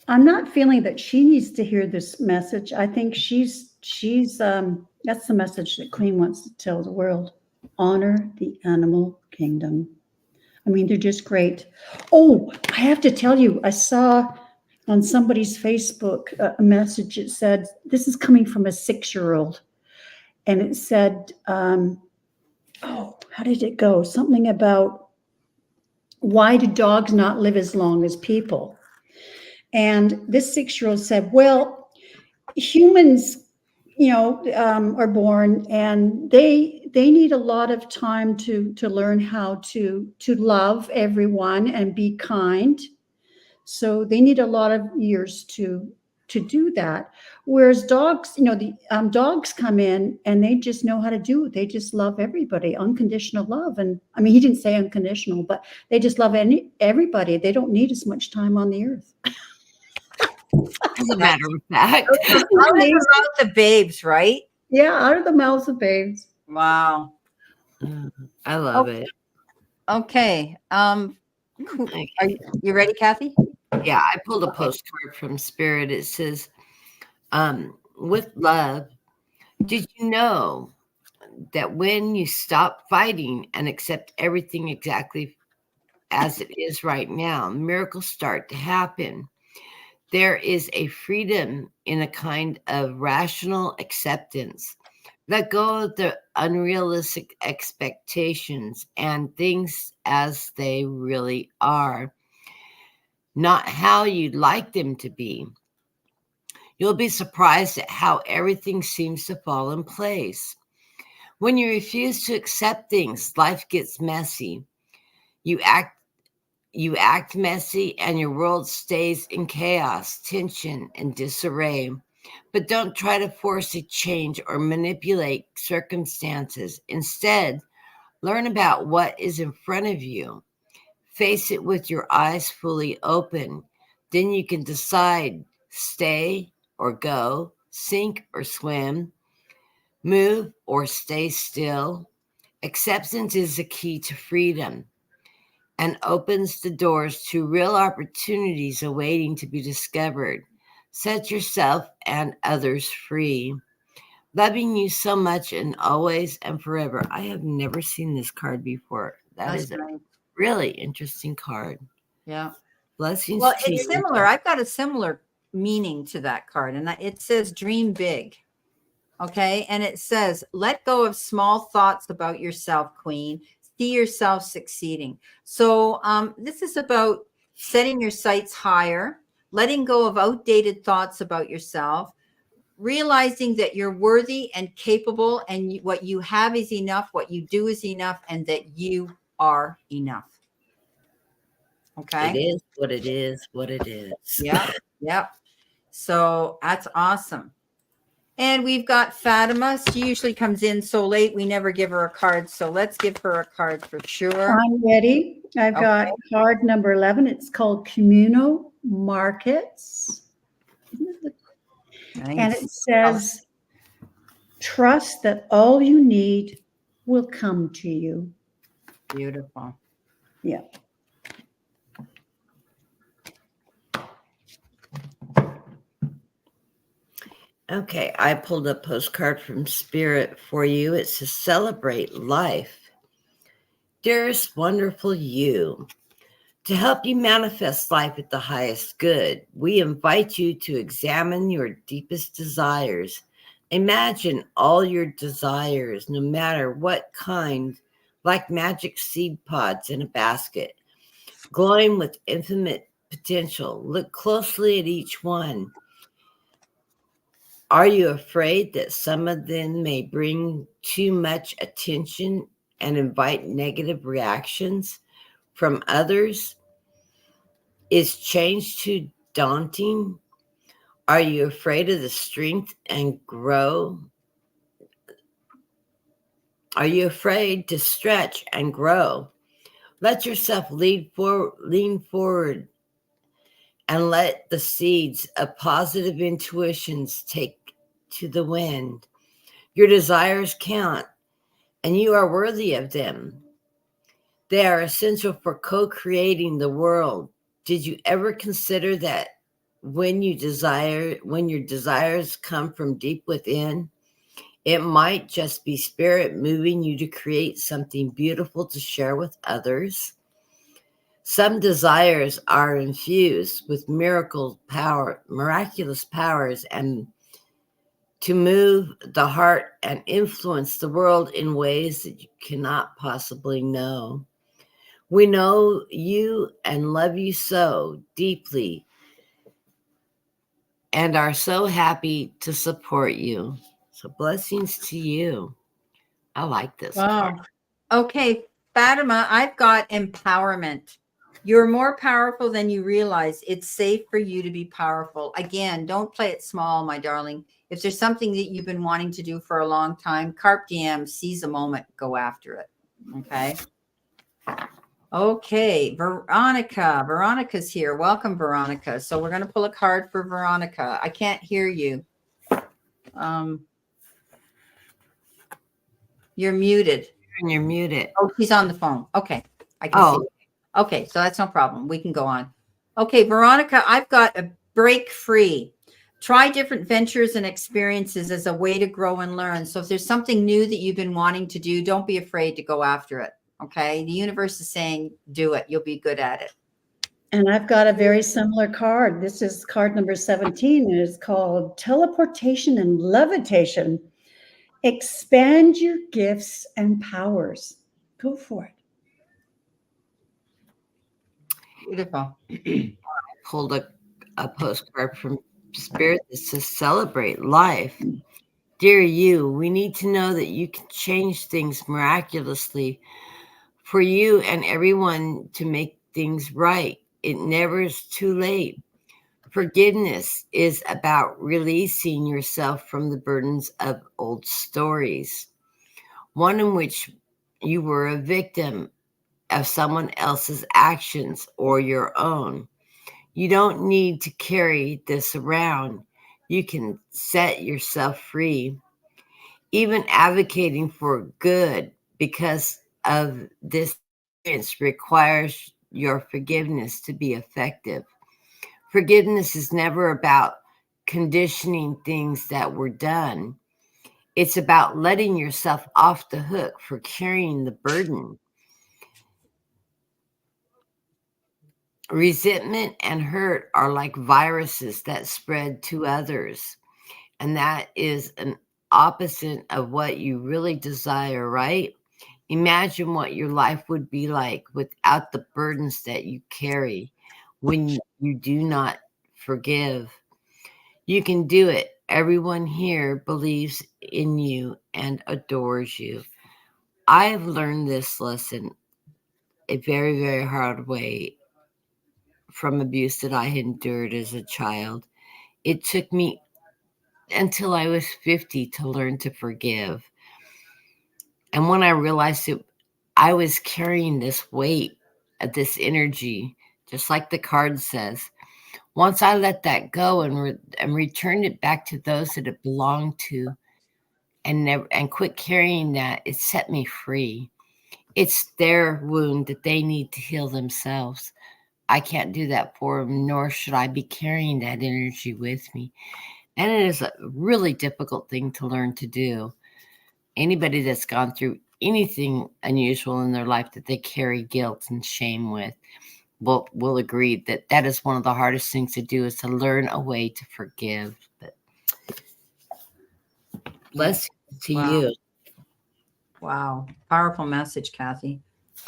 Speaker 5: I'm not feeling that she needs to hear this message. I think she's that's the message that Queen wants to tell the world. Honor the animal kingdom. I mean, they're just great. Oh, I have to tell you, I saw on somebody's Facebook a message. It said, this is coming from a 6-year-old. And it said, how did it go? Something about, why do dogs not live as long as people? And this 6-year-old said, well, humans, are born and they need a lot of time to learn how to love everyone and be kind. So they need a lot of years to do that. Whereas dogs, dogs come in and they just know how to do it. They just love everybody, unconditional love. And I mean, he didn't say unconditional, but they just love everybody. They don't need as much time on the earth.
Speaker 2: As a matter of fact.
Speaker 1: Out of the mouths of babes, right?
Speaker 5: Yeah, out of the mouths of babes.
Speaker 1: Wow.
Speaker 2: I love it.
Speaker 1: Okay. Are you ready, Kathy?
Speaker 2: Yeah, I pulled a postcard from Spirit. It says, with love, did you know that when you stop fighting and accept everything exactly as it is right now, miracles start to happen? There is a freedom in a kind of rational acceptance. Let go of the unrealistic expectations and things as they really are, not how you'd like them to be. You'll be surprised at how everything seems to fall in place. When you refuse to accept things, life gets messy. You act messy and your world stays in chaos, tension, and disarray. But don't try to force a change or manipulate circumstances. Instead, learn about what is in front of you. Face it with your eyes fully open. Then you can decide, stay or go, sink or swim, move or stay still. Acceptance is the key to freedom and opens the doors to real opportunities awaiting to be discovered. Set yourself and others free. Loving you so much and always and forever. I have never seen this card before. That's a really interesting card.
Speaker 1: Yeah.
Speaker 2: Blessings.
Speaker 1: Well, it's similar. I've got a similar meaning to that card, and it says dream big. Okay. And it says, let go of small thoughts about yourself, Queen. See yourself succeeding. So this is about setting your sights higher, letting go of outdated thoughts about yourself, realizing that you're worthy and capable, and what you have is enough, what you do is enough, and that you are enough. Okay.
Speaker 2: It is what it is, what it is.
Speaker 1: Yep. Yep. So that's awesome. And we've got Fatima. She usually comes in so late, we never give her a card. So let's give her a card for sure.
Speaker 5: I'm ready. I've
Speaker 1: Okay.
Speaker 5: got card number 11. It's called Communal Markets.
Speaker 1: Nice.
Speaker 5: And it says, trust that all you need will come to you.
Speaker 1: Beautiful.
Speaker 5: Yeah.
Speaker 2: Okay, I pulled a postcard from Spirit for you. It says, celebrate life. Dearest wonderful you, to help you manifest life at the highest good, we invite you to examine your deepest desires. Imagine all your desires, no matter what kind, like magic seed pods in a basket, glowing with infinite potential. Look closely at each one. Are you afraid that some of them may bring too much attention and invite negative reactions from others? Is change too daunting? Are you afraid of the strength and grow? Are you afraid to stretch and grow? Let yourself lean forward and let the seeds of positive intuitions take to the wind. Your desires count, and you are worthy of them. They are essential for co-creating the world. Did you ever consider that when your desires come from deep within, it might just be spirit moving you to create something beautiful to share with others? Some desires are infused with miraculous powers, and to move the heart and influence the world in ways that you cannot possibly know. We know you and love you so deeply and are so happy to support you. So blessings to you. I like this card.
Speaker 1: Okay, Fatima, I've got empowerment. You're more powerful than you realize. It's safe for you to be powerful. Again, don't play it small, my darling. If there's something that you've been wanting to do for a long time, carpe diem, seize a moment, go after it. Okay. Okay, Veronica. Veronica's here. Welcome, Veronica. So we're going to pull a card for Veronica. I can't hear you. You're muted.
Speaker 2: And you're muted.
Speaker 1: Oh, she's on the phone. Okay. I can see. Okay, so that's no problem. We can go on. Okay, Veronica, I've got a break free. Try different ventures and experiences as a way to grow and learn. So if there's something new that you've been wanting to do, don't be afraid to go after it. Okay. The universe is saying, do it. You'll be good at it.
Speaker 5: And I've got a very similar card. This is card number 17. And it's called Teleportation and Levitation. Expand your gifts and powers. Go for it.
Speaker 1: Beautiful.
Speaker 2: I pulled a postcard from Spirit that says, celebrate life. Dear you, we need to know that you can change things miraculously for you and everyone to make things right. It never is too late. Forgiveness is about releasing yourself from the burdens of old stories, one in which you were a victim of someone else's actions or your own. You don't need to carry this around. You can set yourself free. Even advocating for good because of this experience requires your forgiveness to be effective. Forgiveness is never about conditioning things that were done. It's about letting yourself off the hook for carrying the burden. Resentment and hurt are like viruses that spread to others, and that is opposite of what you really desire, right? Imagine what your life would be like without the burdens that you carry when you do not forgive. You can do it. Everyone here believes in you and adores you. I have learned this lesson a very, very hard way from abuse that I endured as a child. It took me until I was 50 to learn to forgive. And when I realized it, I was carrying this weight of this energy, just like the card says. Once I let that go and returned it back to those that it belonged to, and quit carrying that, it set me free. It's their wound that they need to heal themselves. I can't do that for them, nor should I be carrying that energy with me. And it is a really difficult thing to learn to do. Anybody that's gone through anything unusual in their life that they carry guilt and shame with will agree that that is one of the hardest things to do, is to learn a way to forgive. But bless to you.
Speaker 1: Wow. Powerful message, Kathy.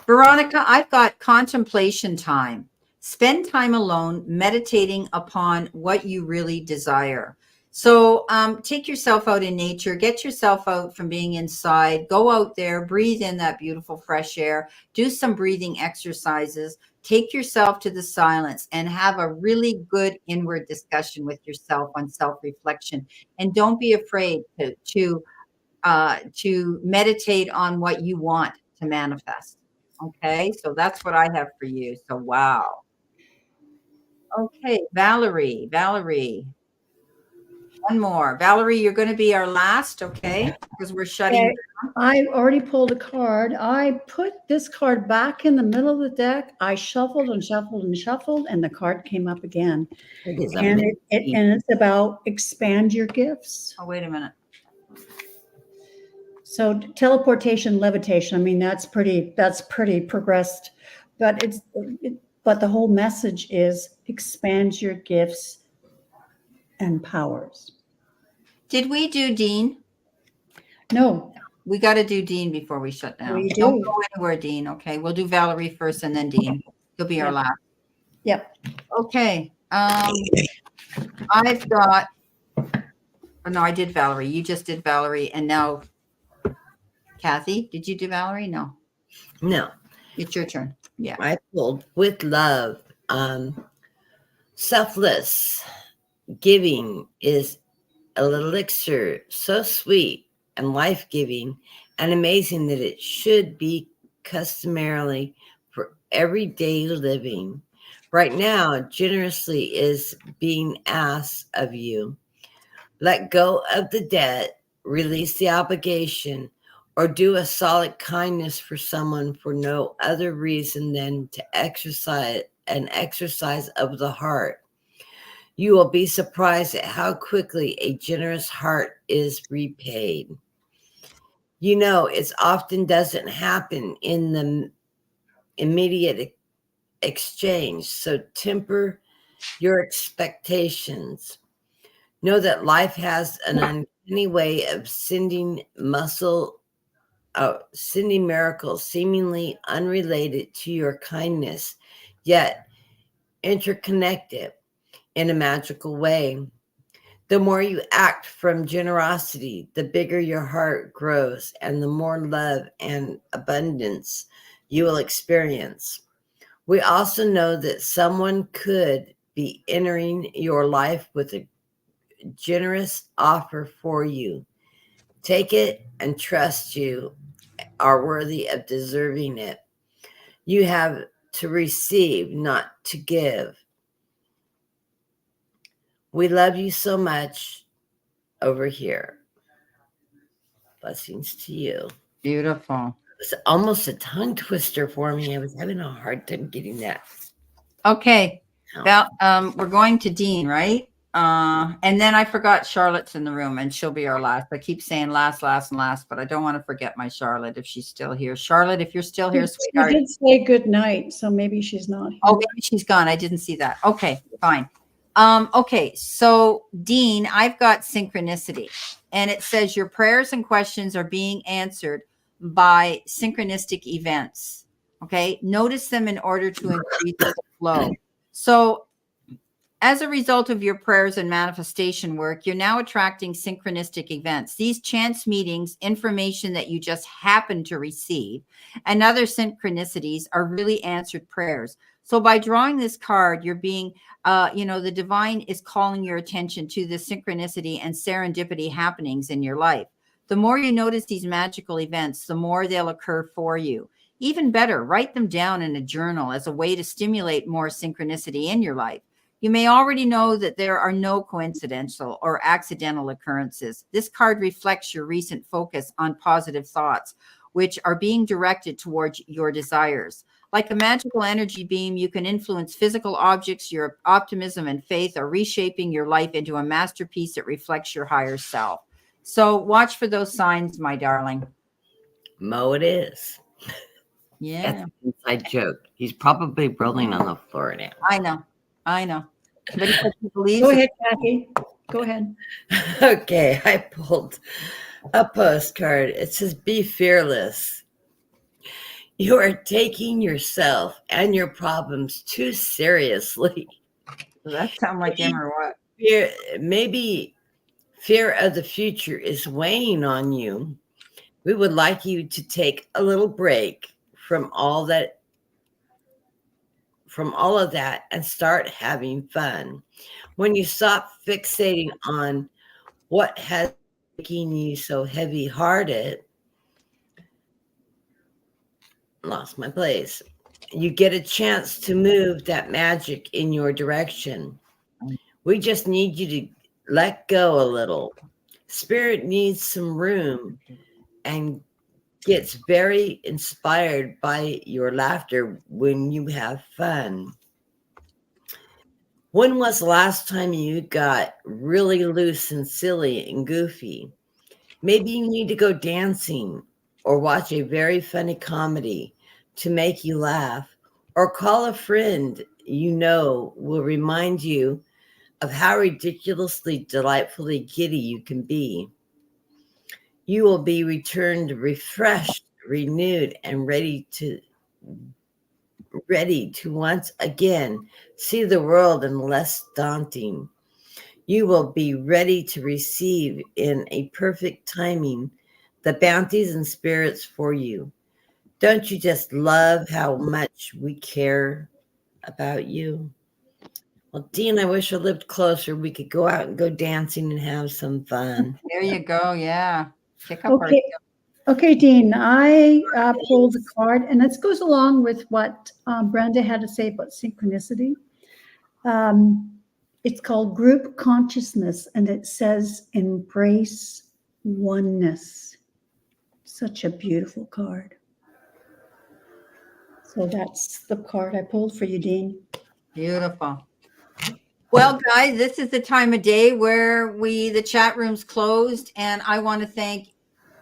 Speaker 1: Veronica, I've got contemplation time. Spend time alone meditating upon what you really desire. So take yourself out in nature, get yourself out from being inside, go out there, breathe in that beautiful fresh air, do some breathing exercises, take yourself to the silence and have a really good inward discussion with yourself on self-reflection. And don't be afraid to meditate on what you want to manifest. Okay, so that's what I have for you. So, wow. Okay, Valerie, one more. Valerie, you're going to be our last, okay? Because we're shutting
Speaker 5: Okay. I already pulled a card. I put this card back in the middle of the deck. I shuffled and shuffled and shuffled, and the card came up again. And it's about expand your gifts.
Speaker 1: Oh, wait a minute.
Speaker 5: So teleportation, levitation. I mean, that's pretty progressed, but but the whole message is expand your gifts and powers.
Speaker 1: Did we do Dean?
Speaker 5: No.
Speaker 1: We got to do Dean before we shut down.
Speaker 5: We do.
Speaker 1: Don't go anywhere, Dean. Okay, we'll do Valerie first and then Dean. He'll be our last.
Speaker 5: Yep.
Speaker 1: Okay. I've got, oh, no, I did Valerie. You just did Valerie. And now, Kathy, did you do Valerie? No.
Speaker 2: No.
Speaker 1: It's your turn. Yeah.
Speaker 2: I pulled with love. Selfless giving is an elixir so sweet and life-giving and amazing that it should be customarily for everyday living. Right now, generously is being asked of you. Let go of the debt, release the obligation, or do a solid kindness for someone for no other reason than to exercise an exercise of the heart. You will be surprised at how quickly a generous heart is repaid. You know, it often doesn't happen in the immediate exchange, so temper your expectations. Know that life has an uncanny way of sending miracles seemingly unrelated to your kindness, yet interconnected in a magical way. The more you act from generosity, the bigger your heart grows and the more love and abundance you will experience. We also know that someone could be entering your life with a generous offer for you. Take it and trust you are worthy of deserving it. You have to receive, not to give. We love you so much over here. Blessings to you.
Speaker 1: Beautiful.
Speaker 2: It's almost a tongue twister for me. I was having a hard time getting that.
Speaker 1: Okay. We're going to Dean, right? And then I forgot Charlotte's in the room and she'll be our last. I keep saying last, but I don't want to forget my Charlotte if she's still here. Charlotte, if you're still here, sweetheart.
Speaker 5: She did say good night, so maybe she's not here.
Speaker 1: Oh, maybe she's gone. I didn't see that. Okay, fine. Okay, so Dean, I've got synchronicity. And it says your prayers and questions are being answered by synchronistic events. Okay. Notice them in order to increase the flow. So as a result of your prayers and manifestation work, you're now attracting synchronistic events. These chance meetings, information that you just happen to receive, and other synchronicities are really answered prayers. So by drawing this card, you're being, the divine is calling your attention to the synchronicity and serendipity happenings in your life. The more you notice these magical events, the more they'll occur for you. Even better, write them down in a journal as a way to stimulate more synchronicity in your life. You may already know that there are no coincidental or accidental occurrences. This card reflects your recent focus on positive thoughts, which are being directed towards your desires. Like a magical energy beam, you can influence physical objects. Your optimism and faith are reshaping your life into a masterpiece that reflects your higher self. So watch for those signs, my darling.
Speaker 2: Mo, it is.
Speaker 1: Yeah.
Speaker 2: That's an inside joke. He's probably rolling on the floor now.
Speaker 1: I know. But he believes.
Speaker 5: Go ahead, Kathy. Go ahead.
Speaker 2: Okay, I pulled a postcard. It says, be fearless. You are taking yourself and your problems too seriously.
Speaker 1: Does that sound like him or what?
Speaker 2: Maybe fear of the future is weighing on you. We would like you to take a little break from all of that and start having fun. When you stop fixating on what has making you so heavy-hearted, lost my place, you get a chance to move that magic in your direction. We just need you to let go a little. Spirit needs some room and gets very inspired by your laughter when you have fun. When was the last time you got really loose and silly and goofy? Maybe you need to go dancing or watch a very funny comedy to make you laugh, or call a friend you know will remind you of how ridiculously, delightfully giddy you can be. You will be returned refreshed, renewed, and ready to once again see the world in less daunting. You will be ready to receive in a perfect timing the bounties and spirits for you. Don't you just love how much we care about you? Well, Dean, I wish I lived closer. We could go out and go dancing and have some fun.
Speaker 1: There you go. Yeah. Pick up
Speaker 5: Okay. Okay, Dean, I pulled a card, and this goes along with what Brenda had to say about synchronicity. It's called Group Consciousness, and it says embrace oneness. Such a beautiful card. So that's the card I pulled for you, Dean.
Speaker 1: Beautiful. Well, guys, this is the time of day where the chat room's closed, and I want to thank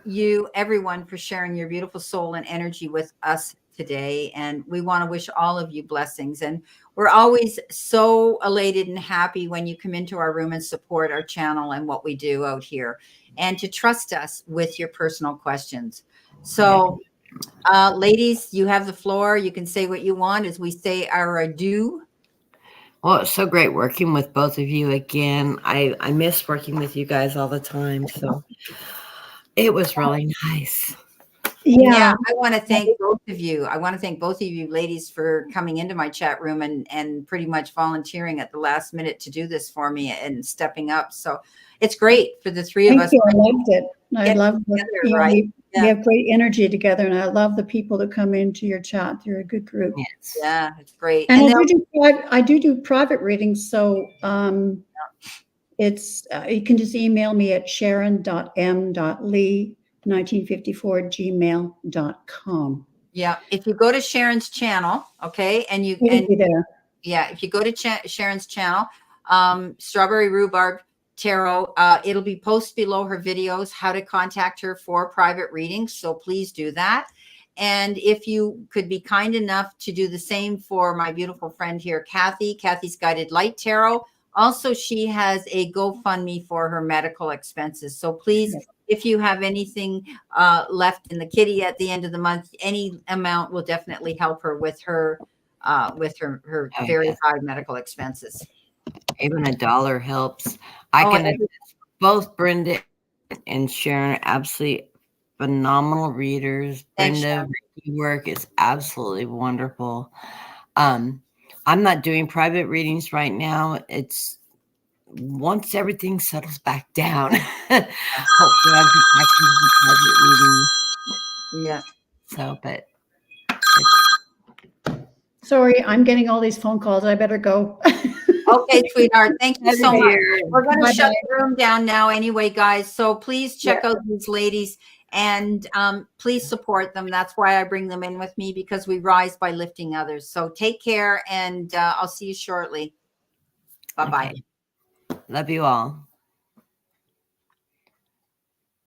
Speaker 1: you, everyone, for sharing your beautiful soul and energy with us today. And we want to wish all of you blessings. And we're always so elated and happy when you come into our room and support our channel and what we do out here, and to trust us with your personal questions. So, ladies, you have the floor. You can say what you want as we say our adieu.
Speaker 2: Well, it's so great working with both of you again. I miss working with you guys all the time. So it was really nice.
Speaker 1: Yeah, I want to thank both of you. I want to thank both of you ladies for coming into my chat room and pretty much volunteering at the last minute to do this for me and stepping up. So it's great for the three of us.
Speaker 5: I loved it. I love it. We have great energy together, and I love the people that come into your chat. You're a good group.
Speaker 2: Yes.
Speaker 1: Yeah, it's great.
Speaker 5: And I do private readings, so it's you can just email me at sharon.m.lee1954@gmail.com.
Speaker 1: Yeah, if you go to Sharon's channel, okay, and if you go to Sharon's channel, Strawberry Rhubarb Tarot, it'll be posted below her videos how to contact her for private readings. So please do that. And if you could be kind enough to do the same for my beautiful friend here, Kathy's Guided Light Tarot Also, she has a GoFundMe for her medical expenses. So please, if you have anything left in the kitty at the end of the month, any amount will definitely help her with her very high medical expenses.
Speaker 2: Even $1 helps. Both Brenda and Sharon are absolutely phenomenal readers.
Speaker 1: Thanks,
Speaker 2: Brenda, your work is absolutely wonderful. I'm not doing private readings right now. It's once everything settles back down. Hopefully I'll get back into the private reading.
Speaker 1: Yeah.
Speaker 2: So, but
Speaker 5: Sorry, I'm getting all these phone calls. I better go.
Speaker 1: Okay, sweetheart. Thank you so much. We're going to
Speaker 5: Bye-bye.
Speaker 1: shut the room down now anyway, guys. So please check out these ladies and please support them. That's why I bring them in with me, because we rise by lifting others. So take care, and I'll see you shortly. Bye-bye.
Speaker 2: Okay. Love you all.